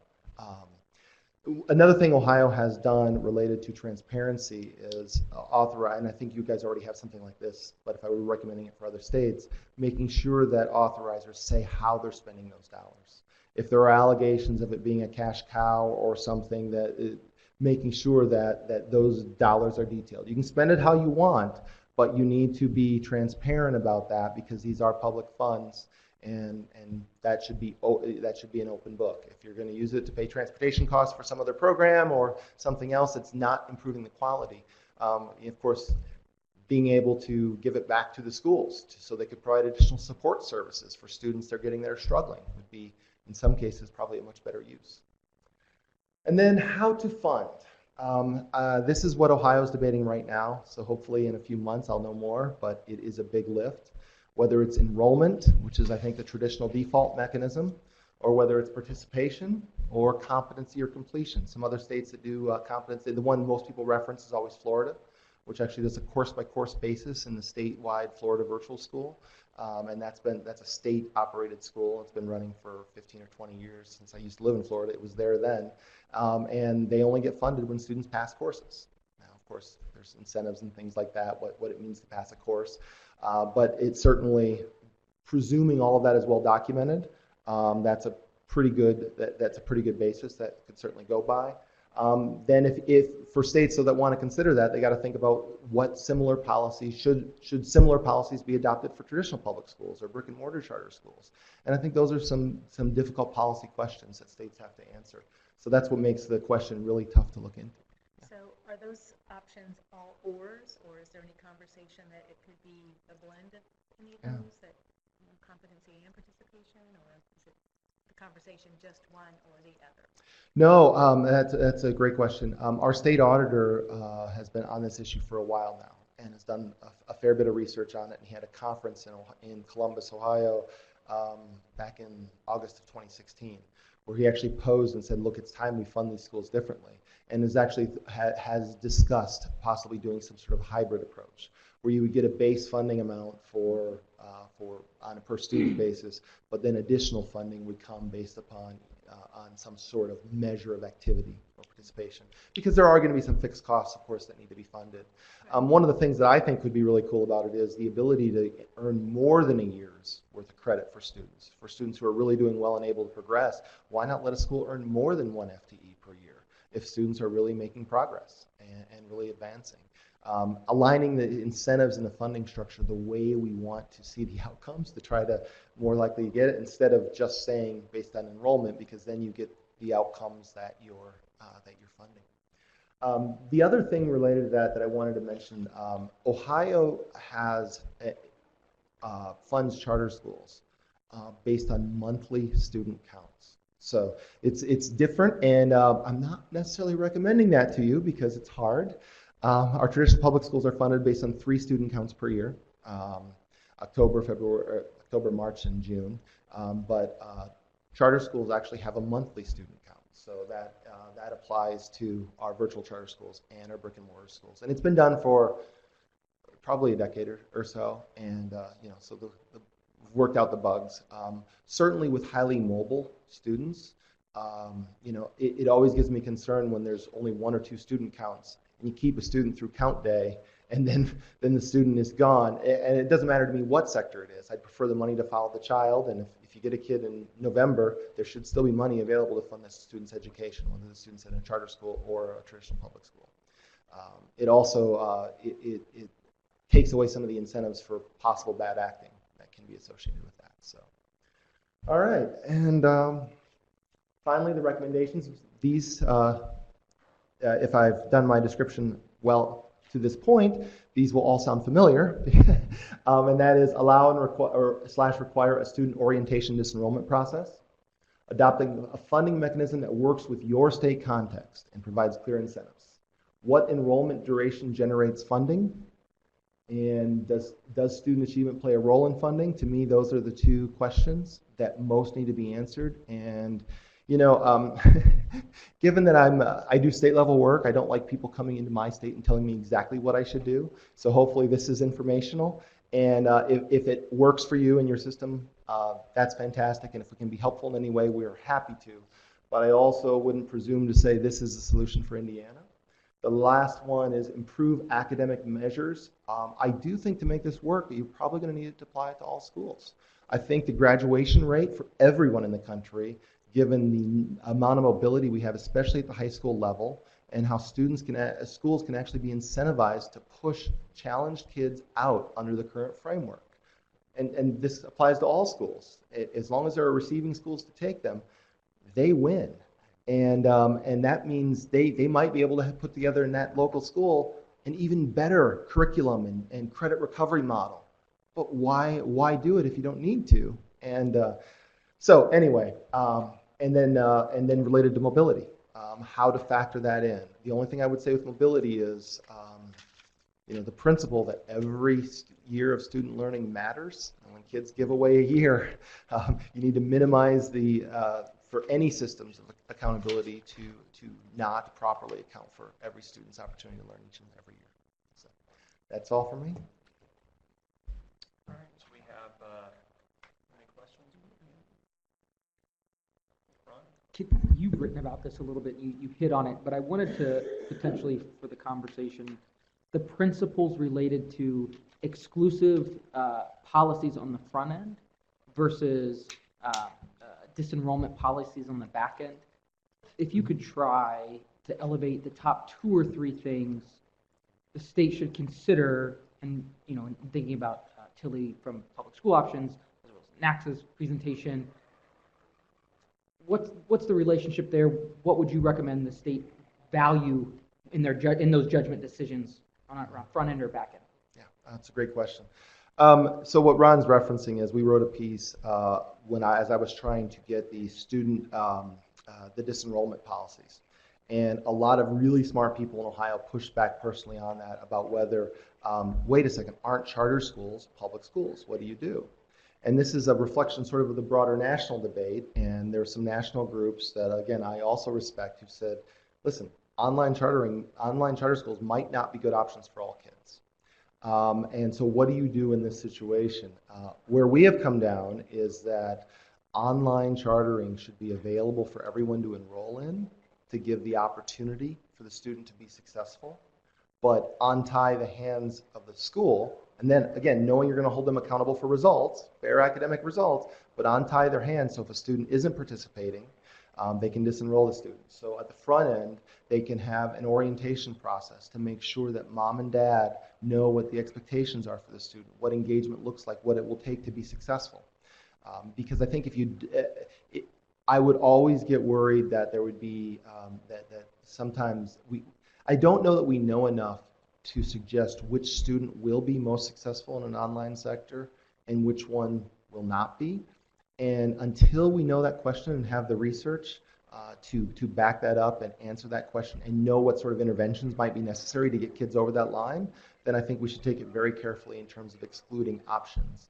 Another thing Ohio has done related to transparency is authorize, and I think you guys already have something like this, but if I were recommending it for other states, making sure that authorizers say how they're spending those dollars. If there are allegations of it being a cash cow or something, making sure that those dollars are detailed. You can spend it how you want, but you need to be transparent about that because these are public funds. And that should be an open book. If you're going to use it to pay transportation costs for some other program or something else that's not improving the quality, of course, being able to give it back to the schools so they could provide additional support services for students they're getting that are struggling would be, in some cases, probably a much better use. And then how to fund. This is what Ohio is debating right now, so hopefully in a few months I'll know more, but it is a big lift. Whether it's enrollment, which is I think the traditional default mechanism, or whether it's participation or competency or completion. Some other states that do competency, the one most people reference is always Florida, which actually does a course-by-course basis in the statewide Florida virtual school. And that's a state-operated school. It's been running for 15 or 20 years since I used to live in Florida. It was there then. And they only get funded when students pass courses. Now, of course, there's incentives and things like that, what it means to pass a course. But it's certainly, presuming all of that is well documented, that's a pretty good basis that could certainly go by. Then if for states that want to consider that, they got to think about what similar policies should similar policies be adopted for traditional public schools or brick and mortar charter schools. And I think those are some difficult policy questions that states have to answer. So that's what makes the question really tough to look into. So are those options all ors, or is there any conversation that it could be a blend of any of those, that competency and participation, or is it the conversation just one or the other? No, that's a great question. Our state auditor has been on this issue for a while now and has done a fair bit of research on it. And he had a conference in Columbus, Ohio, back in August of 2016, where he actually posed and said, look, it's time we fund these schools differently. And has discussed possibly doing some sort of hybrid approach, where you would get a base funding amount for on a per student basis, but then additional funding would come based upon on some sort of measure of activity or participation, because there are going to be some fixed costs, of course, that need to be funded. One of the things that I think would be really cool about it is the ability to earn more than a year's worth of credit for students who are really doing well and able to progress. Why not let a school earn more than 1 FTE per year if students are really making progress and really advancing? Aligning the incentives and the funding structure the way we want to see the outcomes to try to more likely get it, instead of just saying based on enrollment, because then you get the outcomes that you're funding. The other thing related to that I wanted to mention, Ohio has funds charter schools based on monthly student counts. So it's different, and I'm not necessarily recommending that to you because it's hard. Our traditional public schools are funded based on 3 student counts per year, October, March, and June. But charter schools actually have a monthly student count, so that applies to our virtual charter schools and our brick and mortar schools. And it's been done for probably a decade or so, and so we've worked out the bugs. Certainly with highly mobile students, it always gives me concern when there's only 1 or 2 student counts, and you keep a student through count day, and then the student is gone. And it doesn't matter to me what sector it is. I'd prefer the money to follow the child, and if you get a kid in November, there should still be money available to fund the student's education, whether the student's in a charter school or a traditional public school. It also it takes away some of the incentives for possible bad acting that can be associated with that. So, all right, and finally, the recommendations. These, if I've done my description well to this point, these will all sound familiar, and that is allow and require a student orientation disenrollment process, adopting a funding mechanism that works with your state context and provides clear incentives. What enrollment duration generates funding? And does student achievement play a role in funding? To me, those are the 2 questions that most need to be answered. And given that I do state level work, I don't like people coming into my state and telling me exactly what I should do. So hopefully this is informational. And if it works for you and your system, that's fantastic. And if we can be helpful in any way, we're happy to. but I also wouldn't presume to say this is the solution for Indiana. The last one is improve academic measures. I do think to make this work, you're probably going to need to apply it to all schools. I think the graduation rate for everyone in the country, given the amount of mobility we have, especially at the high school level, and how schools can actually be incentivized to push challenged kids out under the current framework. And this applies to all schools. As long as there are receiving schools to take them, they win. And that means they might be able to put together in that local school an even better curriculum and credit recovery model. But why do it if you don't need to? And so anyway, and then related to mobility, how to factor that in. The only thing I would say with mobility is, the principle that every year of student learning matters. And when kids give away a year, you need to minimize for any systems of accountability to not properly account for every student's opportunity to learn each and every year. So that's all for me. All right, do we have any questions? Ron? You've written about this a little bit, you hit on it, but I wanted to potentially, for the conversation, the principles related to exclusive policies on the front end versus disenrollment policies on the back end. If you could try to elevate the top 2 or 3 things the state should consider, and in thinking about Tilly from Public School Options, as well as NACSA's presentation, what's the relationship there? What would you recommend the state value in those judgment decisions on front end or back end? Yeah, that's a great question. So what Ron's referencing is we wrote a piece as I was trying to get the the disenrollment policies. And a lot of really smart people in Ohio pushed back personally on that about whether, wait a second, aren't charter schools public schools? What do you do? And this is a reflection sort of the broader national debate. And there are some national groups that, again, I also respect who said, listen, online charter schools might not be good options for all kids. And so what do you do in this situation? Where we have come down is that online chartering should be available for everyone to enroll in to give the opportunity for the student to be successful, but untie the hands of the school. And then, again, knowing you're going to hold them accountable for results, fair academic results, but untie their hands so if a student isn't participating, they can disenroll the student. So at the front end, they can have an orientation process to make sure that mom and dad know what the expectations are for the student, what engagement looks like, what it will take to be successful. Because I think I would always get worried that there would be, that sometimes I don't know that we know enough to suggest which student will be most successful in an online sector and which one will not be. And until we know that question and have the research to back that up and answer that question and know what sort of interventions might be necessary to get kids over that line, then I think we should take it very carefully in terms of excluding options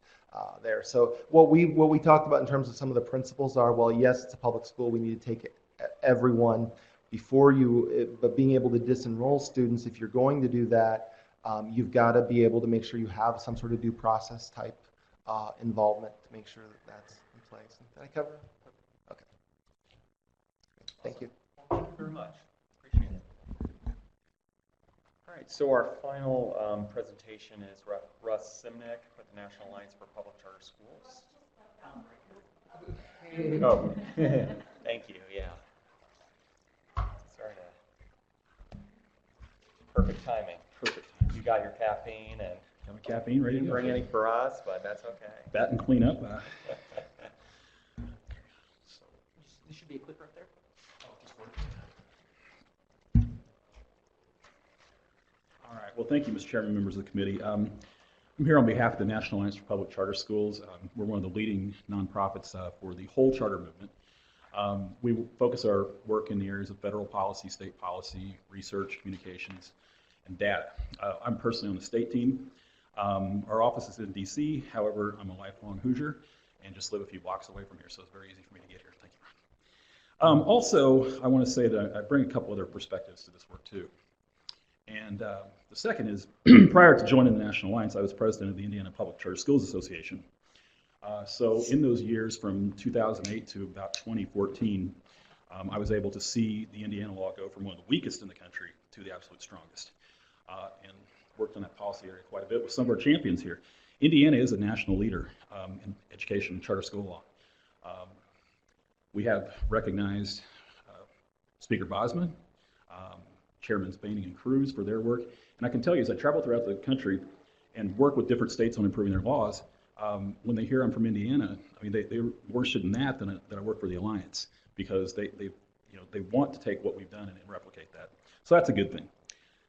there. So what we talked about in terms of some of the principles are, well, yes, it's a public school. We need to take everyone but being able to disenroll students, if you're going to do that, you've got to be able to make sure you have some sort of due process type involvement to make sure that that's in place. Did I cover it? Okay. Thank you. Thank you very much. Appreciate it. All right, so our final presentation is Russ Simnick with the National Alliance for Public Charter Schools. Oh, thank you, yeah. Sorry to... Perfect timing. Perfect. You got your caffeine and... Got my caffeine ready to Didn't go. bring any for us, but that's okay. Bat and clean up. This should be a clip right there. All right. Well, thank you, Mr. Chairman, members of the committee. I'm here on behalf of the National Alliance for Public Charter Schools. We're one of the leading nonprofits for the whole charter movement. We focus our work in the areas of federal policy, state policy, research, communications, and data. I'm personally on the state team. Our office is in D.C. However, I'm a lifelong Hoosier and just live a few blocks away from here, so it's very easy for me to get here. Thank you. Also, I want to say that I bring a couple other perspectives to this work too. And the second is, prior to joining the National Alliance, I was president of the Indiana Public Charter Schools Association. So in those years from 2008 to about 2014, I was able to see the Indiana law go from one of the weakest in the country to the absolute strongest, and worked on that policy area quite a bit with some of our champions here. Indiana is a national leader in education and charter school law. We have recognized Speaker Bosman, Chairmans Boehning and Cruz for their work. And I can tell you, as I travel throughout the country and work with different states on improving their laws, when they hear I'm from Indiana, I mean, they're more interested in that than I work for the Alliance, because they want to take what we've done and replicate that. So that's a good thing.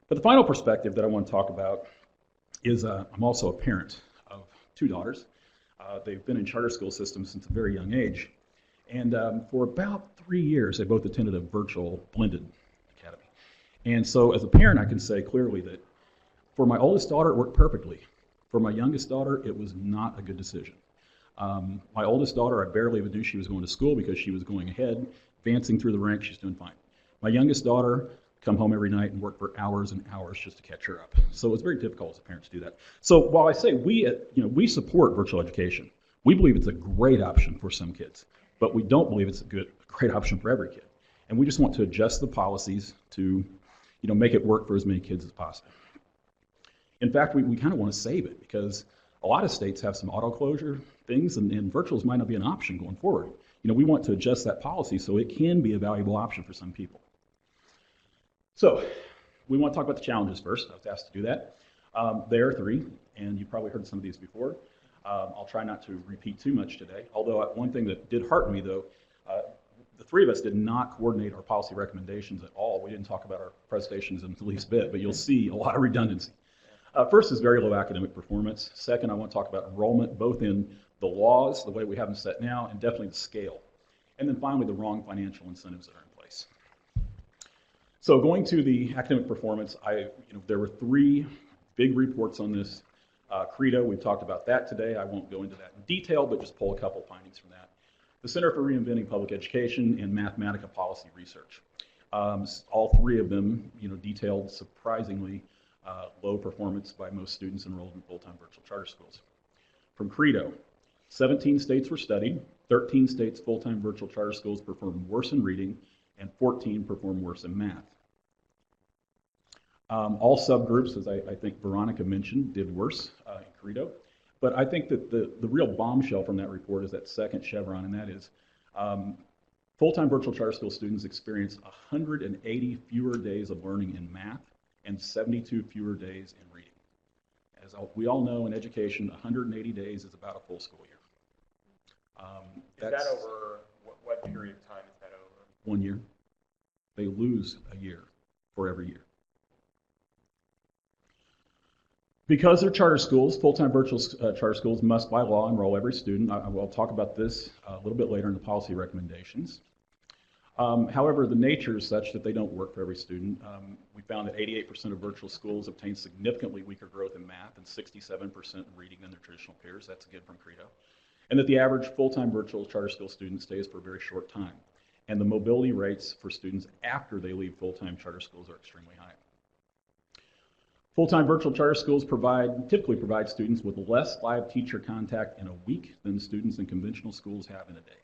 But the final perspective that I want to talk about is I'm also a parent of 2 daughters. They've been in charter school systems since a very young age. And for about 3 years, they both attended a virtual blended academy. And so as a parent, I can say clearly that for my oldest daughter, it worked perfectly. For my youngest daughter, it was not a good decision. My oldest daughter, I barely even knew she was going to school because she was going ahead, advancing through the ranks. She's doing fine. My youngest daughter, come home every night and work for hours and hours just to catch her up. So it's very difficult as a parent to do that. So while I say we support virtual education, we believe it's a great option for some kids, but we don't believe it's a great option for every kid. And we just want to adjust the policies to make it work for as many kids as possible. In fact, we kind of want to save it, because a lot of states have some auto closure things, and virtuals might not be an option going forward. We want to adjust that policy so it can be a valuable option for some people. So we want to talk about the challenges first. I was asked to do that. There are 3, and you've probably heard some of these before. I'll try not to repeat too much today, although one thing that did hearten me, though, the 3 of us did not coordinate our policy recommendations at all. We didn't talk about our presentations in the least bit, but you'll see a lot of redundancy. First is very low academic performance. Second, I want to talk about enrollment, both in the laws, the way we have them set now, and definitely the scale. And then finally, the wrong financial incentives that are in place. So going to the academic performance, there were 3 big reports on this. Credo, we've talked about that today. I won't go into that in detail, but just pull a couple findings from that. The Center for Reinventing Public Education and Mathematica Policy Research. All 3 of them, detailed surprisingly low performance by most students enrolled in full-time virtual charter schools. From Credo, 17 states were studied. 13 states full-time virtual charter schools performed worse in reading, and 14 performed worse in math. All subgroups, as I think Veronica mentioned, did worse in Credo. But I think that the real bombshell from that report is that second chevron, and that is full-time virtual charter school students experienced 180 fewer days of learning in math and 72 fewer days in reading. As we all know, in education, 180 days is about a full school year. Is that over, what period of time is that over? 1 year. They lose a year for every year. Because they're charter schools, full-time virtual charter schools must by law enroll every student. I will talk about this a little bit later in the policy recommendations. However, the nature is such that they don't work for every student. We found that 88% of virtual schools obtain significantly weaker growth in math and 67% in reading than their traditional peers. That's again from Credo. And that the average full-time virtual charter school student stays for a very short time. And the mobility rates for students after they leave full-time charter schools are extremely high. Full-time virtual charter schools typically provide students with less live teacher contact in a week than students in conventional schools have in a day.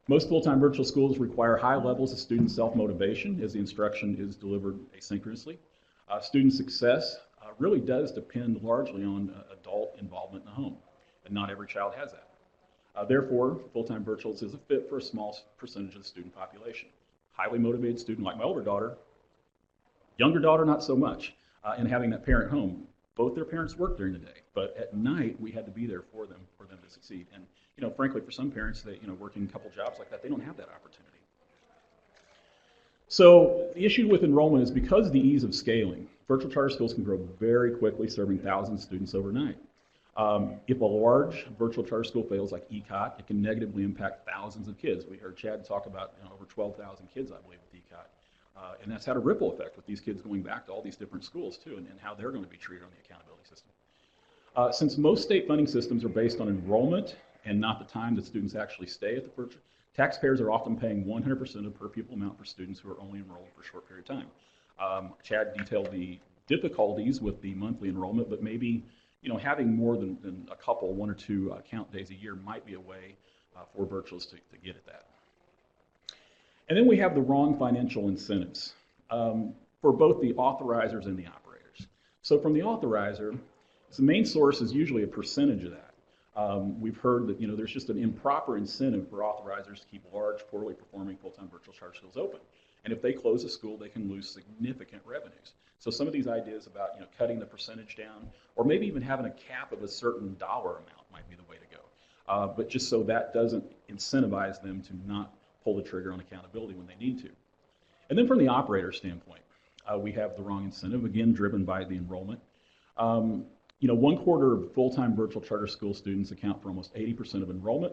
Most full-time virtual schools require high levels of student self-motivation as the instruction is delivered asynchronously. Student success really does depend largely on adult involvement in the home, and not every child has that. Therefore, full-time virtuals is a fit for a small percentage of the student population. Highly motivated student like my older daughter, younger daughter not so much, and having that parent home. Both their parents work during the day, but at night we had to be there for them to succeed. And frankly, for some parents, working a couple jobs like that, they don't have that opportunity. So the issue with enrollment is because of the ease of scaling, virtual charter schools can grow very quickly, serving thousands of students overnight. If a large virtual charter school fails, like ECOT, it can negatively impact thousands of kids. We heard Chad talk about over 12,000 kids, I believe, with ECOT. And that's had a ripple effect with these kids going back to all these different schools, too, and how they're going to be treated on the accountability system. Since most state funding systems are based on enrollment and not the time that students actually stay at the virtual, taxpayers are often paying 100% of per pupil amount for students who are only enrolled for a short period of time. Chad detailed the difficulties with the monthly enrollment, but maybe having more than a couple, 1 or 2 count days a year might be a way for virtuals to get at that. And then we have the wrong financial incentives for both the authorizers and the operators. So from the authorizer, the main source is usually a percentage of that. We've heard that there's just an improper incentive for authorizers to keep large, poorly performing full-time virtual charter schools open. And if they close a school, they can lose significant revenues. So some of these ideas about cutting the percentage down, or maybe even having a cap of a certain dollar amount might be the way to go. But just so that doesn't incentivize them to not pull the trigger on accountability when they need to. And then from the operator standpoint, we have the wrong incentive, again, driven by the enrollment. 1/4 of full-time virtual charter school students account for almost 80% of enrollment.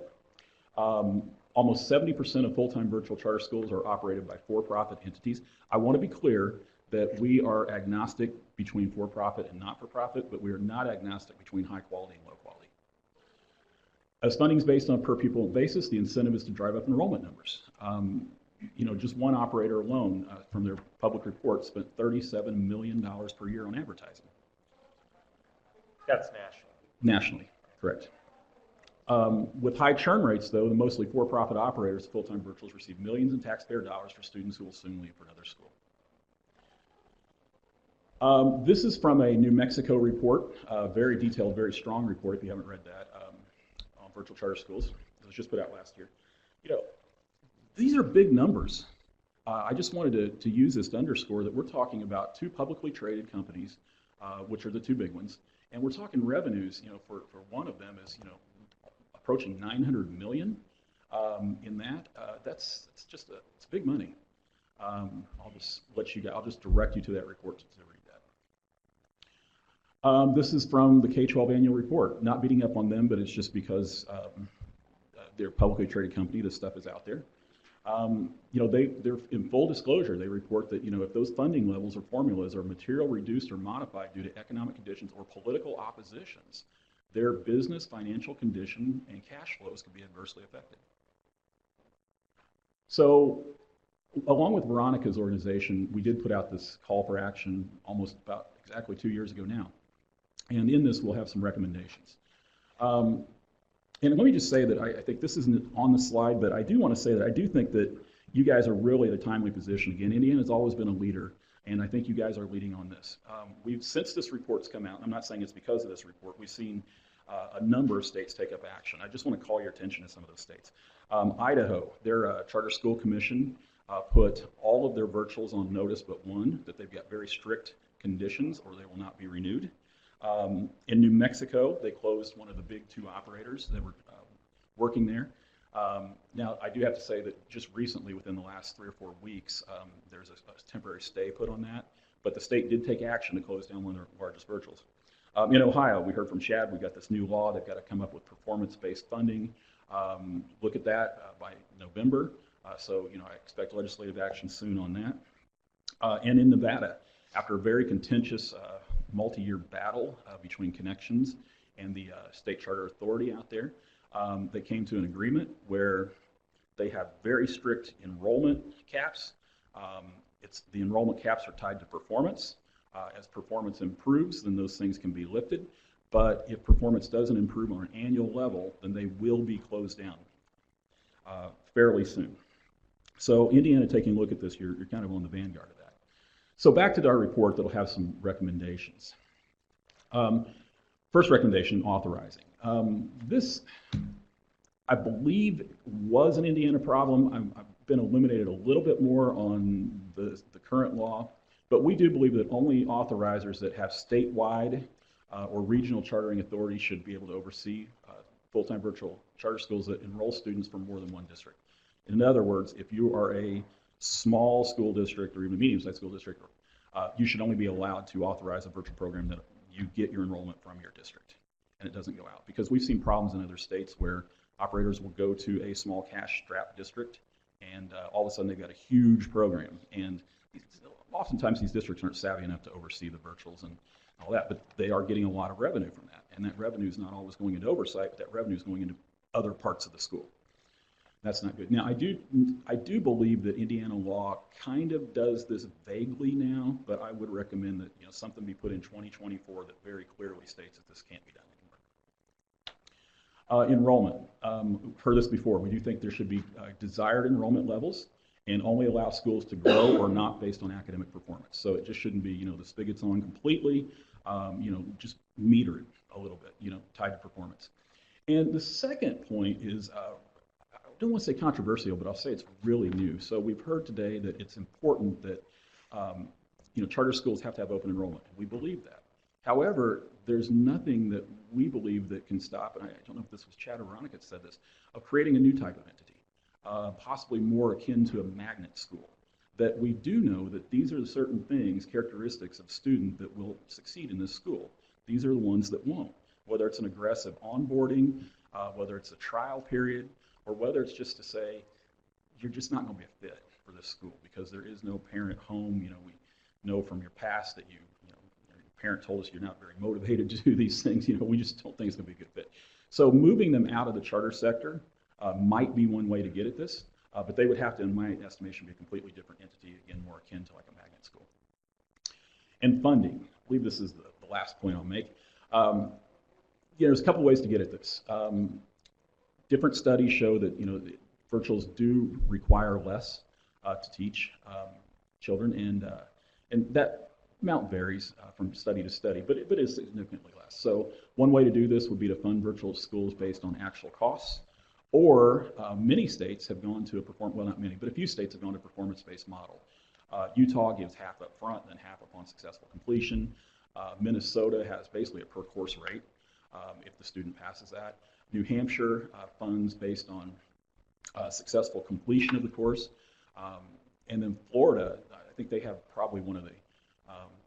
Almost 70% of full-time virtual charter schools are operated by for-profit entities. I want to be clear that we are agnostic between for-profit and not-for-profit, but we are not agnostic between high quality and low quality. As funding is based on a per pupil basis, the incentive is to drive up enrollment numbers. Just one operator alone, from their public report, spent $37 million per year on advertising. That's national. Nationally, correct. With high churn rates, though, the mostly for-profit operators of full-time virtuals receive millions in taxpayer dollars for students who will soon leave for another school. This is from a New Mexico report, very detailed, very strong report, if you haven't read that, on virtual charter schools. It was just put out last year. These are big numbers. I just wanted to use this to underscore that we're talking about two publicly traded companies, which are the two big ones, and we're talking revenues. For one of them is approaching 900 million. In that, it's big money. I'll just direct you to that report to read that. This is from the K-12 annual report. Not beating up on them, but it's just because they're a publicly traded company. This stuff is out there. They're in full disclosure. They report that if those funding levels or formulas are material reduced or modified due to economic conditions or political oppositions, their business, financial condition, and cash flows could be adversely affected. So, along with Veronica's organization, we did put out this call for action almost about exactly 2 years ago now, and in this we'll have some recommendations. And let me just say that I think this isn't on the slide, but I do want to say that I do think that you guys are really at a timely position. Again, Indiana's always been a leader, and I think you guys are leading on this. Since this report's come out, I'm not saying it's because of this report, we've seen a number of states take up action. I just want to call your attention to some of those states. Idaho, their charter school commission put all of their virtuals on notice but one, that they've got very strict conditions or they will not be renewed. In New Mexico, they closed one of the big two operators that were working there. Now, I do have to say that just recently, within the last 3 or 4 weeks, there's a temporary stay put on that, but the state did take action to close down one of their largest virtuals. In Ohio, we heard from Chad, we got this new law. They've got to come up with performance-based funding. Look at that by November. So, I expect legislative action soon on that. And in Nevada, after a very contentious multi-year battle between Connections and the state charter authority out there, they came to an agreement where they have very strict enrollment caps. The enrollment caps are tied to performance. As performance improves, then those things can be lifted. But if performance doesn't improve on an annual level, then they will be closed down fairly soon. So Indiana, taking a look at this, you're kind of on the vanguard of that. So back to our report that'll have some recommendations. First recommendation, authorizing. This, I believe, was an Indiana problem. I've been illuminated a little bit more on the current law, but we do believe that only authorizers that have statewide or regional chartering authorities should be able to oversee full-time virtual charter schools that enroll students from more than one district. In other words, if you are a small school district or even a medium-sized school district, you should only be allowed to authorize a virtual program that you get your enrollment from your district and it doesn't go out. Because we've seen problems in other states where operators will go to a small cash-strapped district and all of a sudden they've got a huge program. And oftentimes these districts aren't savvy enough to oversee the virtuals and all that, but they are getting a lot of revenue from that. And that revenue is not always going into oversight, but that revenue is going into other parts of the school. That's not good. Now, I do believe that Indiana law kind of does this vaguely now, but I would recommend that something be put in 2024 that very clearly states that this can't be done anymore. Enrollment. We've heard this before. We do think there should be desired enrollment levels, and only allow schools to grow or not based on academic performance. So it just shouldn't be, the spigot's on completely, just meter it a little bit, tied to performance. And the second point is, I don't want to say controversial, but I'll say it's really new. So we've heard today that it's important that, charter schools have to have open enrollment. We believe that. However, there's nothing that we believe that can stop, and I don't know if this was Chad or Veronica that said this, of creating a new type of entity, possibly more akin to a magnet school. That we do know that these are the certain things, characteristics of student that will succeed in this school. These are the ones that won't, whether it's an aggressive onboarding, whether it's a trial period, or whether it's just to say, you're just not going to be a fit for this school because there is no parent home. We know from your past that your parent told us you're not very motivated to do these things. We just don't think it's going to be a good fit. So moving them out of the charter sector might be one way to get at this, but they would have to, in my estimation, be a completely different entity, again, more akin to like a magnet school. And funding, I believe this is the last point I'll make. There's a couple ways to get at this. Different studies show that virtuals do require less to teach children, and that amount varies from study to study, but it is significantly less. So one way to do this would be to fund virtual schools based on actual costs, or many states have gone to not many, but a few states have gone to a performance-based model. Utah gives half up front and then half upon successful completion. Minnesota has basically a per course rate if the student passes that. New Hampshire funds based on successful completion of the course. And then Florida, I think they have probably one of the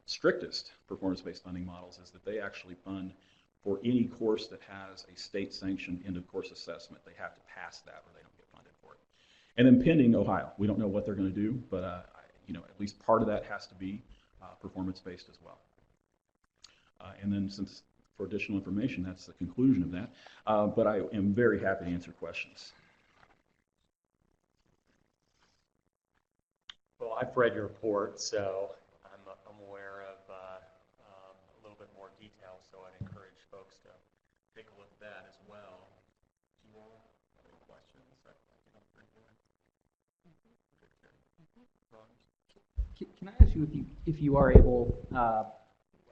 strictest performance-based funding models, is that they actually fund for any course that has a state-sanctioned end-of-course assessment. They have to pass that or they don't get funded for it. And then pending Ohio, we don't know what they're going to do, but at least part of that has to be performance-based as well. And then for additional information, that's the conclusion of that. But I am very happy to answer questions. Well, I've read your report, so I'm aware of a little bit more detail, so I'd encourage folks to take a look at that as well. Do you all have any questions? I think I'm pretty good. Can I ask you if you are able,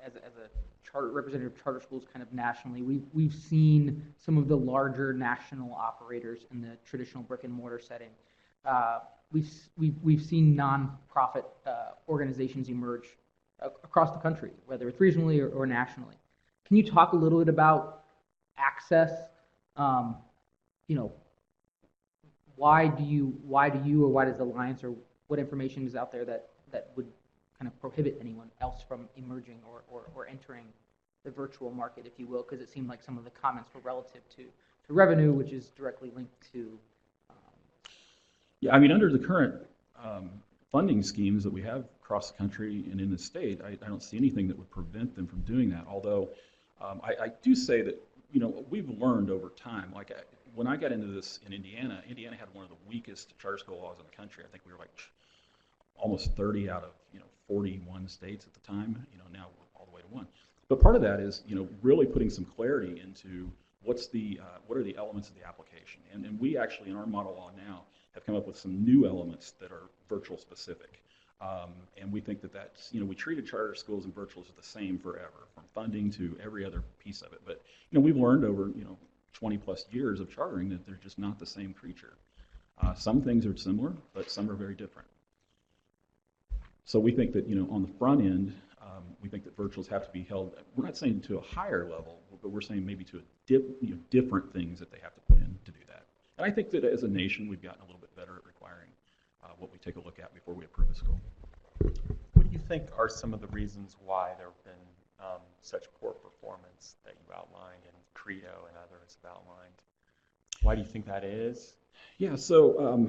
as a representative of charter schools kind of nationally, we've seen some of the larger national operators in the traditional brick and mortar setting. We've seen nonprofit organizations emerge across the country, whether it's regionally or nationally. Can you talk a little bit about access? Why do you or why does the Alliance, or what information is out there that would kind of prohibit anyone else from emerging or entering the virtual market, if you will? Because it seemed like some of the comments were relative to revenue, which is directly linked to. Yeah, I mean, under the current funding schemes that we have across the country and in the state, I don't see anything that would prevent them from doing that. Although I do say that, we've learned over time. Like when I got into this in Indiana had one of the weakest charter school laws in the country. I think we were like almost 30 out of 41 states at the time. Now all the way to one. But part of that is really putting some clarity into what are the elements of the application. And we actually in our model law now have come up with some new elements that are virtual specific. And we think that's, we treated charter schools and virtuals the same forever, from funding to every other piece of it. But, we've learned over, 20 plus years of chartering that they're just not the same creature. Some things are similar, but some are very different. So we think that, on the front end, we think that virtuals have to be held, we're not saying to a higher level, but we're saying maybe to a different things that they have to put in to do that. And I think that as a nation, we've gotten a little bit better at requiring what we take a look at before we approve a school. What do you think are some of the reasons why there have been such poor performance that you outlined, and Credo and others have outlined? Why do you think that is? Yeah, so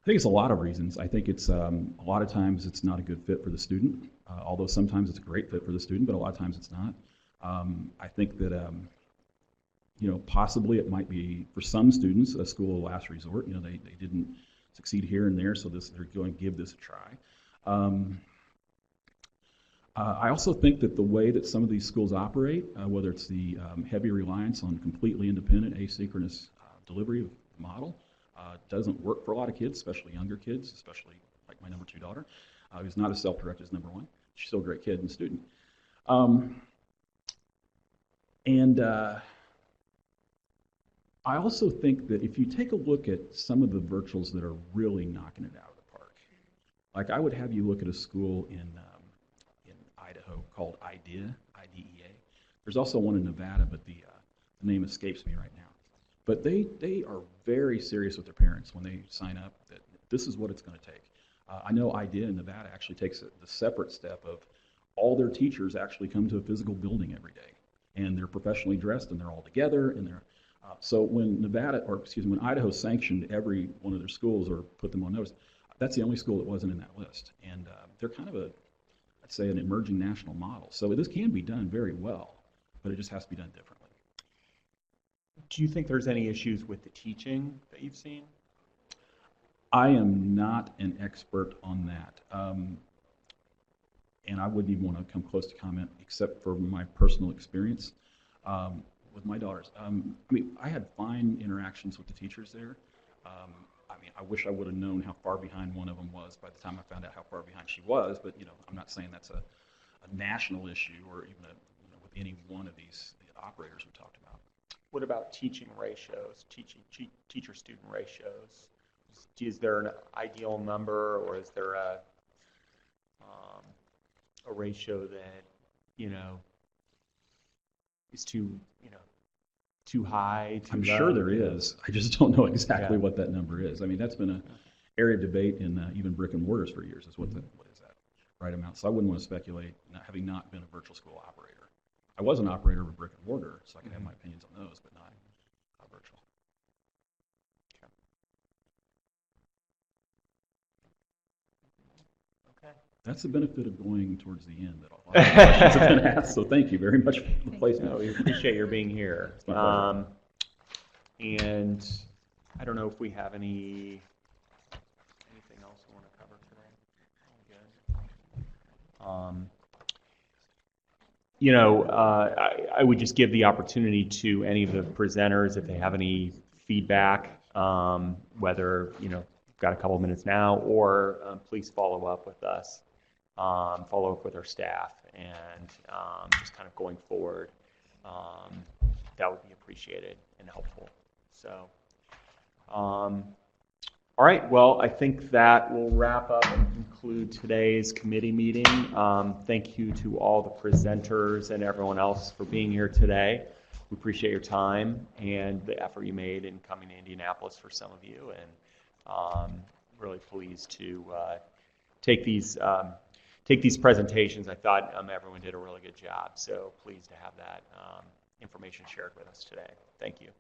I think it's a lot of reasons. I think it's a lot of times it's not a good fit for the student, although sometimes it's a great fit for the student, but a lot of times it's not. I think that possibly it might be, for some students, a school of last resort. They didn't succeed here and there, so they're going to give this a try. I also think that the way that some of these schools operate, whether it's the heavy reliance on completely independent asynchronous delivery model, Doesn't work for a lot of kids, especially younger kids, especially like my number 2 daughter, who's not as self-directed as number 1. She's still a great kid and student. I also think that if you take a look at some of the virtuals that are really knocking it out of the park, like I would have you look at a school in Idaho called IDEA, IDEA. There's also one in Nevada, but the name escapes me right now. But they are very serious with their parents when they sign up that this is what it's going to take. I know IDEA in Nevada actually takes the separate step of all their teachers actually come to a physical building every day, and they're professionally dressed and they're all together and they're so when when Idaho sanctioned every one of their schools or put them on notice, that's the only school that wasn't in that list. And they're kind of I'd say, an emerging national model. So this can be done very well, but it just has to be done differently. Do you think there's any issues with the teaching that you've seen? I am not an expert on that. And I wouldn't even want to come close to comment except for my personal experience. With my daughters. I mean, I had fine interactions with the teachers there. I mean, I wish I would have known how far behind one of them was by the time I found out how far behind she was, but, I'm not saying that's a national issue or even with any one of these operators we talked about. What about teaching ratios, teacher-student ratios? Is there an ideal number, or is there a ratio that, is too high, too I'm low? sure there is. I just don't know exactly what that number is. I mean, that's been an area of debate in even brick and mortars for years, is what is that right amount. So I wouldn't want to speculate, having not been a virtual school operator. I was an operator of a brick and mortar, so I can have my opinions on those, but not virtual. Okay. That's the benefit of going towards the end, that a lot of questions have been asked, so thank you very much for the placement. No, we appreciate your being here. It's my pleasure. And I don't know if we have anything else we want to cover today. I would just give the opportunity to any of the presenters if they have any feedback, whether you've got a couple of minutes now, or please follow up with us. Follow up with our staff, and just kind of going forward, that would be appreciated and helpful. So, all right, well, I think that will wrap up and conclude today's committee meeting. Thank you to all the presenters and everyone else for being here today. We appreciate your time and the effort you made in coming to Indianapolis for some of you, and really pleased to take these presentations. I thought everyone did a really good job, so pleased to have that information shared with us today. Thank you.